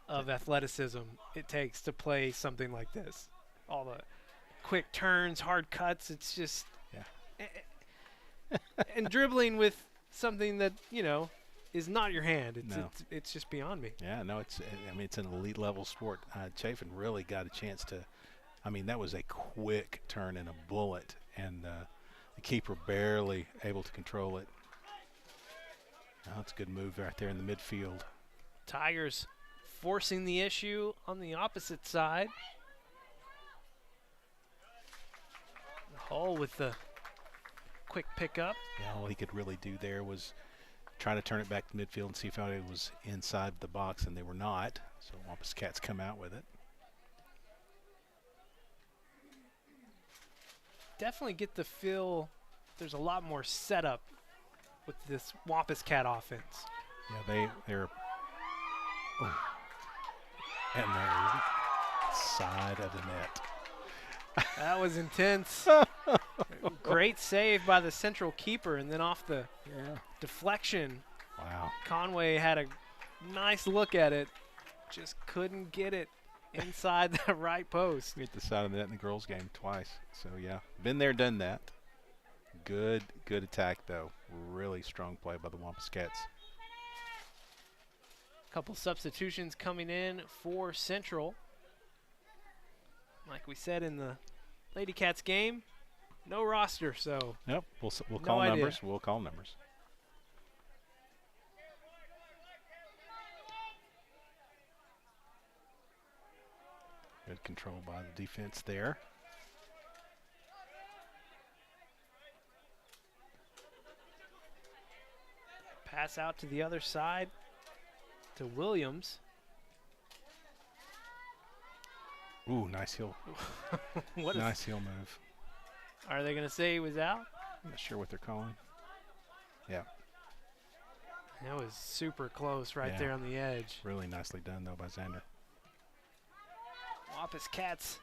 S10: of athleticism it takes to play something like this. All the quick turns, hard cuts, it's just...
S11: Yeah.
S10: And dribbling with something that, you know, is not your hand. It's just beyond me.
S11: Yeah, no, it's an elite level sport. Chafin really got a chance to, that was a quick turn and a bullet, and the keeper barely able to control it. Oh, that's a good move right there in the midfield.
S10: Tigers forcing the issue on the opposite side. Hull with the quick pickup.
S11: Yeah, all he could really do there was try to turn it back to midfield and see if it was inside the box, and they were not. So Wampus Cats come out with it.
S10: Definitely get the feel there's a lot more setup with this Wampus Cat offense.
S11: Yeah, they're and they're side of the net.
S10: That was intense. Great save by the Central keeper, and then off the deflection.
S11: Wow.
S10: Conway had a nice look at it, just couldn't get it inside the right post.
S11: We hit the side of the net in the girls' game twice. So yeah, been there, done that. Good attack though. Really strong play by the Wampus Cats.
S10: Couple substitutions coming in for Central. Like we said in the Lady Cats game, no roster, so.
S11: Nope, we'll
S10: no
S11: call
S10: idea.
S11: numbers. We'll call numbers. Good control by the defense there.
S10: Pass out to the other side to Williams.
S11: Ooh, nice heel. Nice heel move.
S10: Are they going to say he was out?
S11: I'm not sure what they're calling. Yeah.
S10: That was super close right there on the edge.
S11: Really nicely done, though, by Xander.
S10: Wampus Cats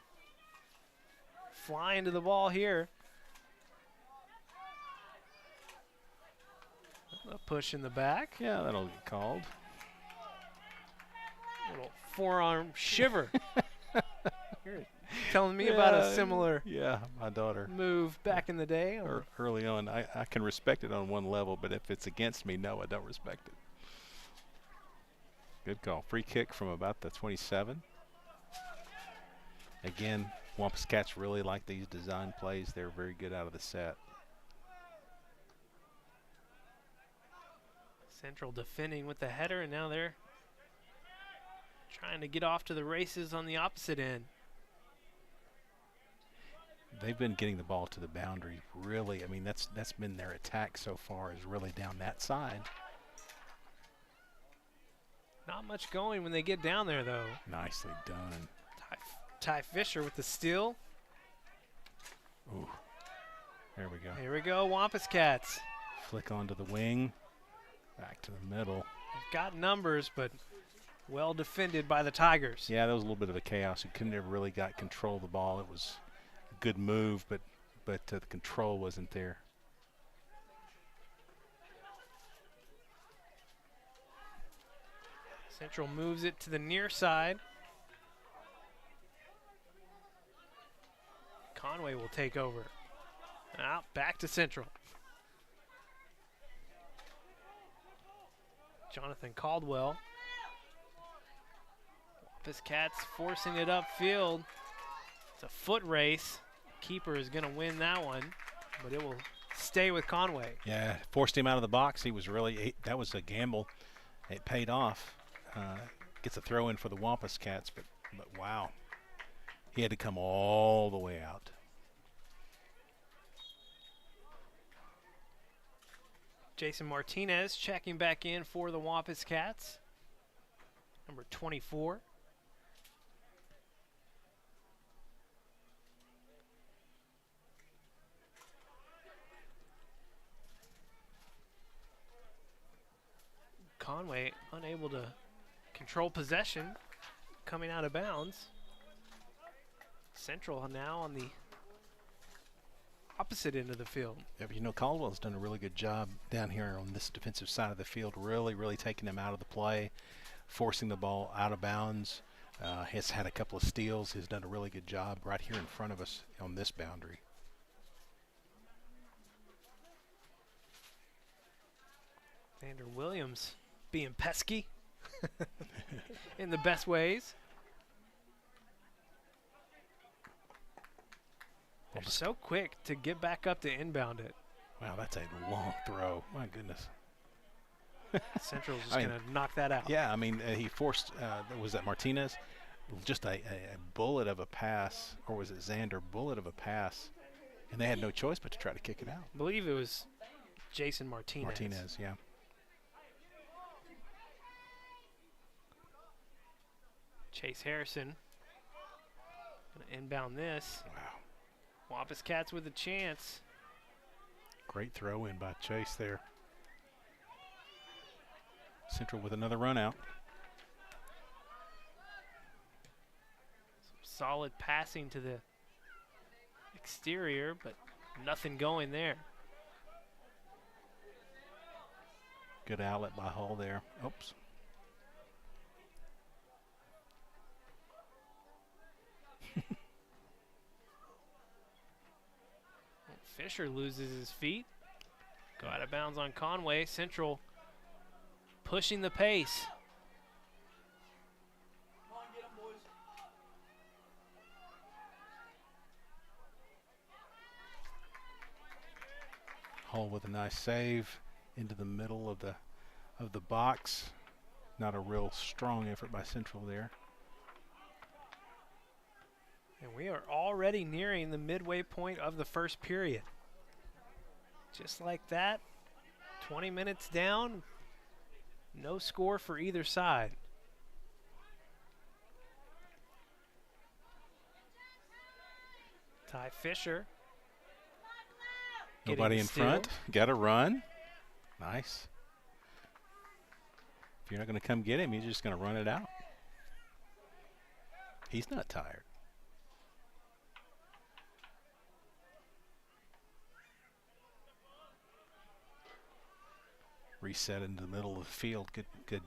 S10: flying to the ball here. A push in the back.
S11: Yeah, that'll get called.
S10: Little forearm shiver. You're telling me about a similar
S11: my daughter
S10: move back in the day?
S11: Or early on. I can respect it on one level, but if it's against me, no, I don't respect it. Good call. Free kick from about the 27. Again, Wampus Cats really like these design plays. They're very good out of the set.
S10: Central defending with the header, and now they're trying to get off to the races on the opposite end.
S11: They've been getting the ball to the boundary, really. That's been their attack so far, is really down that side.
S10: Not much going when they get down there, though.
S11: Nicely done.
S10: Ty Fisher with the steal.
S11: Ooh, there we go.
S10: Here we go, Wampus Cats.
S11: Flick onto the wing, back to the middle.
S10: They've got numbers, but well defended by the Tigers.
S11: Yeah, that was a little bit of a chaos. You couldn't have really got control of the ball. It was a good move, but the control wasn't there.
S10: Central moves it to the near side. Conway will take over. Out back to Central. Jonathan Caldwell. Wampus Cats forcing it upfield. It's a foot race. Keeper is going to win that one, but it will stay with Conway.
S11: Yeah, forced him out of the box. He was really, that was a gamble. It paid off. Gets a throw in for the Wampus Cats, but wow. He had to come all the way out.
S10: Jason Martinez checking back in for the Wampus Cats. Number 24. Conway unable to control possession, coming out of bounds. Central now on the opposite end of the field.
S11: Yeah, but you know, Caldwell's done a really good job down here on this defensive side of the field, really taking them out of the play, forcing the ball out of bounds. Has had a couple of steals. He's done a really good job right here in front of us on this boundary.
S10: Xander Williams being pesky in the best ways. They're so quick to get back up to inbound it.
S11: Wow, that's a long throw. My goodness.
S10: Central's just going to knock that out.
S11: Yeah, I mean, he forced, was that Martinez? Just a bullet of a pass, or was it Xander? Bullet of a pass, and they had no choice but to try to kick it out.
S10: I believe it was Jason Martinez.
S11: Martinez, yeah.
S10: Chase Harrison going to inbound this.
S11: Wow.
S10: Wampus Cats with a chance.
S11: Great throw in by Chase there. Central with another run out.
S10: Some solid passing to the exterior, but nothing going there.
S11: Good outlet by Hull there. Oops.
S10: Fisher loses his feet. Go out of bounds on Conway. Central pushing the pace.
S11: Hull with a nice save into the middle of the box. Not a real strong effort by Central there.
S10: And we are already nearing the midway point of the first period. Just like that, 20 minutes down, no score for either side. Ty Fisher.
S11: Nobody in front. Got to run. Nice. If you're not going to come get him, you're just going to run it out. He's not tired. Reset into the middle of the field. Good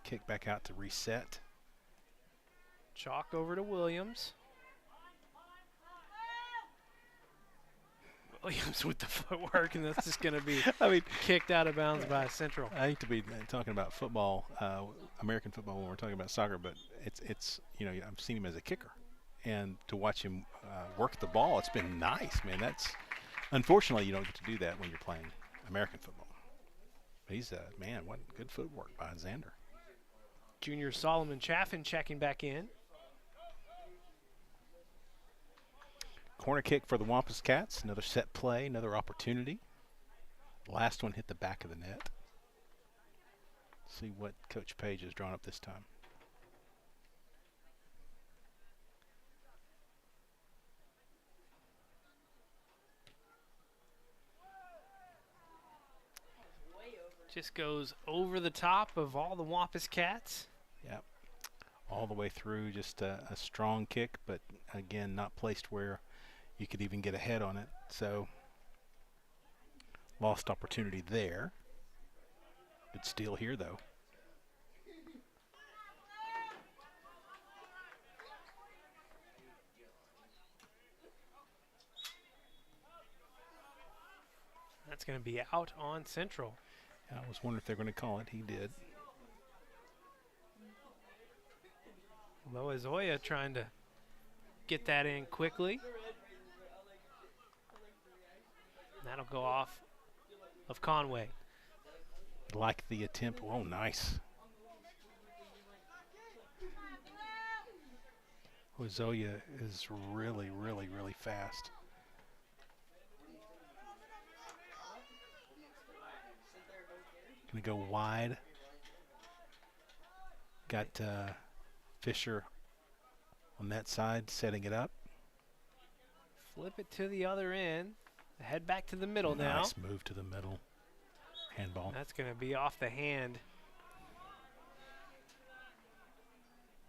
S11: kick back out to reset.
S10: Chalk over to Williams. Williams with the footwork, and that's just going to be kicked out of bounds by Central.
S11: I hate to be talking about football, American football when we're talking about soccer, but it's you know, I've seen him as a kicker, and to watch him work the ball, it's been nice, man. That's unfortunately you don't get to do that when you're playing American football. He's man, what good footwork by Xander.
S10: Junior Solomon Chaffin checking back in.
S11: Corner kick for the Wampus Cats. Another set play, another opportunity. Last one hit the back of the net. See what Coach Page has drawn up this time.
S10: Just goes over the top of all the Wampus Cats.
S11: Yep. All the way through, just a strong kick, but again, not placed where you could even get ahead on it. So, lost opportunity there. Good steal here, though.
S10: That's going to be out on Central.
S11: I was wondering if they're going to call it. He did.
S10: Loazoya trying to get that in quickly. That'll go off of Conway.
S11: Like the attempt. Oh, nice. Loazoya is really, really, really fast. Gonna go wide. Got Fisher on that side, setting it up.
S10: Flip it to the other end. Head back to the middle now.
S11: Nice move to the middle. Handball.
S10: That's going to be off the hand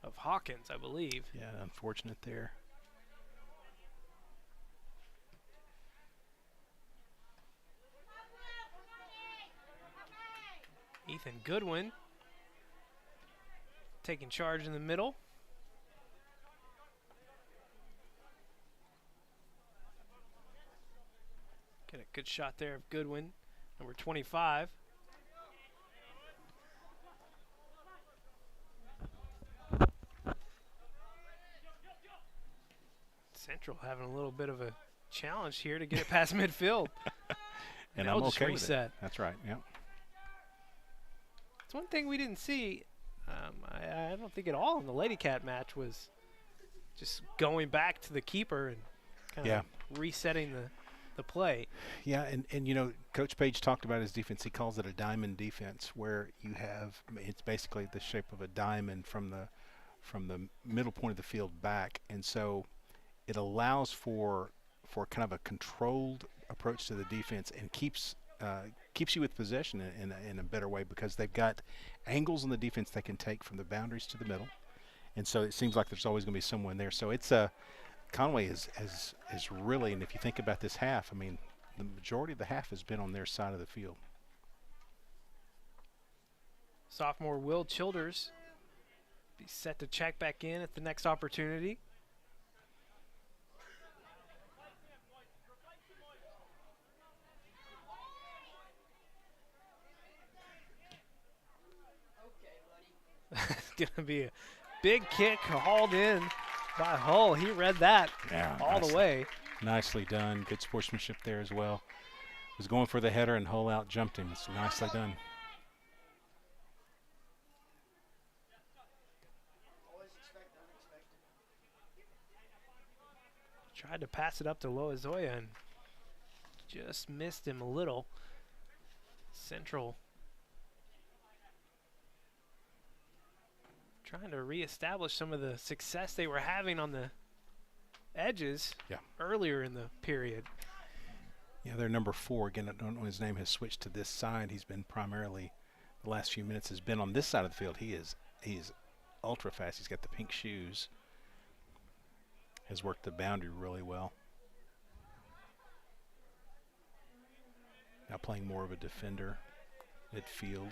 S10: of Hawkins, I believe.
S11: Yeah, unfortunate there.
S10: Ethan Goodwin taking charge in the middle. Get a good shot there of Goodwin, number 25. Central having a little bit of a challenge here to get it past midfield.
S11: And
S10: they'll
S11: I'm
S10: just
S11: okay
S10: reset.
S11: with it. That's right, yeah.
S10: It's one thing we didn't see, I don't think at all in the Lady Cat match, was just going back to the keeper and kind of resetting the play.
S11: Yeah, and you know, Coach Page talked about his defense. He calls it a diamond defense, where you have, it's basically the shape of a diamond from the middle point of the field back, and so it allows for kind of a controlled approach to the defense and keeps you with possession in a better way, because they've got angles in the defense they can take from the boundaries to the middle, and so it seems like there's always going to be someone there. So it's Conway is really, and if you think about this half, I mean, the majority of the half has been on their side of the field.
S10: Sophomore Will Childers be set to check back in at the next opportunity. It's going to be a big kick hauled in by Hull. He read that all the way.
S11: Nicely done. Good sportsmanship there as well. Was going for the header and Hull out jumped him. It's nicely done.
S10: Tried to pass it up to Loazoya and just missed him a little. Central trying to reestablish some of the success they were having on the edges earlier in the period.
S11: Yeah, they're number 4. Again, I don't know, his name has switched to this side. He's been primarily, the last few minutes, has been on this side of the field. He is ultra fast. He's got the pink shoes. Has worked the boundary really well. Now playing more of a defender, midfield.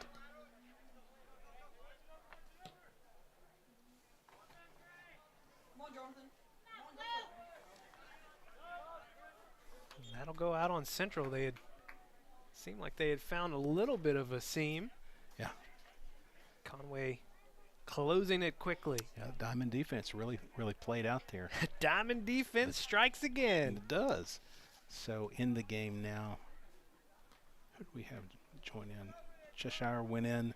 S10: That'll go out on Central. They had seemed like they had found a little bit of a seam.
S11: Yeah.
S10: Conway closing it quickly.
S11: Yeah, diamond defense really played out there.
S10: Diamond defense strikes again.
S11: And it does. So in the game now, who do we have join in? Cheshire went in.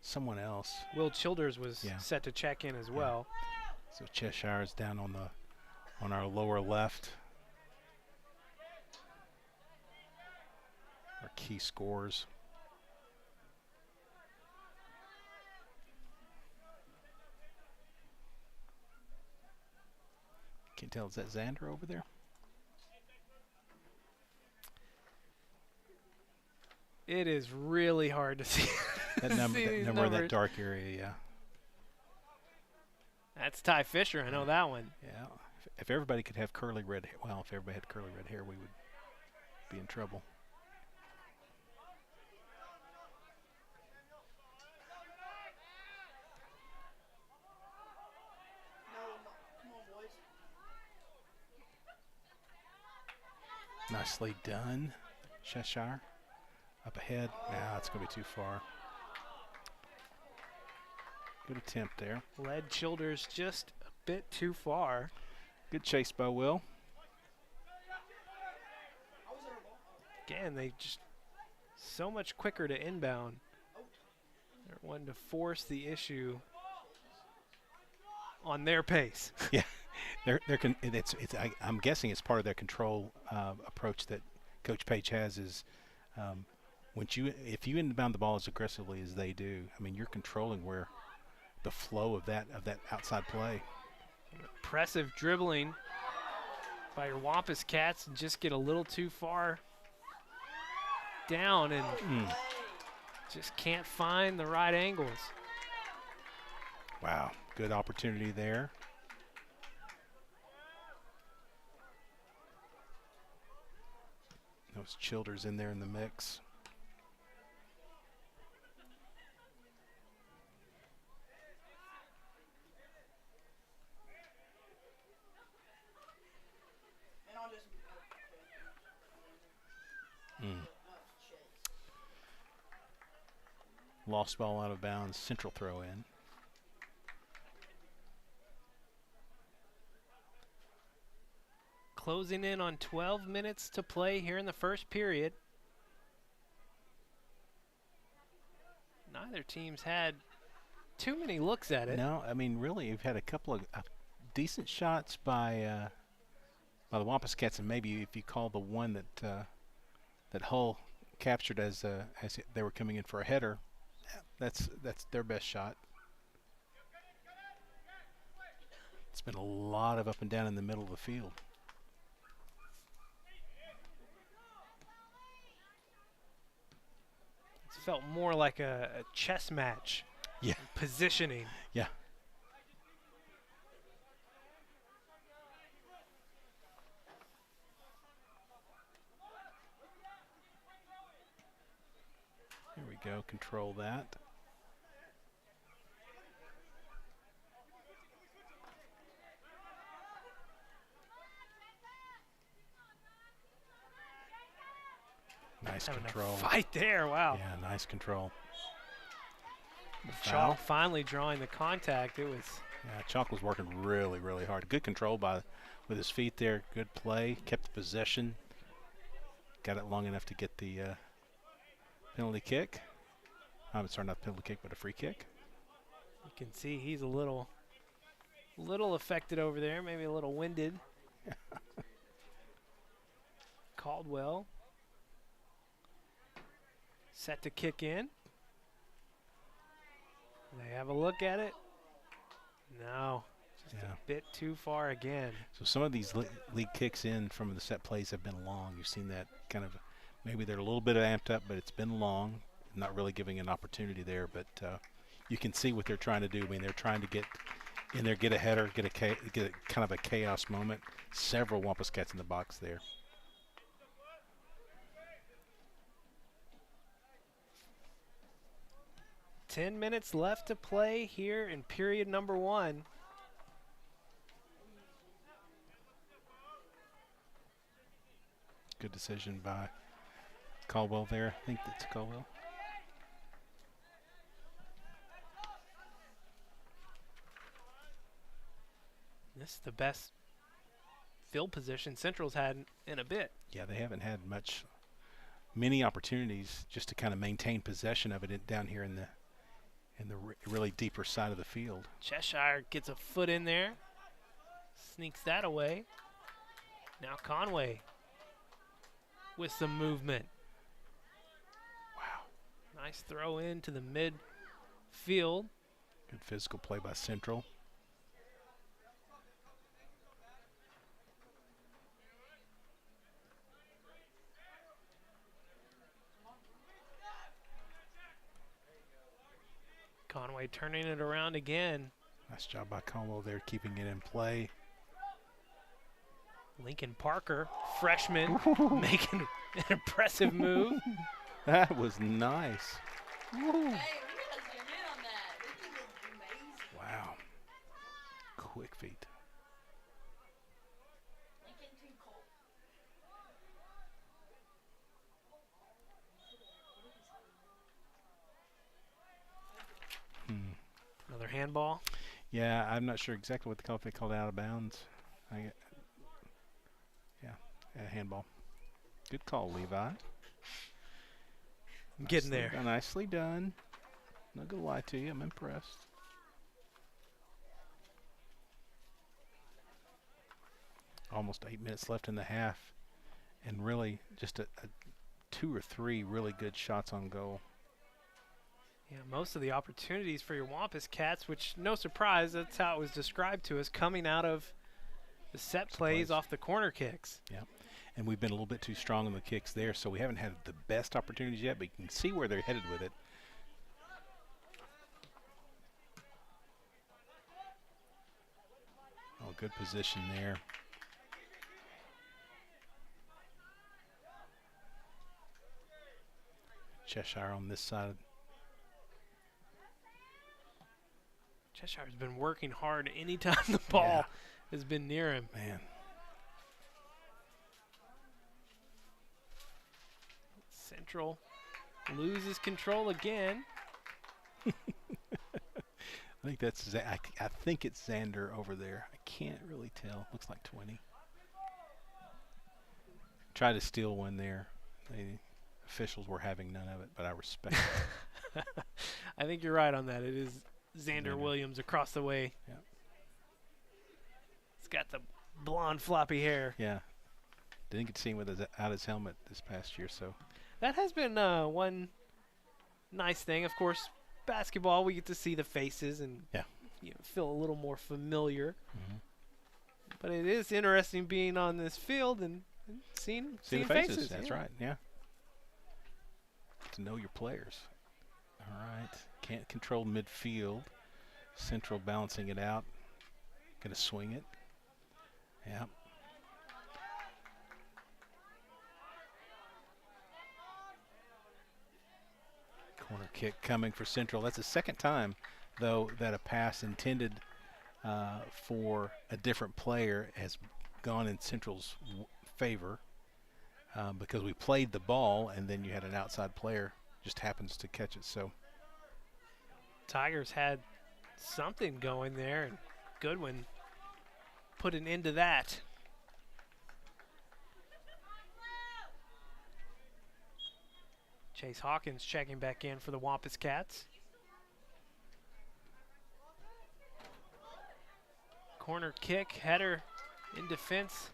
S11: Someone else.
S10: Will Childers was set to check in as well.
S11: So Cheshire is down on our lower left. Our key scores. Can't tell, is that Xander over there?
S10: It is really hard to see.
S11: That number, in that dark area, yeah.
S10: That's Ty Fisher, I know that one.
S11: Yeah. If everybody could have curly red hair, well, if everybody had curly red hair, we would be in trouble. Nicely done, Cheshire. Up ahead. Nah, it's going to be too far. Good attempt there.
S10: Led Childers just a bit too far.
S11: Good chase by Will.
S10: Again, they just so much quicker to inbound. They're wanting to force the issue on their pace.
S11: Yeah. I'm guessing it's part of their control approach that Coach Page has is if you inbound the ball as aggressively as they do, I mean, you're controlling where the flow of that outside play.
S10: Impressive dribbling by your Wampus Cats, and just get a little too far down and just can't find the right angles.
S11: Wow, good opportunity there. Those Childers in there in the mix. Lost ball out of bounds. Central throw in.
S10: Closing in on 12 minutes to play here in the first period. Neither team's had too many looks at it.
S11: No, I mean, really, you've had a couple of decent shots by the Wampus Cats, and maybe if you call the one that Hull captured as they were coming in for a header, that's their best shot. It's been a lot of up and down in the middle of the field.
S10: It's felt more like a chess match.
S11: Yeah.
S10: Positioning.
S11: Yeah. Here we go. Control that. Nice control.
S10: Fight there. Wow.
S11: Yeah, nice control.
S10: Chalk finally drawing the contact. It was.
S11: Yeah, Chalk was working really, really hard. Good control with his feet there. Good play. Kept the possession. Got it long enough to get the penalty kick. Sorry, not penalty kick, but a free kick.
S10: You can see he's a little affected over there. Maybe a little winded. Caldwell. Set to kick in. They have a look at it. No, just a bit too far again.
S11: So some of these league kicks in from the set plays have been long. You've seen that kind of, maybe they're a little bit amped up, but it's been long. Not really giving an opportunity there, but you can see what they're trying to do. I mean, they're trying to get in there, get a header, get a kind of a chaos moment. Several Wampus Cats in the box there.
S10: Ten minutes left to play here in period number 1.
S11: Good decision by Caldwell there. I think that's Caldwell.
S10: This is the best field position Central's had in a bit.
S11: Yeah, they haven't had many opportunities just to kind of maintain possession of it down here in the really deeper side of the field.
S10: Cheshire gets a foot in there, sneaks that away. Now Conway with some movement. Wow. Nice throw into the midfield.
S11: Good physical play by Central.
S10: Conway turning it around again.
S11: Nice job by Conway there, keeping it in play.
S10: Lincoln Parker, freshman, making an impressive move.
S11: That was nice. Woo. Wow. Quick feet.
S10: Another handball.
S11: Yeah, I'm not sure exactly what they called out of bounds. Handball. Good call, Levi.
S10: Getting there.
S11: Nicely done. Not gonna lie to you, I'm impressed. Almost 8 minutes left in the half, and really just a 2 or 3 really good shots on goal.
S10: Yeah, most of the opportunities for your Wampus Cats, which no surprise, that's how it was described to us, coming out of the set plays off the corner kicks.
S11: Yeah, and we've been a little bit too strong on the kicks there, so we haven't had the best opportunities yet, but you can see where they're headed with it. Oh, good position there. Cheshire on this side.
S10: Cheshire's been working hard anytime the ball has been near him.
S11: Man.
S10: Central loses control again.
S11: I think that's I think it's Xander over there. I can't really tell. Looks like 20. Try to steal one there. The officials were having none of it, but I respect it.
S10: I think you're right on that. It is Xander Williams across the way.
S11: Yeah.
S10: He's got the blonde floppy hair.
S11: Yeah. Didn't get to see him without his helmet this past year, so.
S10: That has been one nice thing. Of course, basketball, we get to see the faces and feel a little more familiar.
S11: Mm-hmm.
S10: But it is interesting being on this field and seeing
S11: the faces. That's right, yeah. To know your players. All right. Can't control midfield. Central balancing it out. Going to swing it. Yeah. Corner kick coming for Central. That's the second time, though, that a pass intended for a different player has gone in Central's favor because we played the ball and then you had an outside player just happens to catch it. So
S10: Tigers had something going there, and Goodwin put an end to that. Chase Hawkins checking back in for the Wampus Cats. Corner kick, header in defense.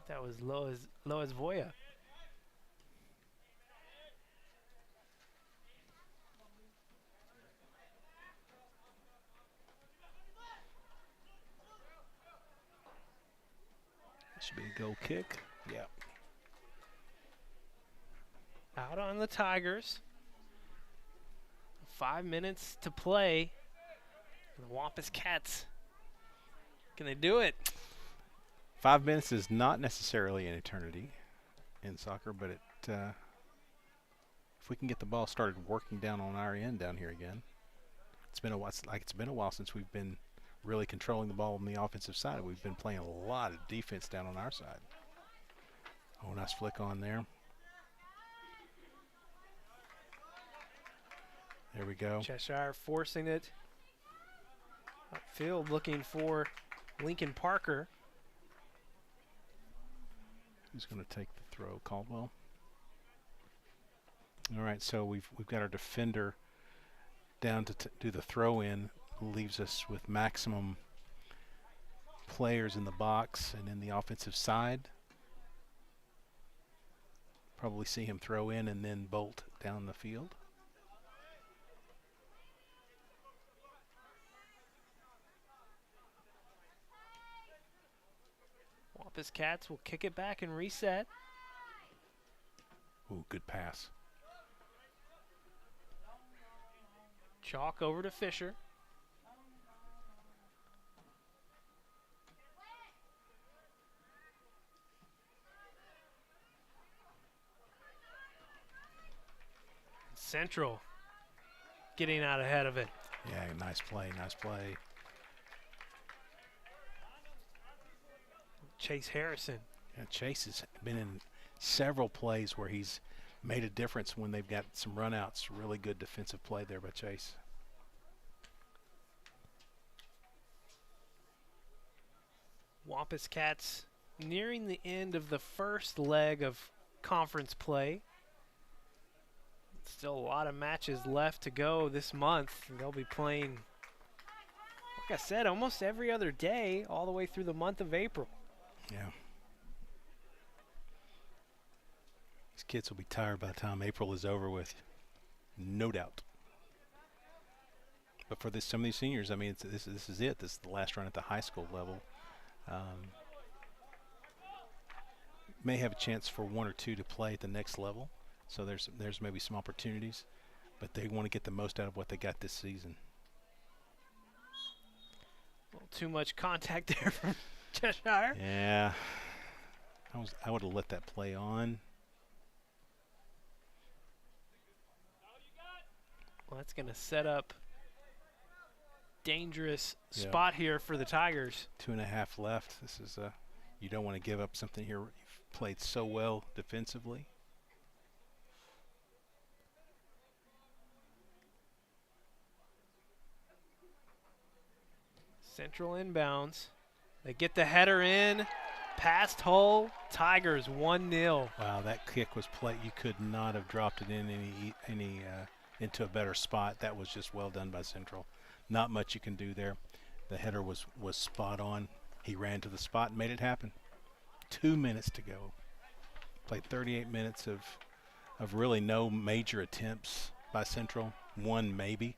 S10: That was Loas Voya.
S11: Should be a goal kick. Yeah.
S10: Out on the Tigers. 5 minutes to play. The Wampus Cats. Can they do it?
S11: 5 minutes is not necessarily an eternity in soccer, but if we can get the ball started working down on our end down here again, it's been a while since we've been really controlling the ball on the offensive side. We've been playing a lot of defense down on our side. Oh, nice flick on there. There we go.
S10: Cheshire forcing it. Upfield looking for Lincoln Parker.
S11: Who's going to take the throw? Caldwell. All right, so we've got our defender down to do the throw in. Leaves us with maximum players in the box and in the offensive side. Probably see him throw in and then bolt down the field.
S10: Wampus Cats will kick it back and reset.
S11: Ooh, good pass.
S10: Chalk over to Fisher. Central getting out ahead of it.
S11: Yeah, nice play, nice play.
S10: Chase Harrison.
S11: Yeah, Chase has been in several plays where he's made a difference when they've got some runouts. Really good defensive play there by Chase.
S10: Wampus Cats nearing the end of the first leg of conference play. Still a lot of matches left to go this month. They'll be playing, like I said, almost every other day all the way through the month of April.
S11: Yeah. These kids will be tired by the time April is over with, no doubt. But for some of these seniors, I mean, this is it. This is the last run at the high school level. May have a chance for one or two to play at the next level. So there's maybe some opportunities, but they want to get the most out of what they got this season.
S10: A little too much contact there from Cheshire.
S11: Yeah, I would have let that play on.
S10: Well, that's going to set up dangerous spot here for the Tigers.
S11: 2.5 left. This is you don't want to give up something here. played so well defensively.
S10: Central inbounds. They get the header in. Past hole. Tigers 1-0.
S11: Wow, that kick was played. You could not have dropped it in into a better spot. That was just well done by Central. Not much you can do there. The header was spot on. He ran to the spot and made it happen. 2 minutes to go. Played 38 minutes of really no major attempts by Central. One maybe,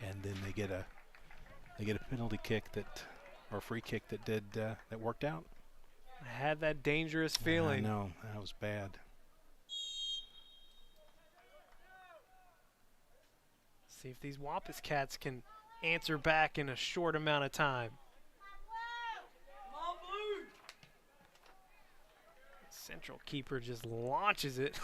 S11: and then they get a penalty kick or free kick that worked out.
S10: I had that dangerous feeling.
S11: I know, that was bad.
S10: See if these Wampus Cats can answer back in a short amount of time. Central keeper just launches it.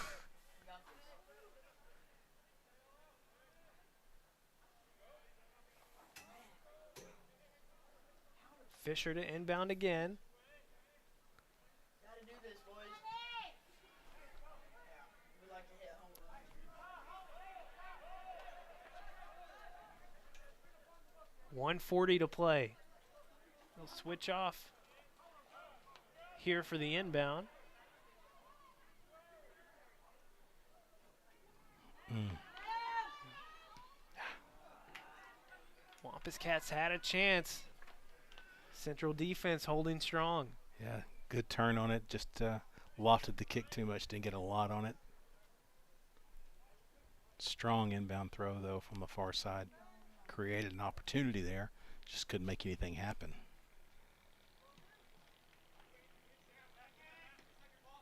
S10: Fisher to inbound again.
S17: Gotta do this, boys. We like to hit home runs.
S10: 1:40 to play. They'll switch off here for the inbound. Wampus Cats had a chance. Central defense holding strong.
S11: Yeah, good turn on it. Just lofted the kick too much. Didn't get a lot on it. Strong inbound throw, though, from the far side. Created an opportunity there. Just couldn't make anything happen.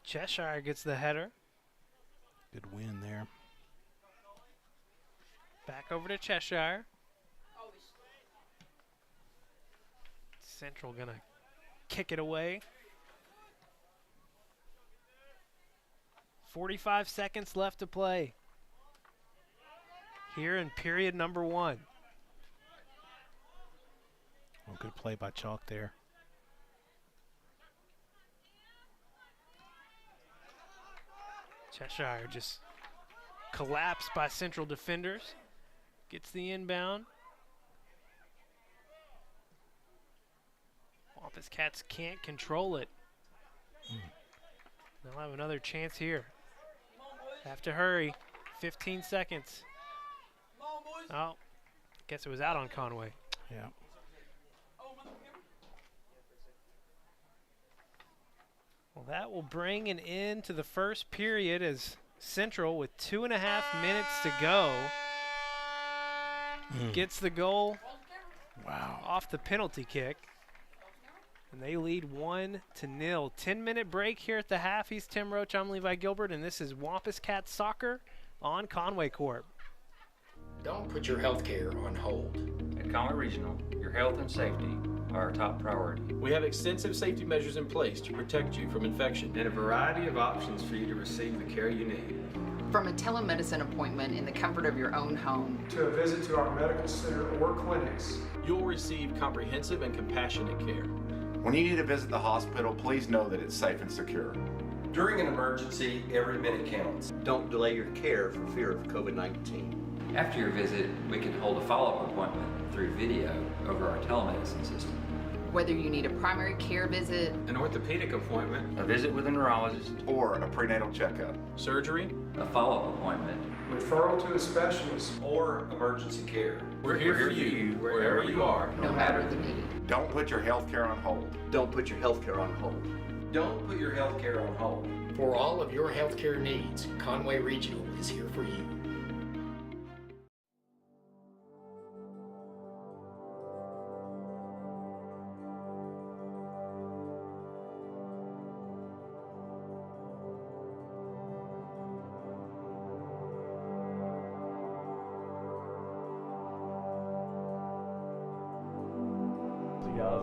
S10: Cheshire gets the header.
S11: Good win there.
S10: Back over to Cheshire. Central gonna kick it away. 45 seconds left to play here in period number 1.
S11: Well, good play by Chalk there.
S10: Cheshire just collapsed by Central defenders. Gets the inbound. Wampus Cats can't control it. They'll have another chance here. Have to hurry. 15 seconds. Oh, guess it was out on Conway.
S11: Yeah.
S10: Well, that will bring an end to the first period as Central, with 2.5 minutes to go, gets the goal off the penalty kick. And they lead 1-0. 10-minute break here at the half. He's Tim Roach. I'm Levi Gilbert, and this is Wampus Cats Soccer on Conway Corp.
S1: Don't put your health care on hold.
S2: At Conway Regional, your health and safety are our top priority.
S3: We have extensive safety measures in place to protect you from infection.
S4: And a variety of options for you to receive the care you need.
S5: From a telemedicine appointment in the comfort of your own home,
S6: to a visit to our medical center or clinics,
S3: you'll receive comprehensive and compassionate care.
S7: When you need to visit the hospital, please know that it's safe and secure.
S8: During an emergency, every minute counts.
S9: Don't delay your care for fear of COVID-19.
S2: After your visit, we can hold a follow-up appointment through video over our telemedicine system.
S5: whether you need a primary care visit,
S4: an orthopedic appointment,
S2: a visit with a neurologist,
S7: or a prenatal checkup,
S3: surgery,
S2: a follow-up appointment,
S6: referral to a specialist,
S8: or emergency care.
S3: We're here for you wherever you are,
S5: no matter the need.
S7: Don't put your health care on hold.
S9: Don't put your health care on hold.
S8: Don't put your health care on hold.
S1: For all of your healthcare needs, Conway Regional is here for you.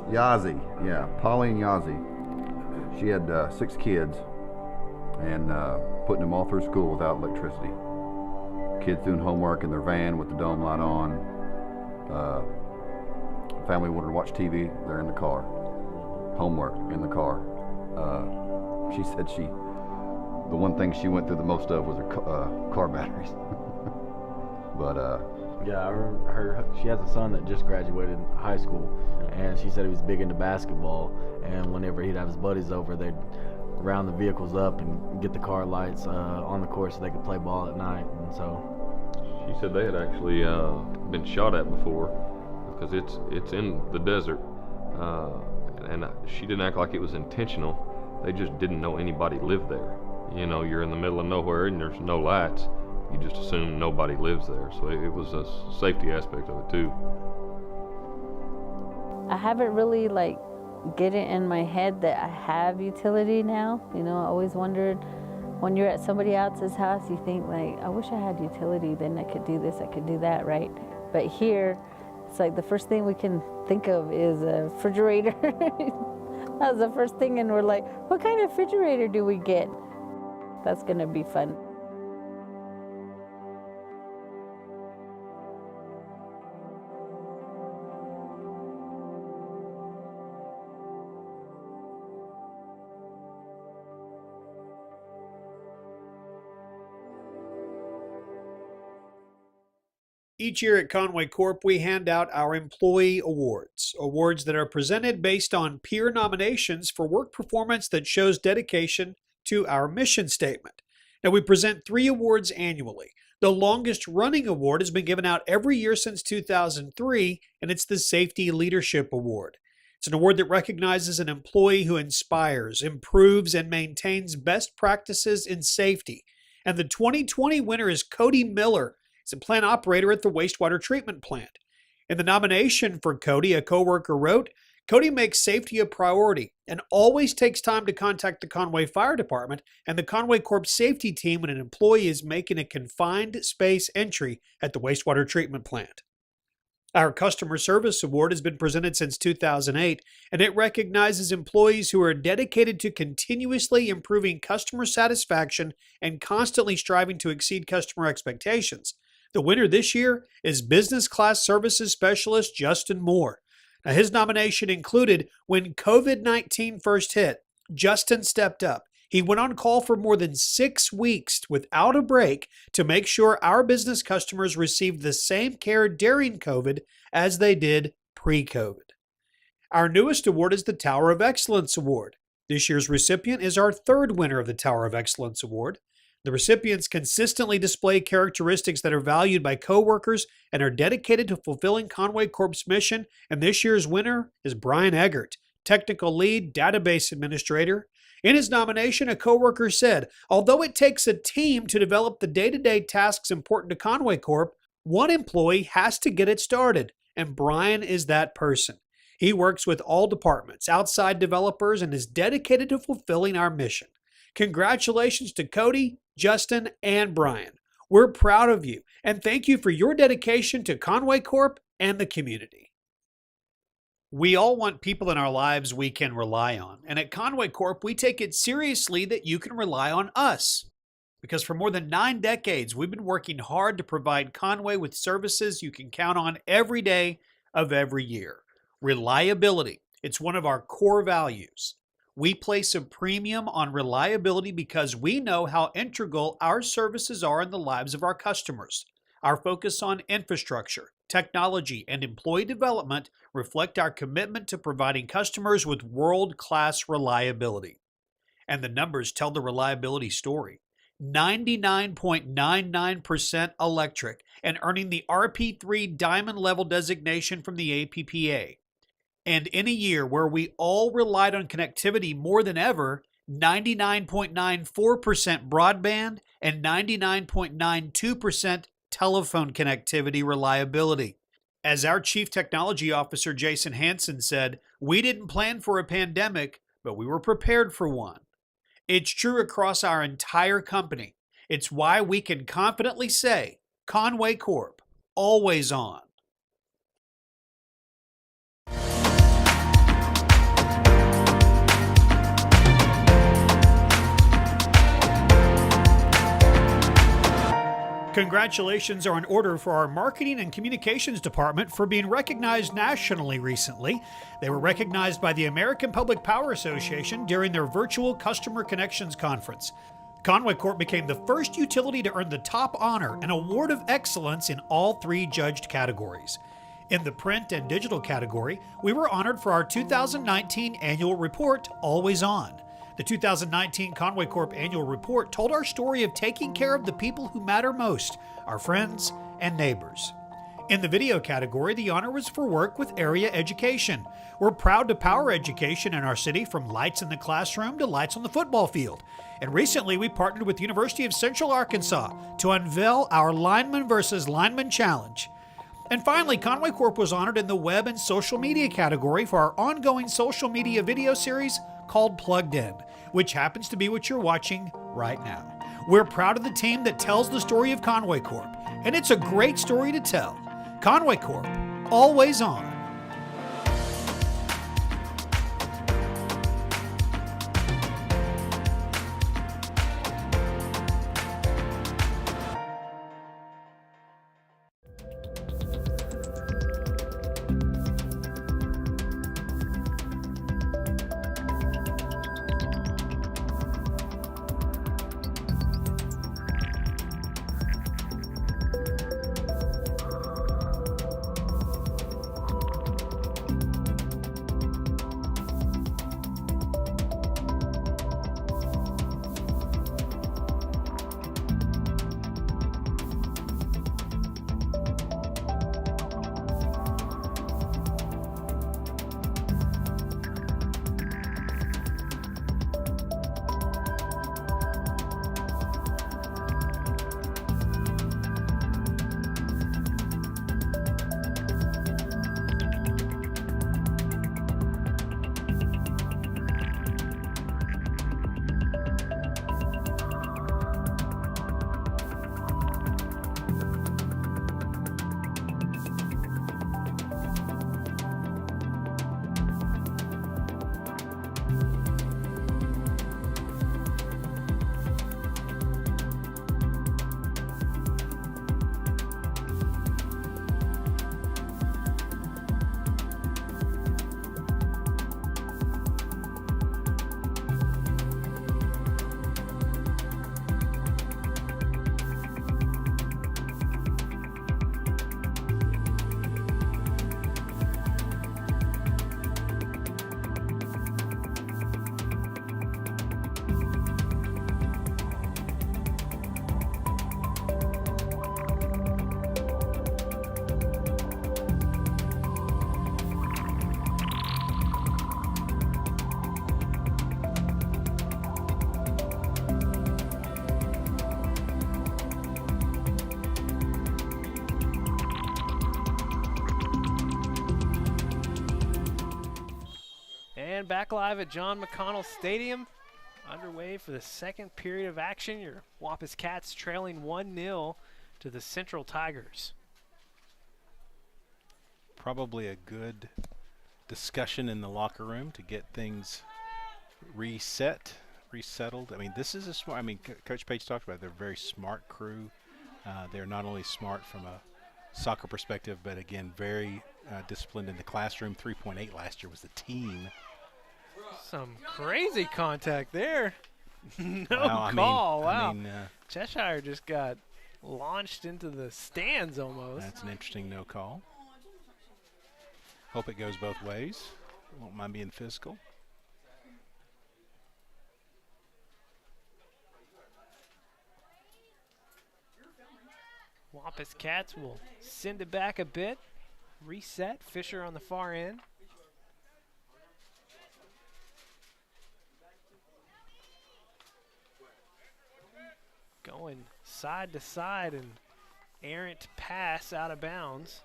S12: Yazi, yeah, Pauline Yazi. She had 6 kids and putting them all through school without electricity. Kids doing homework in their van with the dome light on. Family wanted to watch TV, they're in the car. Homework in the car. she said the one thing she went through the most of was her car batteries. But
S13: yeah, she has a son that just graduated high school, and she said he was big into basketball, and whenever he'd have his buddies over, they'd round the vehicles up and get the car lights on the course so they could play ball at night. And so
S14: she said they had actually been shot at before, because it's in the desert, and she didn't act like it was intentional. They just didn't know anybody lived there. You know, you're in the middle of nowhere and there's no lights. You just assume nobody lives there. So it was a safety aspect of it too.
S15: I haven't really get it in my head that I have utility now. You know, I always wondered when you're at somebody else's house, you think I wish I had utility, then I could do this, I could do that, right? But here, it's the first thing we can think of is a refrigerator. That was the first thing, and we're like, what kind of refrigerator do we get? That's gonna be fun.
S16: Each year at Conway Corp, we hand out our employee awards that are presented based on peer nominations for work performance that shows dedication to our mission statement. Now, we present 3 awards annually. The longest running award has been given out every year since 2003, and it's the Safety Leadership Award. It's an award that recognizes an employee who inspires, improves, and maintains best practices in safety. And the 2020 winner is Cody Miller. He's a plant operator at the wastewater treatment plant. In the nomination for Cody, a coworker wrote, Cody makes safety a priority and always takes time to contact the Conway Fire Department and the Conway Corp safety team when an employee is making a confined space entry at the wastewater treatment plant. Our Customer Service Award has been presented since 2008, and it recognizes employees who are dedicated to continuously improving customer satisfaction and constantly striving to exceed customer expectations. The winner this year is Business Class Services Specialist Justin Moore. Now, his nomination included when COVID-19 first hit, Justin stepped up. He went on call for more than 6 weeks without a break to make sure our business customers received the same care during COVID as they did pre-COVID. Our newest award is the Tower of Excellence Award. This year's recipient is our 3rd winner of the Tower of Excellence Award. The recipients consistently display characteristics that are valued by coworkers and are dedicated to fulfilling Conway Corp's mission, and this year's winner is Brian Eggert, Technical Lead Database Administrator. In his nomination, a coworker said, although it takes a team to develop the day-to-day tasks important to Conway Corp, one employee has to get it started, and Brian is that person. He works with all departments, outside developers, and is dedicated to fulfilling our mission. Congratulations to Cody, Justin, and Brian. We're proud of you, and thank you for your dedication to Conway Corp and the community. We all want people in our lives we can rely on, and at Conway Corp, we take it seriously that you can rely on us. Because for more than 9 decades, we've been working hard to provide Conway with services you can count on every day of every year. Reliability. It's one of our core values. We place a premium on reliability because we know how integral our services are in the lives of our customers. Our focus on infrastructure, technology, and employee development reflect our commitment to providing customers with world-class reliability. And the numbers tell the reliability story. 99.99% electric and earning the RP3 Diamond Level designation from the APPA. And in a year where we all relied on connectivity more than ever, 99.94% broadband and 99.92% telephone connectivity reliability. As our Chief Technology Officer Jason Hansen said, we didn't plan for a pandemic, but we were prepared for one. It's true across our entire company. It's why we can confidently say, Conway Corp, always on. Congratulations are in order for our marketing and communications department for being recognized nationally recently. They were recognized by the American Public Power Association during their virtual Customer Connections Conference. Conway Corp became the first utility to earn the top honor, an award of excellence in all 3 judged categories. In the print and digital category, we were honored for our 2019 annual report, Always On. The 2019 Conway Corp annual report told our story of taking care of the people who matter most, our friends and neighbors. In the video category, the honor was for work with area education. We're proud to power education in our city, from lights in the classroom to lights on the football field. And recently we partnered with the University of Central Arkansas to unveil our Lineman versus Lineman Challenge. And finally, Conway Corp was honored in the web and social media category for our ongoing social media video series called Plugged In, which happens to be what you're watching right now. We're proud of the team that tells the story of Conway Corp, and it's a great story to tell. Conway Corp, always on.
S10: And back live at John McConnell Stadium, underway for the second period of action. Your Wampus Cats trailing 1-0 to the Central Tigers.
S11: Probably a good discussion in the locker room to get things resettled. I mean, this is a smart, Coach Page talked about it. They're a very smart crew. They're not only smart from a soccer perspective, but again, very disciplined in the classroom. 3.8 last year was the team.
S10: Some crazy contact there. No
S11: wow,
S10: call.
S11: Wow.
S10: Cheshire just got launched into the stands almost.
S11: That's an interesting no call. Hope it goes both ways. Won't mind being physical.
S10: Wampus Cats will send it back a bit. Reset. Fisher on the far end. Going side to side, and errant pass out of bounds.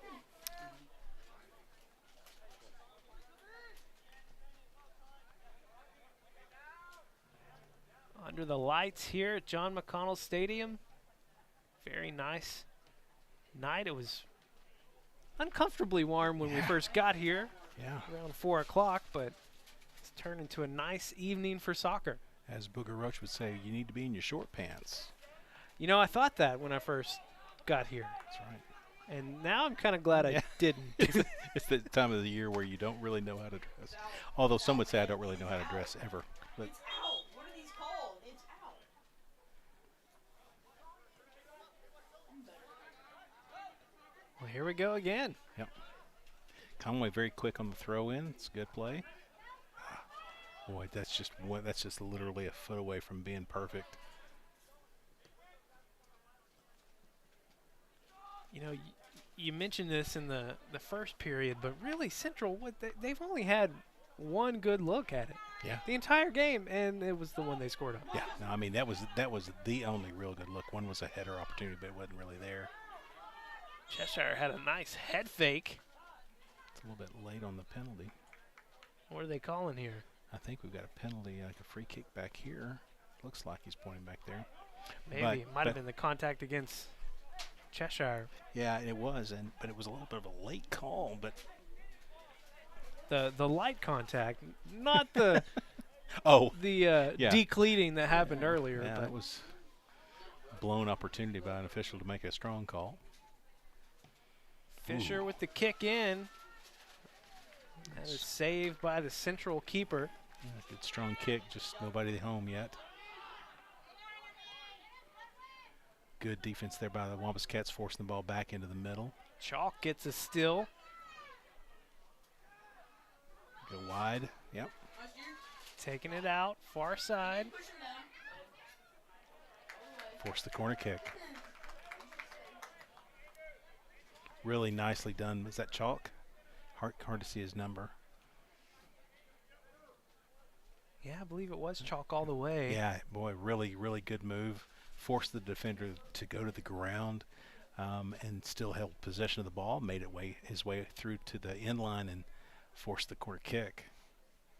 S10: Under the lights here at John McConnell Stadium. Very nice night. It was uncomfortably warm when we first got here.
S11: Yeah.
S10: Around 4 o'clock, but it's turned into a nice evening for soccer.
S11: As Booger Roach would say, you need to be in your short pants.
S10: You know, I thought that when I first got here.
S11: That's right.
S10: And now I'm kind of glad I didn't.
S11: It's the time of the year where you don't really know how to dress. Although some would say I don't really know how to dress ever. But
S17: It's out. What are these called? It's out.
S10: Well, here we go again.
S11: Yep. Conway very quick on the throw in. It's a good play. Boy, that's just literally a foot away from being perfect.
S10: You know, you mentioned this in the first period, but really Central, they've only had one good look at it.
S11: Yeah.
S10: The entire game, and it was the one they scored on.
S11: Yeah. No, I mean that was the only real good look. One was a header opportunity, but it wasn't really there.
S10: Cheshire had a nice head fake.
S11: It's a little bit late on the penalty.
S10: What are they calling here?
S11: I think we've got a penalty, like a free kick back here. Looks like he's pointing back there.
S10: Maybe it might have been the contact against Cheshire.
S11: Yeah, it was, but it was a little bit of a late call. But
S10: the light contact, not the
S11: yeah.
S10: decleating that happened earlier.
S11: Yeah,
S10: but
S11: that was a blown opportunity by an official to make a strong call.
S10: Fisher with the kick in. That is saved by the Central keeper.
S11: Yeah, good strong kick, just nobody home yet. Good defense there by the Wampus Cats, forcing the ball back into the middle.
S10: Chalk gets a steal.
S11: Go wide. Yep.
S10: Taking it out, far side.
S11: Force the corner kick. Really nicely done. Was that Chalk? Hard to see his number.
S10: Yeah, I believe it was Chalk all the way.
S11: Yeah, boy, really, really good move. Forced the defender to go to the ground and still held possession of the ball. Made his way through to the end line and forced the corner kick.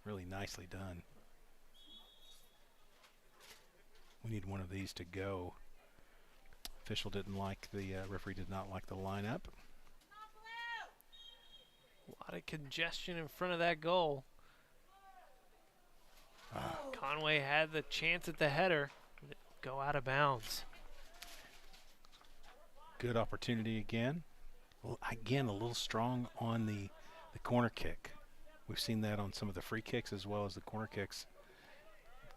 S11: Really nicely done. We need one of these to go. Official didn't like the referee did not like the lineup.
S10: A lot of congestion in front of that goal. Conway had the chance at the header. Go out of bounds.
S11: Good opportunity again. Well, again, a little strong on the corner kick. We've seen that on some of the free kicks as well as the corner kicks.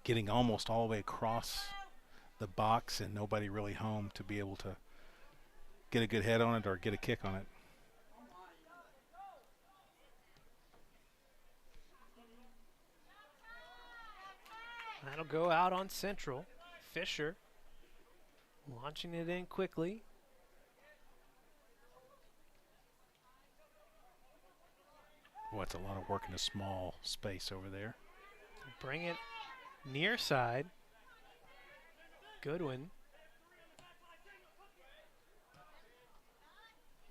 S11: Getting almost all the way across the box and nobody really home to be able to get a good head on it or get a kick on it.
S10: That'll go out on Central. Fisher launching it in quickly.
S11: Boy, it's a lot of work in a small space over there.
S10: Bring it near side. Goodwin.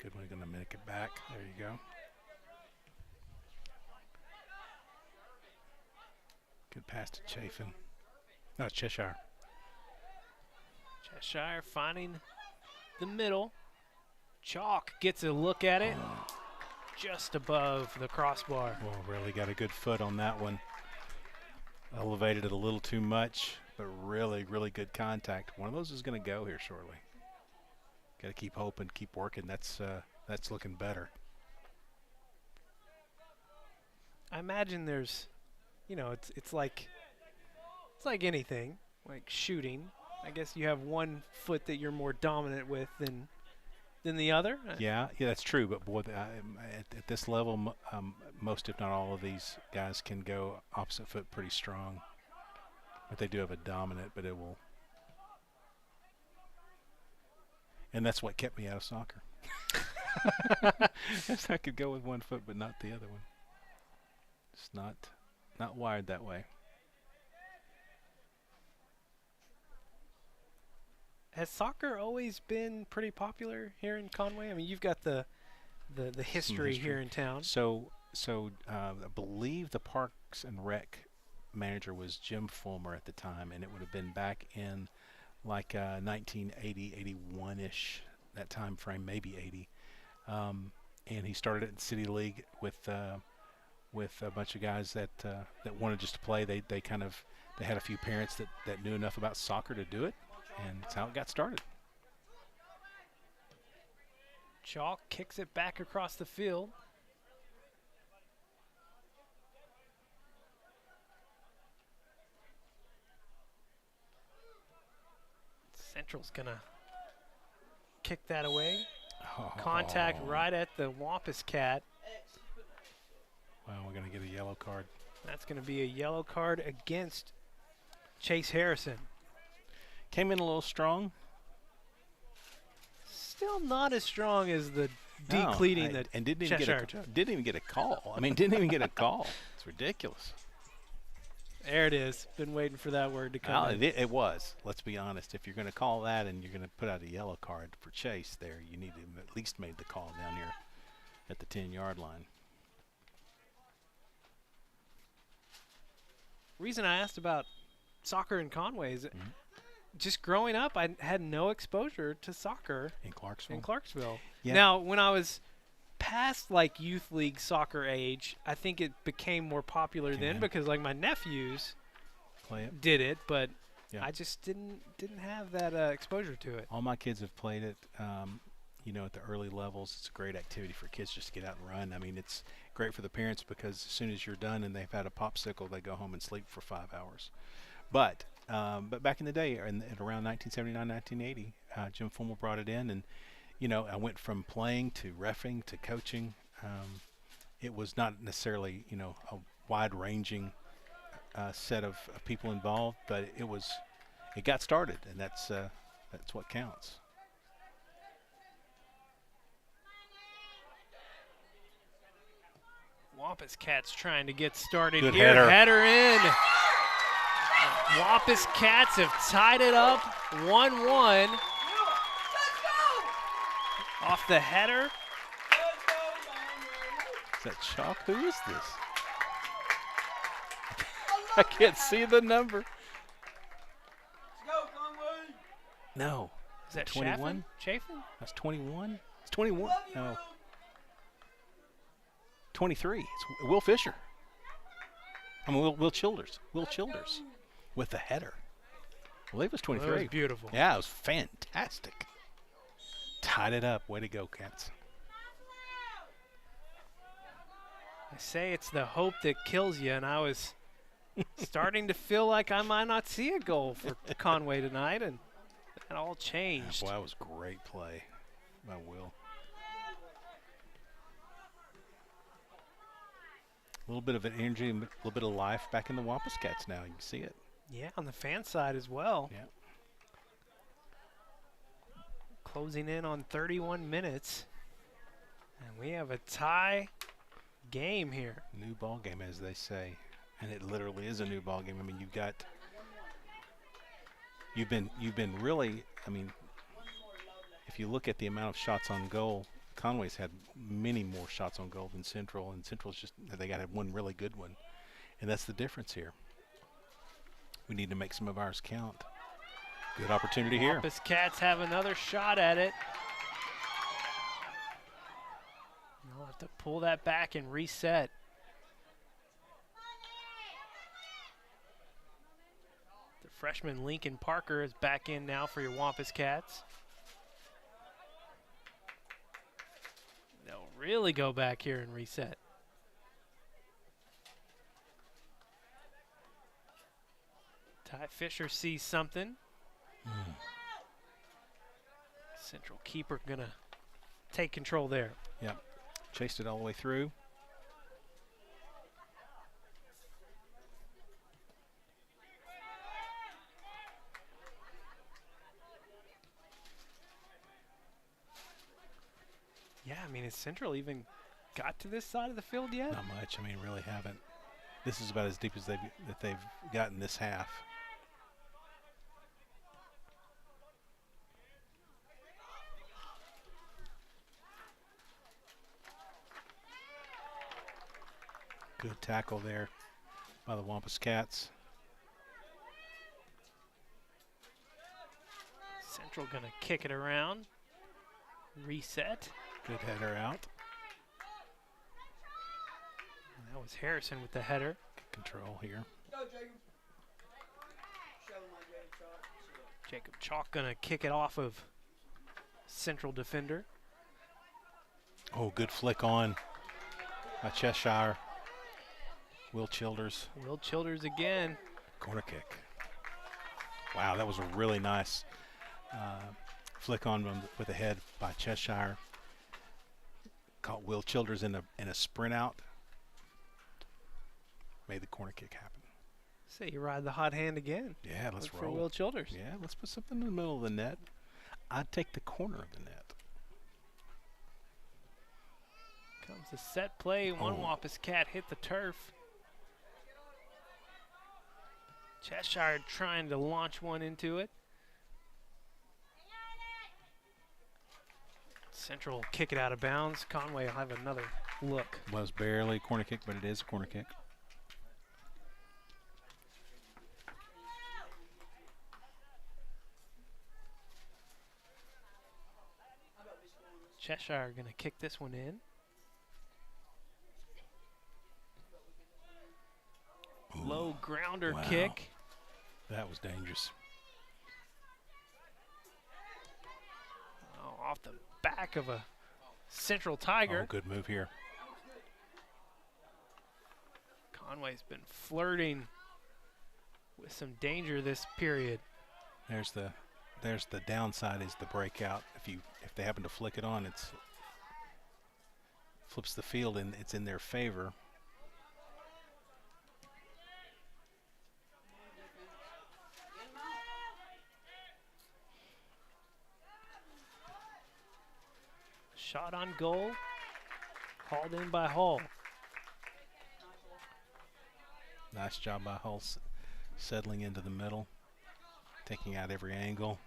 S11: Goodwin going to make it back. There you go. Good pass to Chafin. No, Cheshire.
S10: Cheshire finding the middle. Chalk gets a look at it. Just above the crossbar.
S11: Well, really got a good foot on that one. Elevated it a little too much, but really, really good contact. One of those is going to go here shortly. Got to keep hoping, keep working. That's looking better.
S10: I imagine there's, you know, it's like anything, like shooting. I guess you have one foot that you're more dominant with than the other.
S11: Yeah, that's true. But boy, at this level, most if not all of these guys can go opposite foot pretty strong. But they do have a dominant, but it will. And that's what kept me out of soccer. Yes, I could go with one foot, but not the other one. It's not wired that way.
S10: Has soccer always been pretty popular here in Conway? I mean, you've got the history here in town.
S11: So I believe the Parks and Rec manager was Jim Fulmer at the time, and it would have been back in like 1980, 81-ish, that time frame, maybe 80. And he started it in City League with a bunch of guys that wanted just to play. They had a few parents that knew enough about soccer to do it, and that's how it got started.
S10: Chalk kicks it back across the field. Central's gonna kick that away. Contact right at the Wampus cat.
S11: Wow, we're gonna get a yellow card.
S10: That's gonna be a yellow card against Chase Harrison.
S11: Came in a little strong.
S10: Still not as strong as the
S11: No,
S10: decleating that
S11: and didn't
S10: Cheshire.
S11: even get a call. I mean, didn't even get a call. It's ridiculous.
S10: There it is. Been waiting for that word to come.
S11: It was. Let's be honest. If you're going to call that and you're going to put out a yellow card for Chase there, you need to have at least made the call down here at the 10-yard line.
S10: Reason I asked about soccer in Conway is just growing up, I had no exposure to soccer
S11: in Clarksville.
S10: Yeah. Now, when I was past like youth league soccer age, I think it became more popular then because like my nephews did it, but I just didn't have that exposure to it.
S11: All my kids have played it. You know, at the early levels, it's a great activity for kids just to get out and run. I mean, it's great for the parents because as soon as you're done and they've had a popsicle, they go home and sleep for 5 hours. But back in the day, at around 1979, 1980, Jim Fulmer brought it in, and you know, I went from playing to reffing to coaching. It was not necessarily, you know, a wide-ranging set of people involved, but it got started, and that's what counts.
S10: Wampus Cats trying to get started
S11: Good
S10: here.
S11: header.
S10: In. Wampus Cats have tied it up 1-1. Off the header.
S11: Is that Chalk? Who is this? I can't see the number. No.
S10: Is that
S11: 21?
S10: Chafin?
S11: That's 21? It's 21? No. 23. It's Will Fisher. I mean, Will Childers. Will Childers with the header. I believe it was 23.
S10: Well, that was beautiful.
S11: Yeah, it was fantastic. Tied it up. Way to go, Cats.
S10: I say it's the hope that kills you, and I was starting to feel like I might not see a goal for Conway tonight, and that all changed.
S11: Boy, that was great play by Will. A little bit of an energy, a little bit of life back in the Wampus Cats now. You can see it.
S10: Yeah, on the fan side as well.
S11: Yeah.
S10: Closing in on 31 minutes. And we have a tie game here.
S11: New ball game, as they say. And it literally is a new ball game. I mean, you've been really, I mean, if you look at the amount of shots on goal, Conway's had many more shots on goal than Central, and Central's just, they got to have one really good one. And that's the difference here. We need to make some of ours count. Good opportunity here.
S10: Wampus Cats have another shot at it. They'll have to pull that back and reset. The freshman Lincoln Parker is back in now for your Wampus Cats. They'll really go back here and reset. Ty Fisher sees something. Central keeper gonna take control there.
S11: Yep. Chased it all the way through.
S10: Yeah, I mean, has Central even got to this side of the field yet?
S11: Not much. I mean, really haven't. This is about as deep as they've gotten this half. Good tackle there by the Wampus Cats.
S10: Central gonna kick it around. Reset.
S11: Good header out.
S10: And that was Harrison with the header.
S11: Control here.
S10: Jacob Chalk gonna kick it off of Central defender.
S11: Oh, good flick on by Cheshire. Will Childers.
S10: Will Childers again.
S11: Corner kick. Wow, that was a really nice flick on with the head by Cheshire. Caught Will Childers in a sprint out. Made the corner kick happen.
S10: Say you ride the hot hand again.
S11: Yeah, let's
S10: Look
S11: roll.
S10: for Will Childers.
S11: Yeah, let's put something in the middle of the net. I'd take the corner of the net.
S10: Comes a set play. One Wampus cat hit the turf. Cheshire trying to launch one into it. Central will kick it out of bounds. Conway will have another look.
S11: Was barely a corner kick, but it is a corner kick.
S10: Cheshire going to kick this one in.
S11: Ooh,
S10: low grounder
S11: wow.
S10: kick.
S11: That was dangerous.
S10: Oh, off the back of a Central Tiger.
S11: Oh, good move here.
S10: Conway's been flirting with some danger this period.
S11: There's the downside is the breakout. If they happen to flick it on, it's flips the field and it's in their favor.
S10: Shot on goal, hauled in by Hull.
S11: Nice job by Hull settling into the middle, taking out every angle.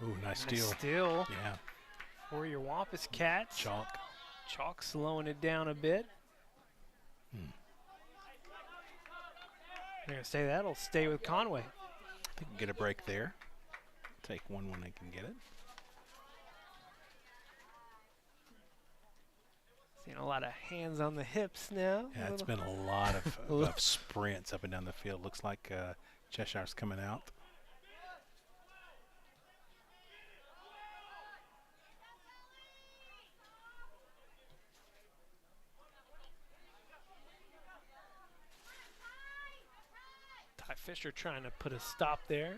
S11: Ooh, nice steal.
S10: Steal.
S11: Yeah.
S10: For your Wampus Cats.
S11: Chalk.
S10: Chalk slowing it down a bit. They're going to say that'll stay with Conway.
S11: They can get a break there. Take one when they can get it.
S10: Seeing a lot of hands on the hips now.
S11: Yeah, it's been a lot of sprints up and down the field. Looks like Cheshire's coming out.
S10: Ty Fisher trying to put a stop there.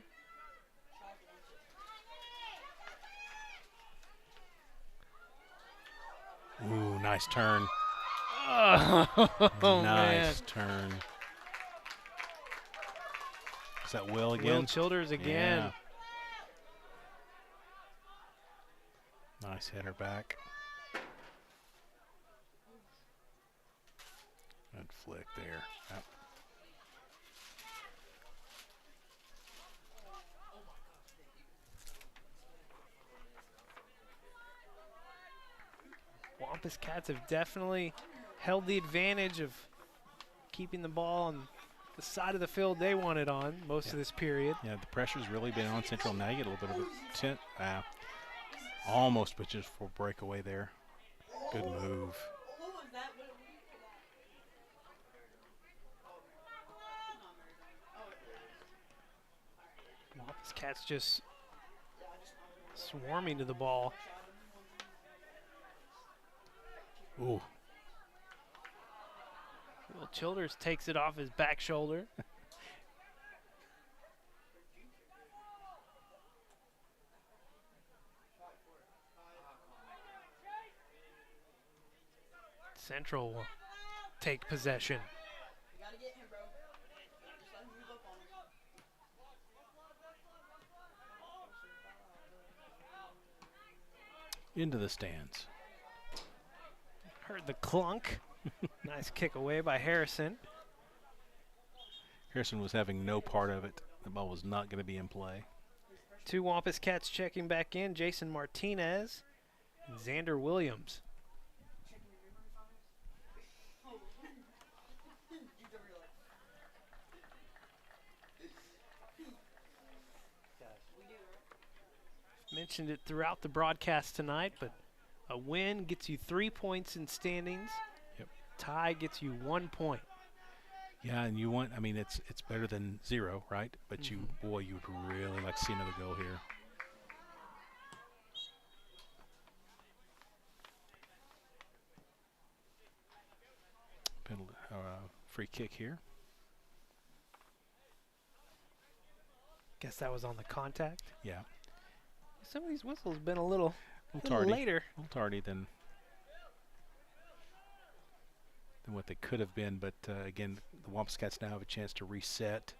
S11: Ooh, nice turn.
S10: Oh,
S11: nice turn. Is that Will again?
S10: Will Childers again.
S11: Yeah. Nice header back. Good flick there. Yep.
S10: Wampus Cats have definitely held the advantage of keeping the ball on the side of the field they wanted on most of this period.
S11: Yeah, the pressure's really been on Central. Now you get a little bit of a almost, but just for breakaway there. Good move.
S10: Wampus Cats just swarming to the ball.
S11: Ooh.
S10: Will Childers takes it off his back shoulder. Central will take possession.
S11: Into the stands.
S10: Heard the clunk. Nice kick away by Harrison.
S11: Harrison was having no part of it. The ball was not going to be in play.
S10: Two Wampus Cats checking back in. Jason Martinez and Xander Williams. Mentioned it throughout the broadcast tonight, but A win gets you 3 points in standings.
S11: Yep.
S10: Tie gets you 1 point.
S11: Yeah, and you want, I mean, it's better than 0, right? But you, boy, you'd really like to see another goal here. Penalty, free kick here.
S10: Guess that was on the contact.
S11: Yeah.
S10: Some of these whistles been a little
S11: tardy.
S10: later.
S11: A little tardy than what they could have been, but again, the Wampus Cats now have a chance to reset,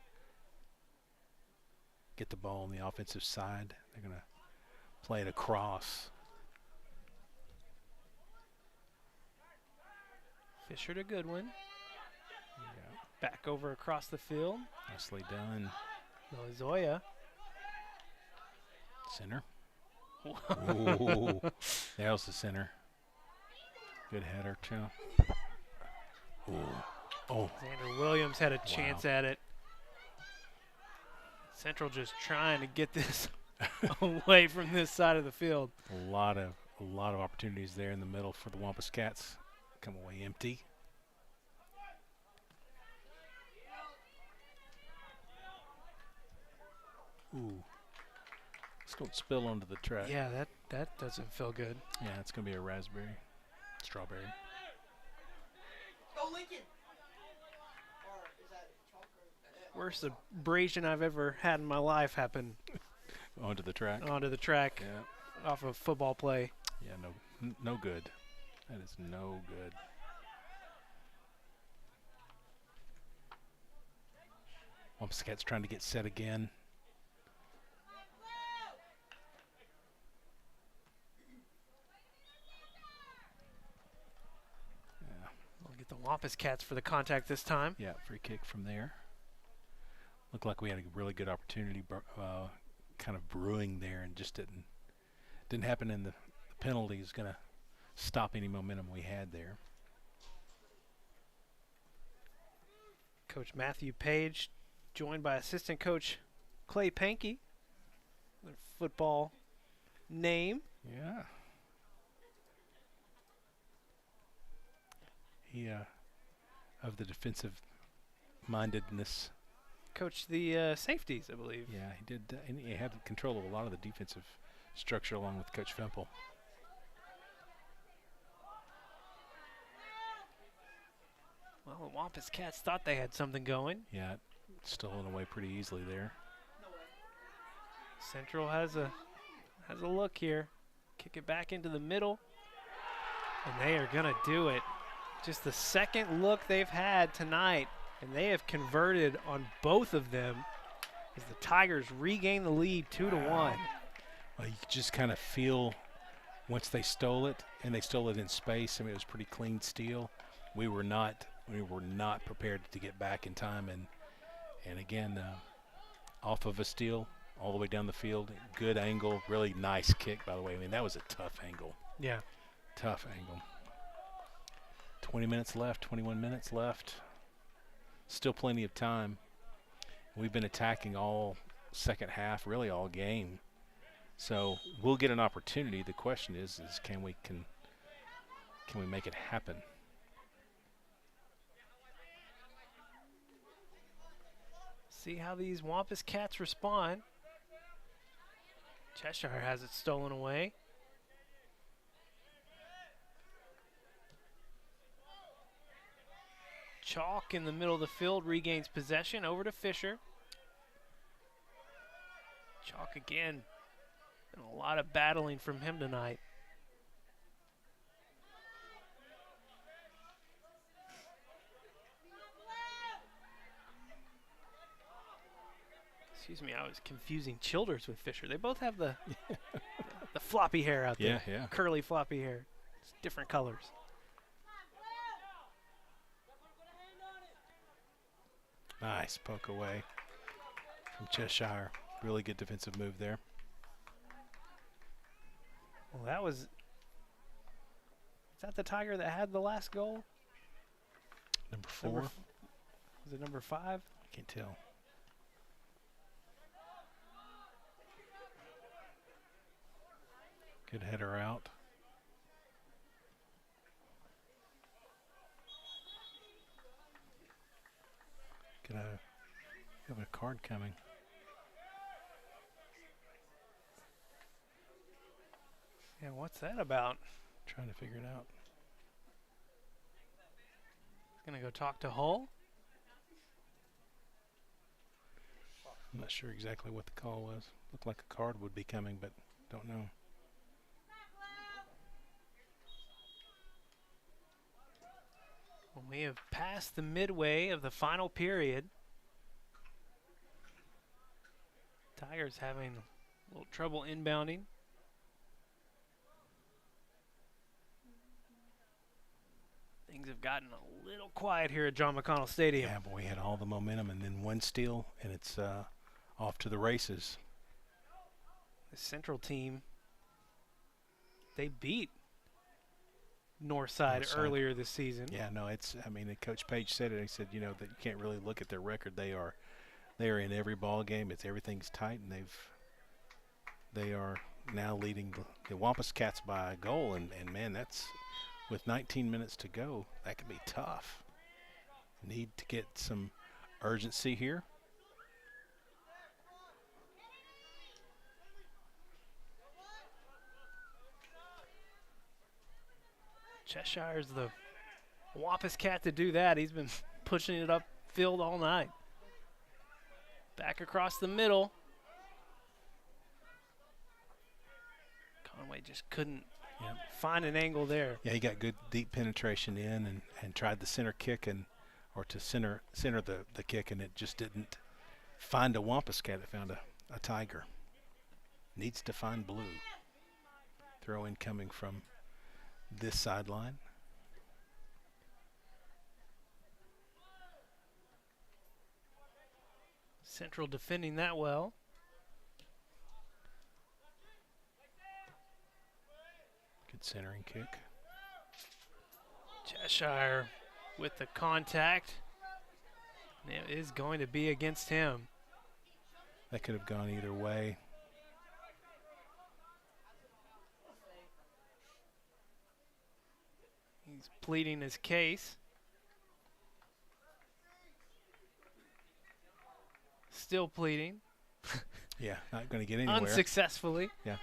S11: get the ball on the offensive side. They're going to play it across.
S10: Fisher to Goodwin. Back over across the field.
S11: Nicely done.
S10: Lozoya.
S11: Center. Ooh, there's the center. Good header, too. Ooh. Oh.
S10: Xander Williams had a chance at it. Central just trying to get this away from this side of the field.
S11: A lot of opportunities there in the middle for the Wampus Cats. Come away empty. Ooh. It's going to spill onto the track.
S10: Yeah, that doesn't feel good.
S11: Yeah, it's going to be a raspberry. Strawberry.
S17: Go Lincoln! Or is that chalk or
S10: Worst abrasion I've ever had in my life happened.
S11: Onto the track.
S10: Onto the track.
S11: Yeah.
S10: Off of football play.
S11: Yeah, no good. That is no good. Wampus Cats trying to get set again.
S10: We'll get the Wampus Cats for the contact this time.
S11: Yeah, free kick from there. Looked like we had a really good opportunity kind of brewing there, and just didn't happen, and the penalty is going to stop any momentum we had there.
S10: Coach Matthew Page, joined by assistant coach Clay Pankey, their football name.
S11: Yeah. He, of the defensive mindedness.
S10: Coached the safeties, I believe.
S11: Yeah, he did. And he had control of a lot of the defensive structure along with Coach Fempel.
S10: Well, the Wampus Cats thought they had something going.
S11: Yeah, stolen away pretty easily there.
S10: Central has a look here. Kick it back into the middle. And they are going to do it. Just the second look they've had tonight, and they have converted on both of them as the Tigers regain the lead 2-1.
S11: Well, you just kind of feel once they stole it, and they stole it in space. I mean, it was pretty clean steal. We were not prepared to get back in time, and again, off of a steal all the way down the field, good angle, really nice kick, by the way. I mean, that was a tough angle.
S10: Yeah.
S11: Tough angle. 20 minutes left, 21 minutes left. Still plenty of time. We've been attacking all second half, really all game. So we'll get an opportunity. The question is can we make it happen?
S10: See how these Wampus Cats respond. Cheshire has it stolen away. Chalk in the middle of the field regains possession over to Fisher. Chalk again. And a lot of battling from him tonight. Excuse me, I was confusing Childers with Fisher. They both have the the floppy hair out there.
S11: Yeah.
S10: Curly floppy hair. It's different colors.
S11: Nice poke away from Cheshire. Really good defensive move there.
S10: Well, that was... Is that the Tiger that had the last goal?
S11: Number 4.
S10: Was it number 5?
S11: I can't tell. Good header out. looking at have a card coming.
S10: Yeah, what's that about?
S11: Trying to figure it out.
S10: Gonna go talk to Hull.
S11: I'm not sure exactly what the call was. Looked like a card would be coming, but don't know.
S10: Well, we have passed the midway of the final period. Tigers having a little trouble inbounding. Things have gotten a little quiet here at John McConnell Stadium.
S11: Yeah, but we had all the momentum and then one steal, and it's off to the races.
S10: The Central team, they beat Northside earlier this season.
S11: Yeah, no, it's. I mean, Coach Page said it. He said, you know, that you can't really look at their record. They are in every ball game. Everything's tight, and they are now leading the Wampus Cats by a goal. And man, that's with 19 minutes to go. That could be tough. Need to get some urgency here.
S10: Cheshire's the Wampus cat to do that. He's been pushing it upfield all night. Back across the middle. Conway just couldn't find an angle there.
S11: Yeah, he got good deep penetration in and tried the center kick or to center the kick, and it just didn't find a Wampus cat. It found a Tiger. Needs to find blue. Throw in coming from this sideline.
S10: Central defending that well.
S11: Good centering kick.
S10: Cheshire with the contact. It is going to be against him.
S11: That could have gone either way.
S10: He's pleading his case. Still pleading.
S11: Yeah, not going to get anywhere.
S10: Unsuccessfully.
S11: Yeah.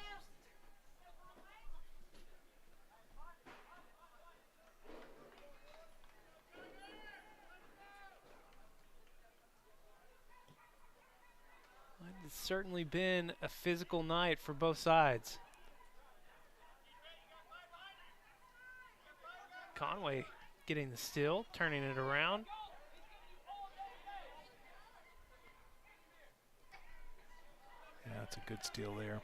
S10: It's certainly been a physical night for both sides. Conway getting the steal, turning it around.
S11: Yeah, that's a good steal there.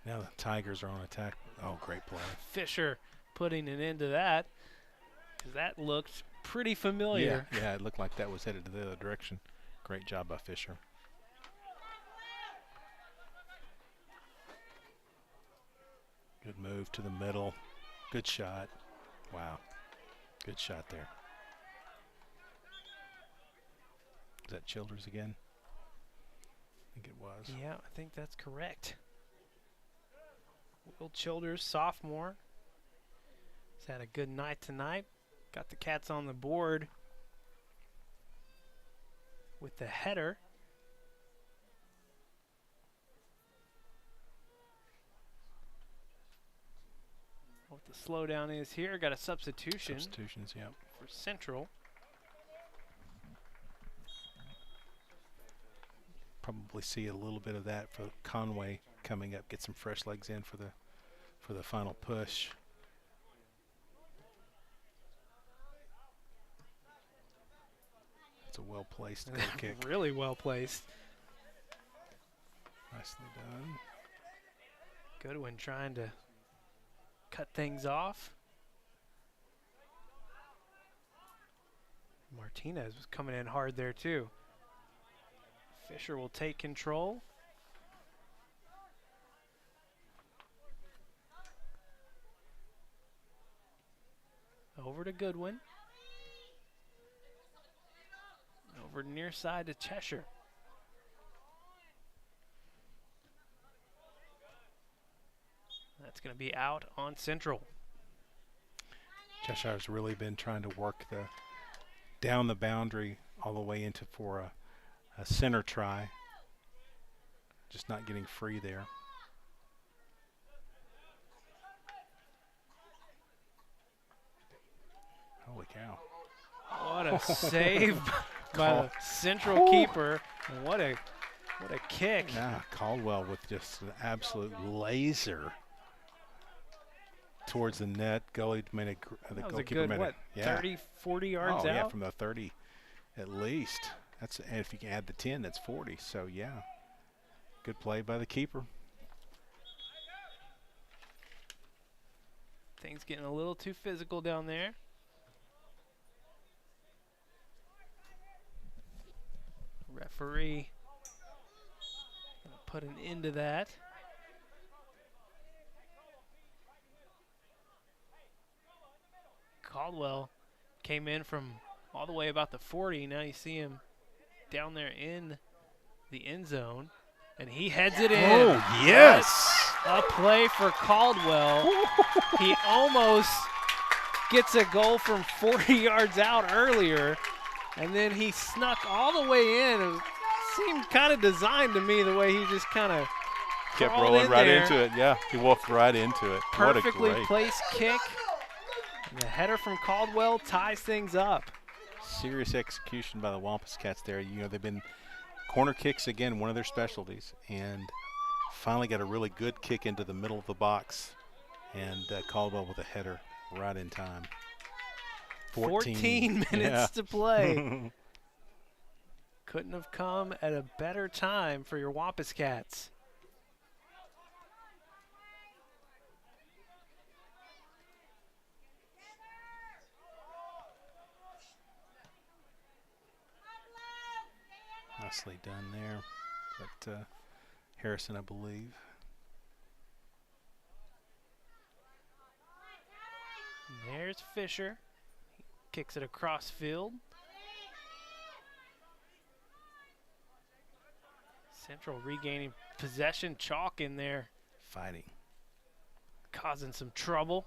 S11: Now the Tigers are on attack. Oh, great play.
S10: Fisher putting an end to that, because that looked pretty familiar.
S11: Yeah, it looked like that was headed to the other direction. Great job by Fisher. Good move to the middle. Good shot. Wow. Good shot there. Is that Childers again? I think it was.
S10: Yeah, I think that's correct. Will Childers, sophomore, has had a good night tonight. Got the Cats on the board with the header. What the slowdown is here, got a substitution.
S11: Substitutions, yeah.
S10: For Central.
S11: Probably see a little bit of that for Conway coming up, get some fresh legs in for the final push. It's a well-placed goal kick.
S10: Really well placed.
S11: Nicely done.
S10: Goodwin trying to cut things off. Martinez was coming in hard there too. Fisher will take control. Over to Goodwin. Over near side to Cheshire. That's going to be out on Central.
S11: Cheshire's really been trying to work down the boundary all the way into for a center try. Just not getting free there. Holy cow.
S10: What a save by the Central keeper. And what a kick.
S11: Yeah, Caldwell with just an absolute laser towards the net. Goalie made the
S10: That was
S11: goalkeeper
S10: a good,
S11: made
S10: what, 30, 40 yards out?
S11: Yeah, from the 30 at least. And if you can add the 10, that's 40. So, yeah, good play by the keeper.
S10: Things getting a little too physical down there. Referee gonna put an end to that. Caldwell came in from all the way about the 40. Now you see him down there in the end zone, and he heads it in.
S11: Oh, yes!
S10: A play for Caldwell. He almost gets a goal from 40 yards out earlier, and then he snuck all the way in. It seemed kind of designed to me the way he just kind of
S11: kept rolling right into it. Yeah, he walked right into it.
S10: Perfectly
S11: what a great
S10: placed kick. And the header from Caldwell ties things up.
S11: Serious execution by the Wampus Cats there. You know, they've been corner kicks, again, one of their specialties, and finally got a really good kick into the middle of the box, and Caldwell with a header right in time.
S10: 14 minutes to play. Couldn't have come at a better time for your Wampus Cats.
S11: Nicely done there. But Harrison, I believe.
S10: And there's Fisher. He kicks it across field. Central regaining possession. Chalk in there.
S11: Fighting.
S10: Causing some trouble.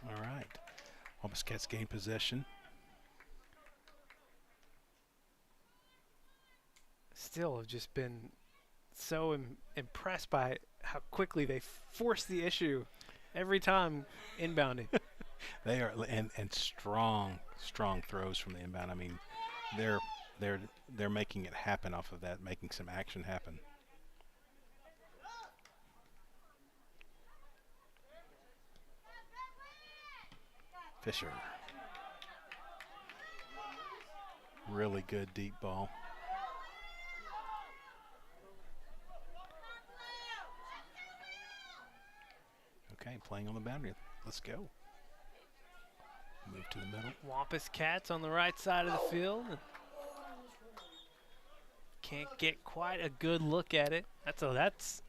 S11: All right. Wampus Cats gain possession.
S10: Still have just been so impressed by how quickly they force the issue every time inbounding.
S11: They are, and strong throws from the inbound. I mean, they're making it happen off of that, making some action happen. Fisher. Really good deep ball. Okay, playing on the boundary. Let's go. Move to the middle.
S10: Wampus Cats on the right side of the field. Can't get quite a good look at it. That's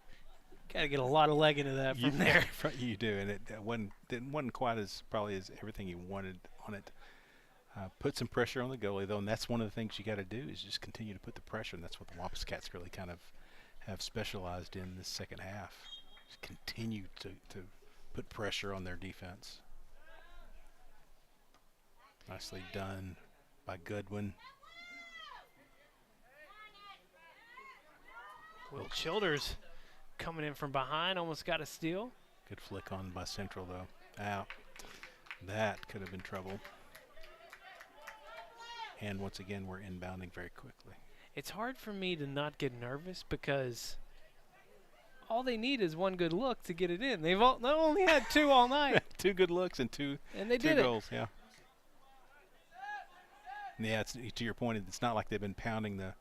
S10: got to get a lot of leg into that from there.
S11: You do, and it wasn't quite as probably as everything you wanted on it. Put some pressure on the goalie though, and that's one of the things you got to do is just continue to put the pressure, and that's what the Wampus Cats really kind of have specialized in this second half. Just continue to put pressure on their defense. Nicely done by Goodwin.
S10: Will Childers coming in from behind, almost got a steal.
S11: Good flick on by Central though. Out. That could have been trouble. And once again, we're inbounding very quickly.
S10: It's hard for me to not get nervous because all they need is one good look to get it in. They've not only had two all night.
S11: 2 good looks and two goals. Yeah. Yeah, it's, to your point, it's not like they've been pounding the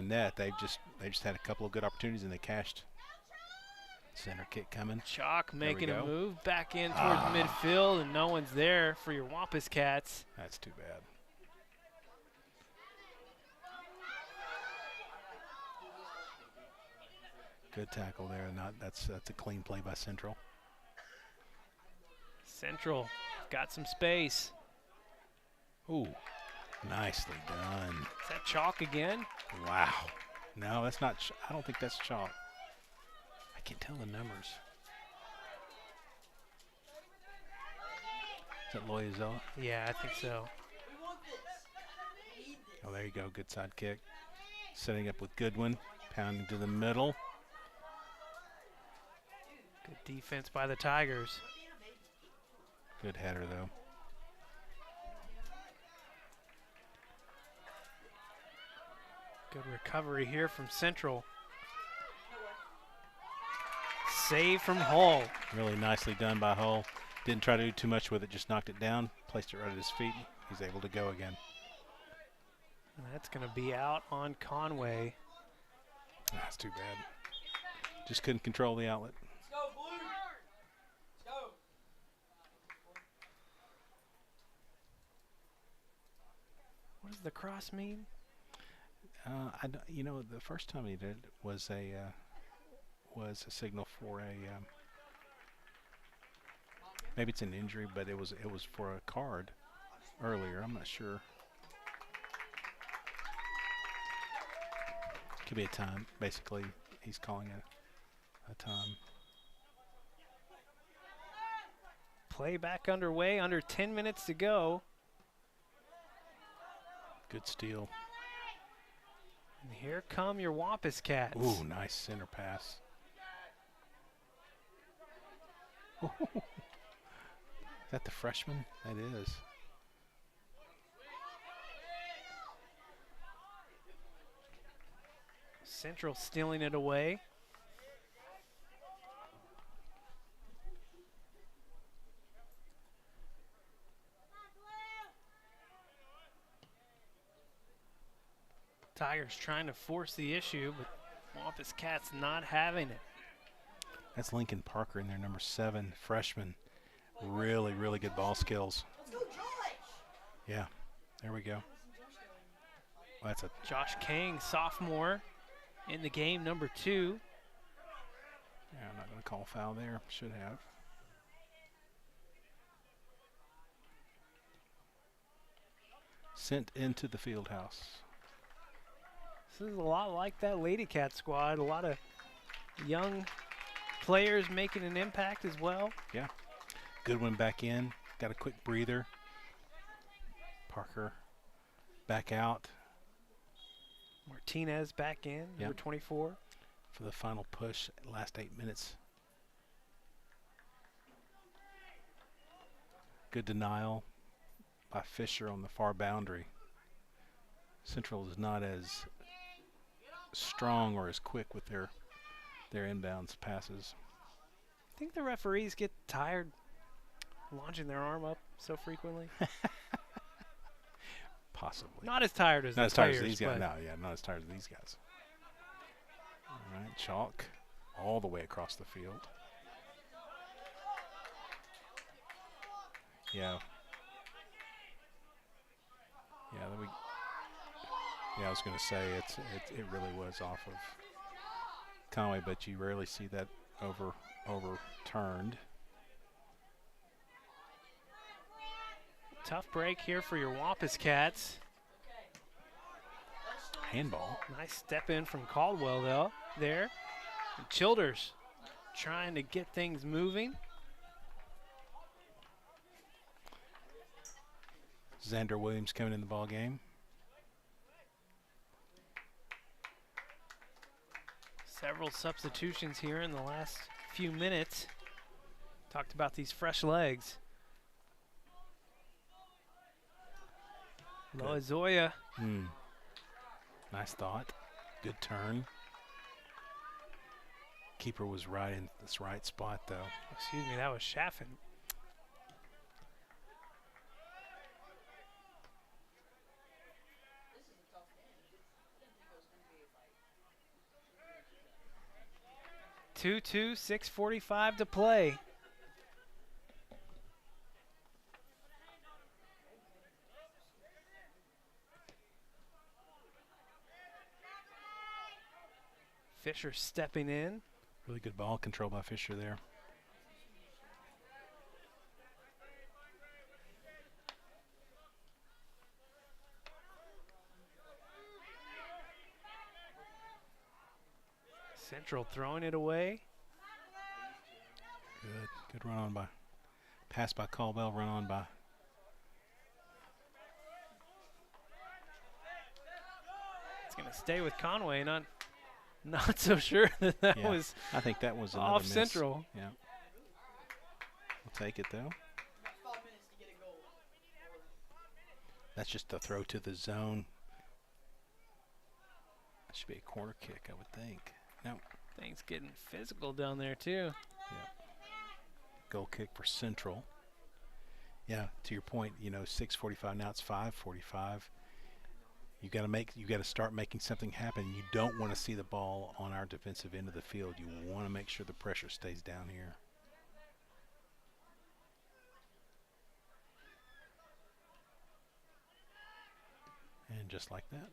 S11: net. They just had a couple of good opportunities and they cashed. Center kick coming.
S10: Chalk making a move back in towards midfield, and no one's there for your Wampus Cats.
S11: That's too bad. Good tackle there. That's a clean play by Central.
S10: Central got some space.
S11: Ooh, nicely done.
S10: Is that Chalk again?
S11: Wow. No, that's not. I don't think that's chalk. I can't tell the numbers. Is that Loyola?
S10: Yeah, I think so.
S11: Oh, there you go. Good side kick. Setting up with Goodwin. Pounding to the middle.
S10: Good defense by the Tigers.
S11: Good header, though.
S10: Good recovery here from Central. Save from Hull.
S11: Really nicely done by Hull. Didn't try to do too much with it, just knocked it down, placed it right at his feet. He's able to go again.
S10: And that's going to be out on Conway.
S11: That's too bad. Just couldn't control the outlet.
S17: Let's go, Blue. Let's go.
S10: What does the cross mean?
S11: You know, the first time he did it was a signal for a maybe it's an injury, but it was for a card earlier. I'm not sure. Could be a time. Basically, he's calling it a time.
S10: Play back underway. Under 10 minutes to go.
S11: Good steal.
S10: And here come your Wampus Cats.
S11: Ooh, nice center pass. Is that the freshman? That is.
S10: Central stealing it away. Tigers trying to force the issue, but Wampus Cats not having it.
S11: That's Lincoln Parker in there, number 7, freshman. Really, really good ball skills.
S17: Let's go, Josh.
S11: Yeah, there we go. Well, that's a
S10: Josh King, sophomore, in the game, number 2.
S11: Yeah, I'm not going to call foul there. Should have. Sent into the field house.
S10: This is a lot like that Lady Cat squad. A lot of young players making an impact as well.
S11: Yeah. Goodwin back in. Got a quick breather. Parker back out.
S10: Martinez back in, number 24.
S11: For the final push, last 8 minutes. Good denial by Fisher on the far boundary. Central is not as strong or as quick with their inbounds passes.
S10: I think the referees get tired launching their arm up so frequently.
S11: Possibly.
S10: Not as tired as
S11: not
S10: the
S11: as tired
S10: players,
S11: as these guys.
S10: but
S11: No, yeah, not as tired as these guys. All right, chalk all the way across the field. Yeah. Yeah, I was going to say it really was off of Conway, but you rarely see that overturned.
S10: tough break here for your Wampus Cats.
S11: Handball.
S10: Nice step in from Caldwell though. There. And Childers trying to get things moving.
S11: Xander Williams coming in the ball game.
S10: Several substitutions here in the last few minutes. Talked about these fresh legs. Loizoya.
S11: Nice thought. Good turn. Keeper was right in this right spot though.
S10: Excuse me, that was Chaffin. Two, 6:45 to play. Fisher stepping in.
S11: Really good ball control by Fisher there.
S10: Central throwing it away.
S11: Good run on by. Pass by Caldwell, run on by.
S10: It's going to stay with Conway. Not so sure that
S11: Yeah,
S10: was.
S11: I think that was another
S10: off
S11: miss.
S10: Central.
S11: Yeah. We'll take it though. That's just a throw to the zone. That should be a corner kick, I would think. No.
S10: Things getting physical down there too.
S11: Yeah. Goal kick for Central. Yeah, to your point, 6:45 now. It's 5:45. You got to start making something happen. You don't want to see the ball on our defensive end of the field. You want to make sure the pressure stays down here. And just like that.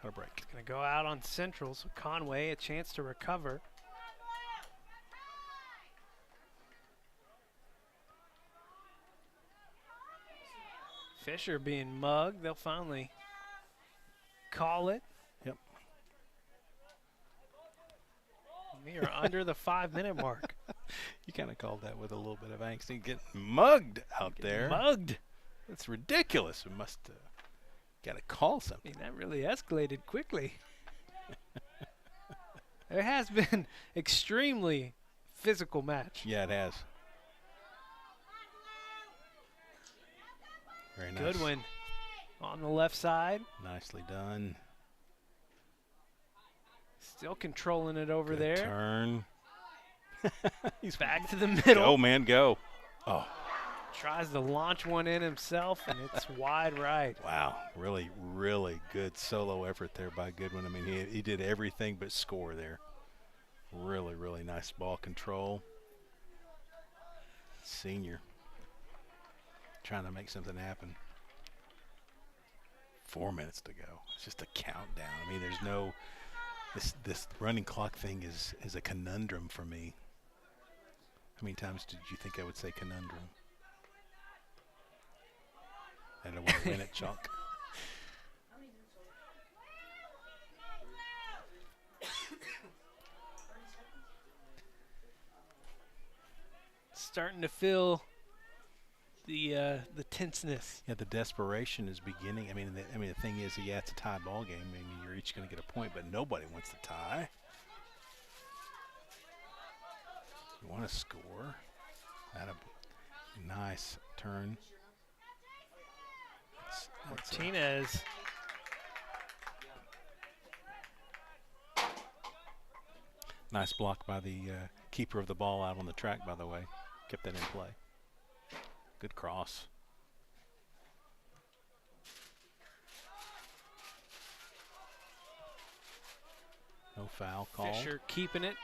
S11: Cut a break.
S10: It's going to go out on Central, so Conway a chance to recover. Fisher being mugged. They'll finally call it.
S11: Yep.
S10: We are under the 5-minute mark.
S11: You kind of called that with a little bit of angst. And getting mugged out there.
S10: Mugged.
S11: That's ridiculous. We must got to call something.
S10: That really escalated quickly. It has been extremely physical match.
S11: Yeah, it has. Very nice.
S10: Goodwin on the left side.
S11: Nicely done.
S10: Still controlling it over
S11: Good
S10: there.
S11: Turn.
S10: He's back to the middle.
S11: Go, man, go. Oh.
S10: Tries to launch one in himself, and it's wide right.
S11: Wow, really, really good solo effort there by Goodwin. I mean, he did everything but score there. Really, really nice ball control. Senior. Trying to make something happen. 4 minutes to go. It's just a countdown. I mean, there's no this running clock thing is a conundrum for me. How many times did you think I would say conundrum? I don't want to win it, Chalk.
S10: Starting to feel the tenseness.
S11: Yeah, the desperation is beginning. I mean, the thing is, yeah, it's a tie ball game. I mean, you're each going to get a point, but nobody wants to tie. You want to score. That a nice turn.
S10: Martinez.
S11: Nice block by the keeper of the ball out on the track, by the way. Kept that in play. Good cross. No foul call.
S10: Fisher keeping it.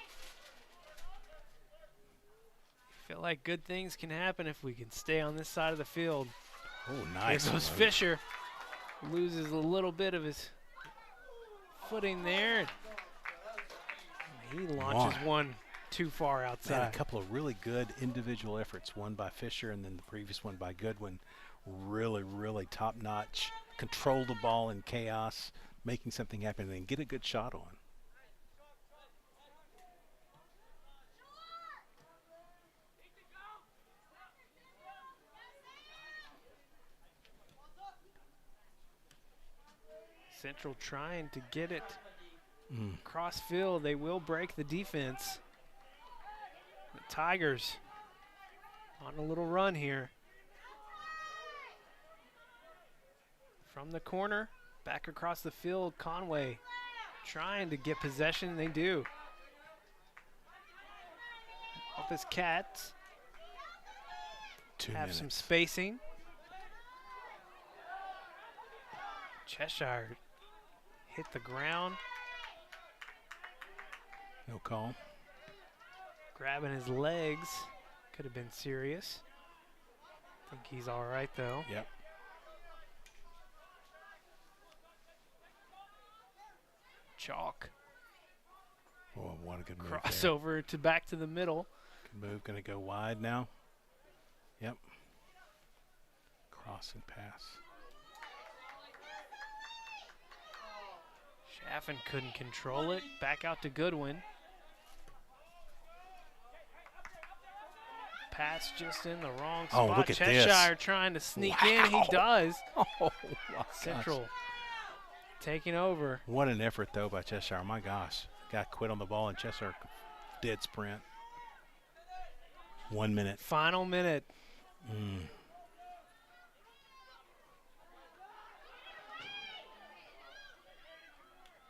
S10: Feel like good things can happen if we can stay on this side of the field.
S11: Oh, nice.
S10: There goes Fisher. Loses a little bit of his footing there. He launches one too far outside.
S11: Man, a couple of really good individual efforts. One by Fisher and then the previous one by Goodwin. Really, really top-notch. Control the ball in chaos, making something happen, and then get a good shot on.
S10: Central trying to get it cross field. They will break the defense. The Tigers on a little run here. From the corner, back across the field, Conway trying to get possession. They do. Wampus Cats
S11: 2
S10: have
S11: minutes.
S10: some spacing. Cheshire hit the ground.
S11: No call.
S10: Grabbing his legs. Could have been serious. I think he's all right, though.
S11: Yep.
S10: Chalk.
S11: Oh, what a good move.
S10: Crossover to back to the middle.
S11: Good move. Going to go wide now. Yep. Cross and pass.
S10: Chaffin couldn't control it. Back out to Goodwin. Pass just in the wrong spot.
S11: Oh, look at
S10: Cheshire
S11: this.
S10: trying to sneak in. He does.
S11: Oh, my
S10: Central
S11: gosh.
S10: taking over.
S11: What an effort, though, by Cheshire. My gosh. Got quit on the ball, and Cheshire did sprint. 1 minute.
S10: Final minute.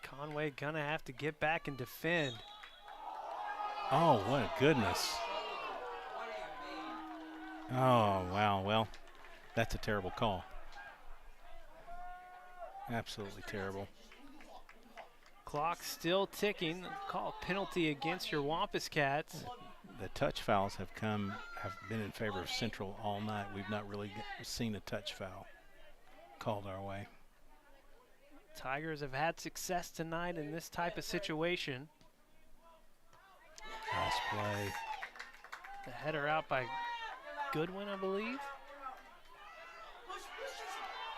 S10: Conway gonna have to get back and defend.
S11: Oh, what a goodness. Oh, wow. Well, that's a terrible call. Absolutely terrible.
S10: Clock still ticking. Call a penalty against your Wampus Cats.
S11: The touch fouls have been in favor of Central all night. We've not really seen a touch foul called our way.
S10: Tigers have had success tonight in this type of situation.
S11: Nice play.
S10: The header out by Goodwin, I believe.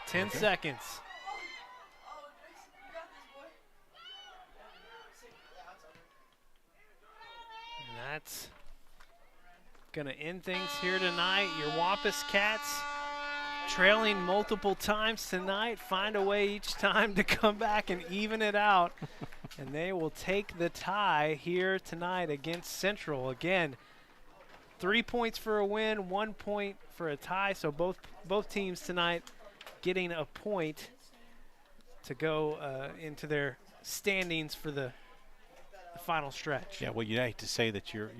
S10: 10 seconds. And that's going to end things here tonight. Your Wampus Cats trailing multiple times tonight, find a way each time to come back and even it out. And they will take the tie here tonight against Central. Again, 3 points for a win, 1 point for a tie. So both teams tonight getting a point to go into their standings for the final stretch.
S11: Yeah, well, you hate to say that you're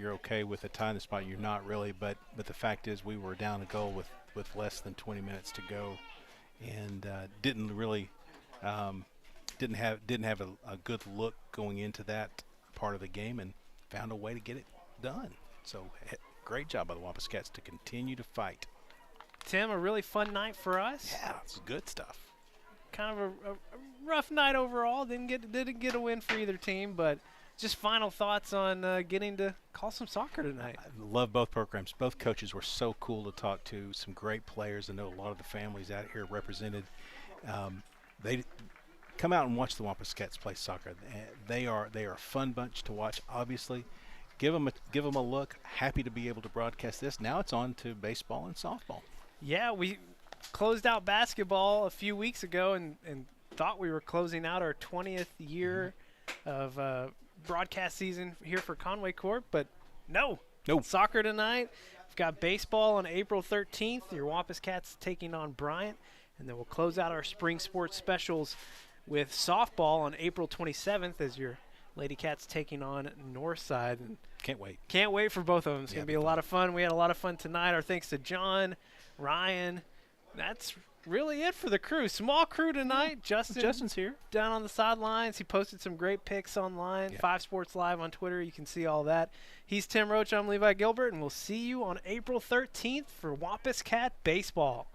S11: okay with a tie in the spot. You're not really, but the fact is we were down a goal with less than 20 minutes to go, and didn't really didn't have a good look going into that part of the game, and found a way to get it done. So great job by the Wampus Cats to continue to fight.
S10: Tim, a really fun night for us.
S11: Yeah, it's good stuff.
S10: Kind of a rough night overall. Didn't get a win for either team, but just final thoughts on getting to call some soccer tonight.
S11: I love both programs. Both coaches were so cool to talk to. Some great players. I know a lot of the families out here represented. They come out and watch the Wampus Cats play soccer. They are a fun bunch to watch. Obviously, give them a look. Happy to be able to broadcast this. Now it's on to baseball and softball.
S10: Yeah, we closed out basketball a few weeks ago and thought we were closing out our 20th year of broadcast season here for Conway Corp, but no. Soccer tonight. We've got baseball on April 13th. Your Wampus Cats taking on Bryant, and then we'll close out our spring sports specials with softball on April 27th as your Lady Cats taking on Northside. And
S11: Can't wait
S10: for both of them. It's going to be a lot of fun. We had a lot of fun tonight. Our thanks to John, Ryan. That's really it for the crew. Small crew tonight.
S11: Justin's here.
S10: Down on the sidelines. He posted some great pics online. 5 Sports Live on Twitter. You can see all that. He's Tim Roach. I'm Levi Gilbert, and we'll see you on April 13th for Wampus Cat Baseball.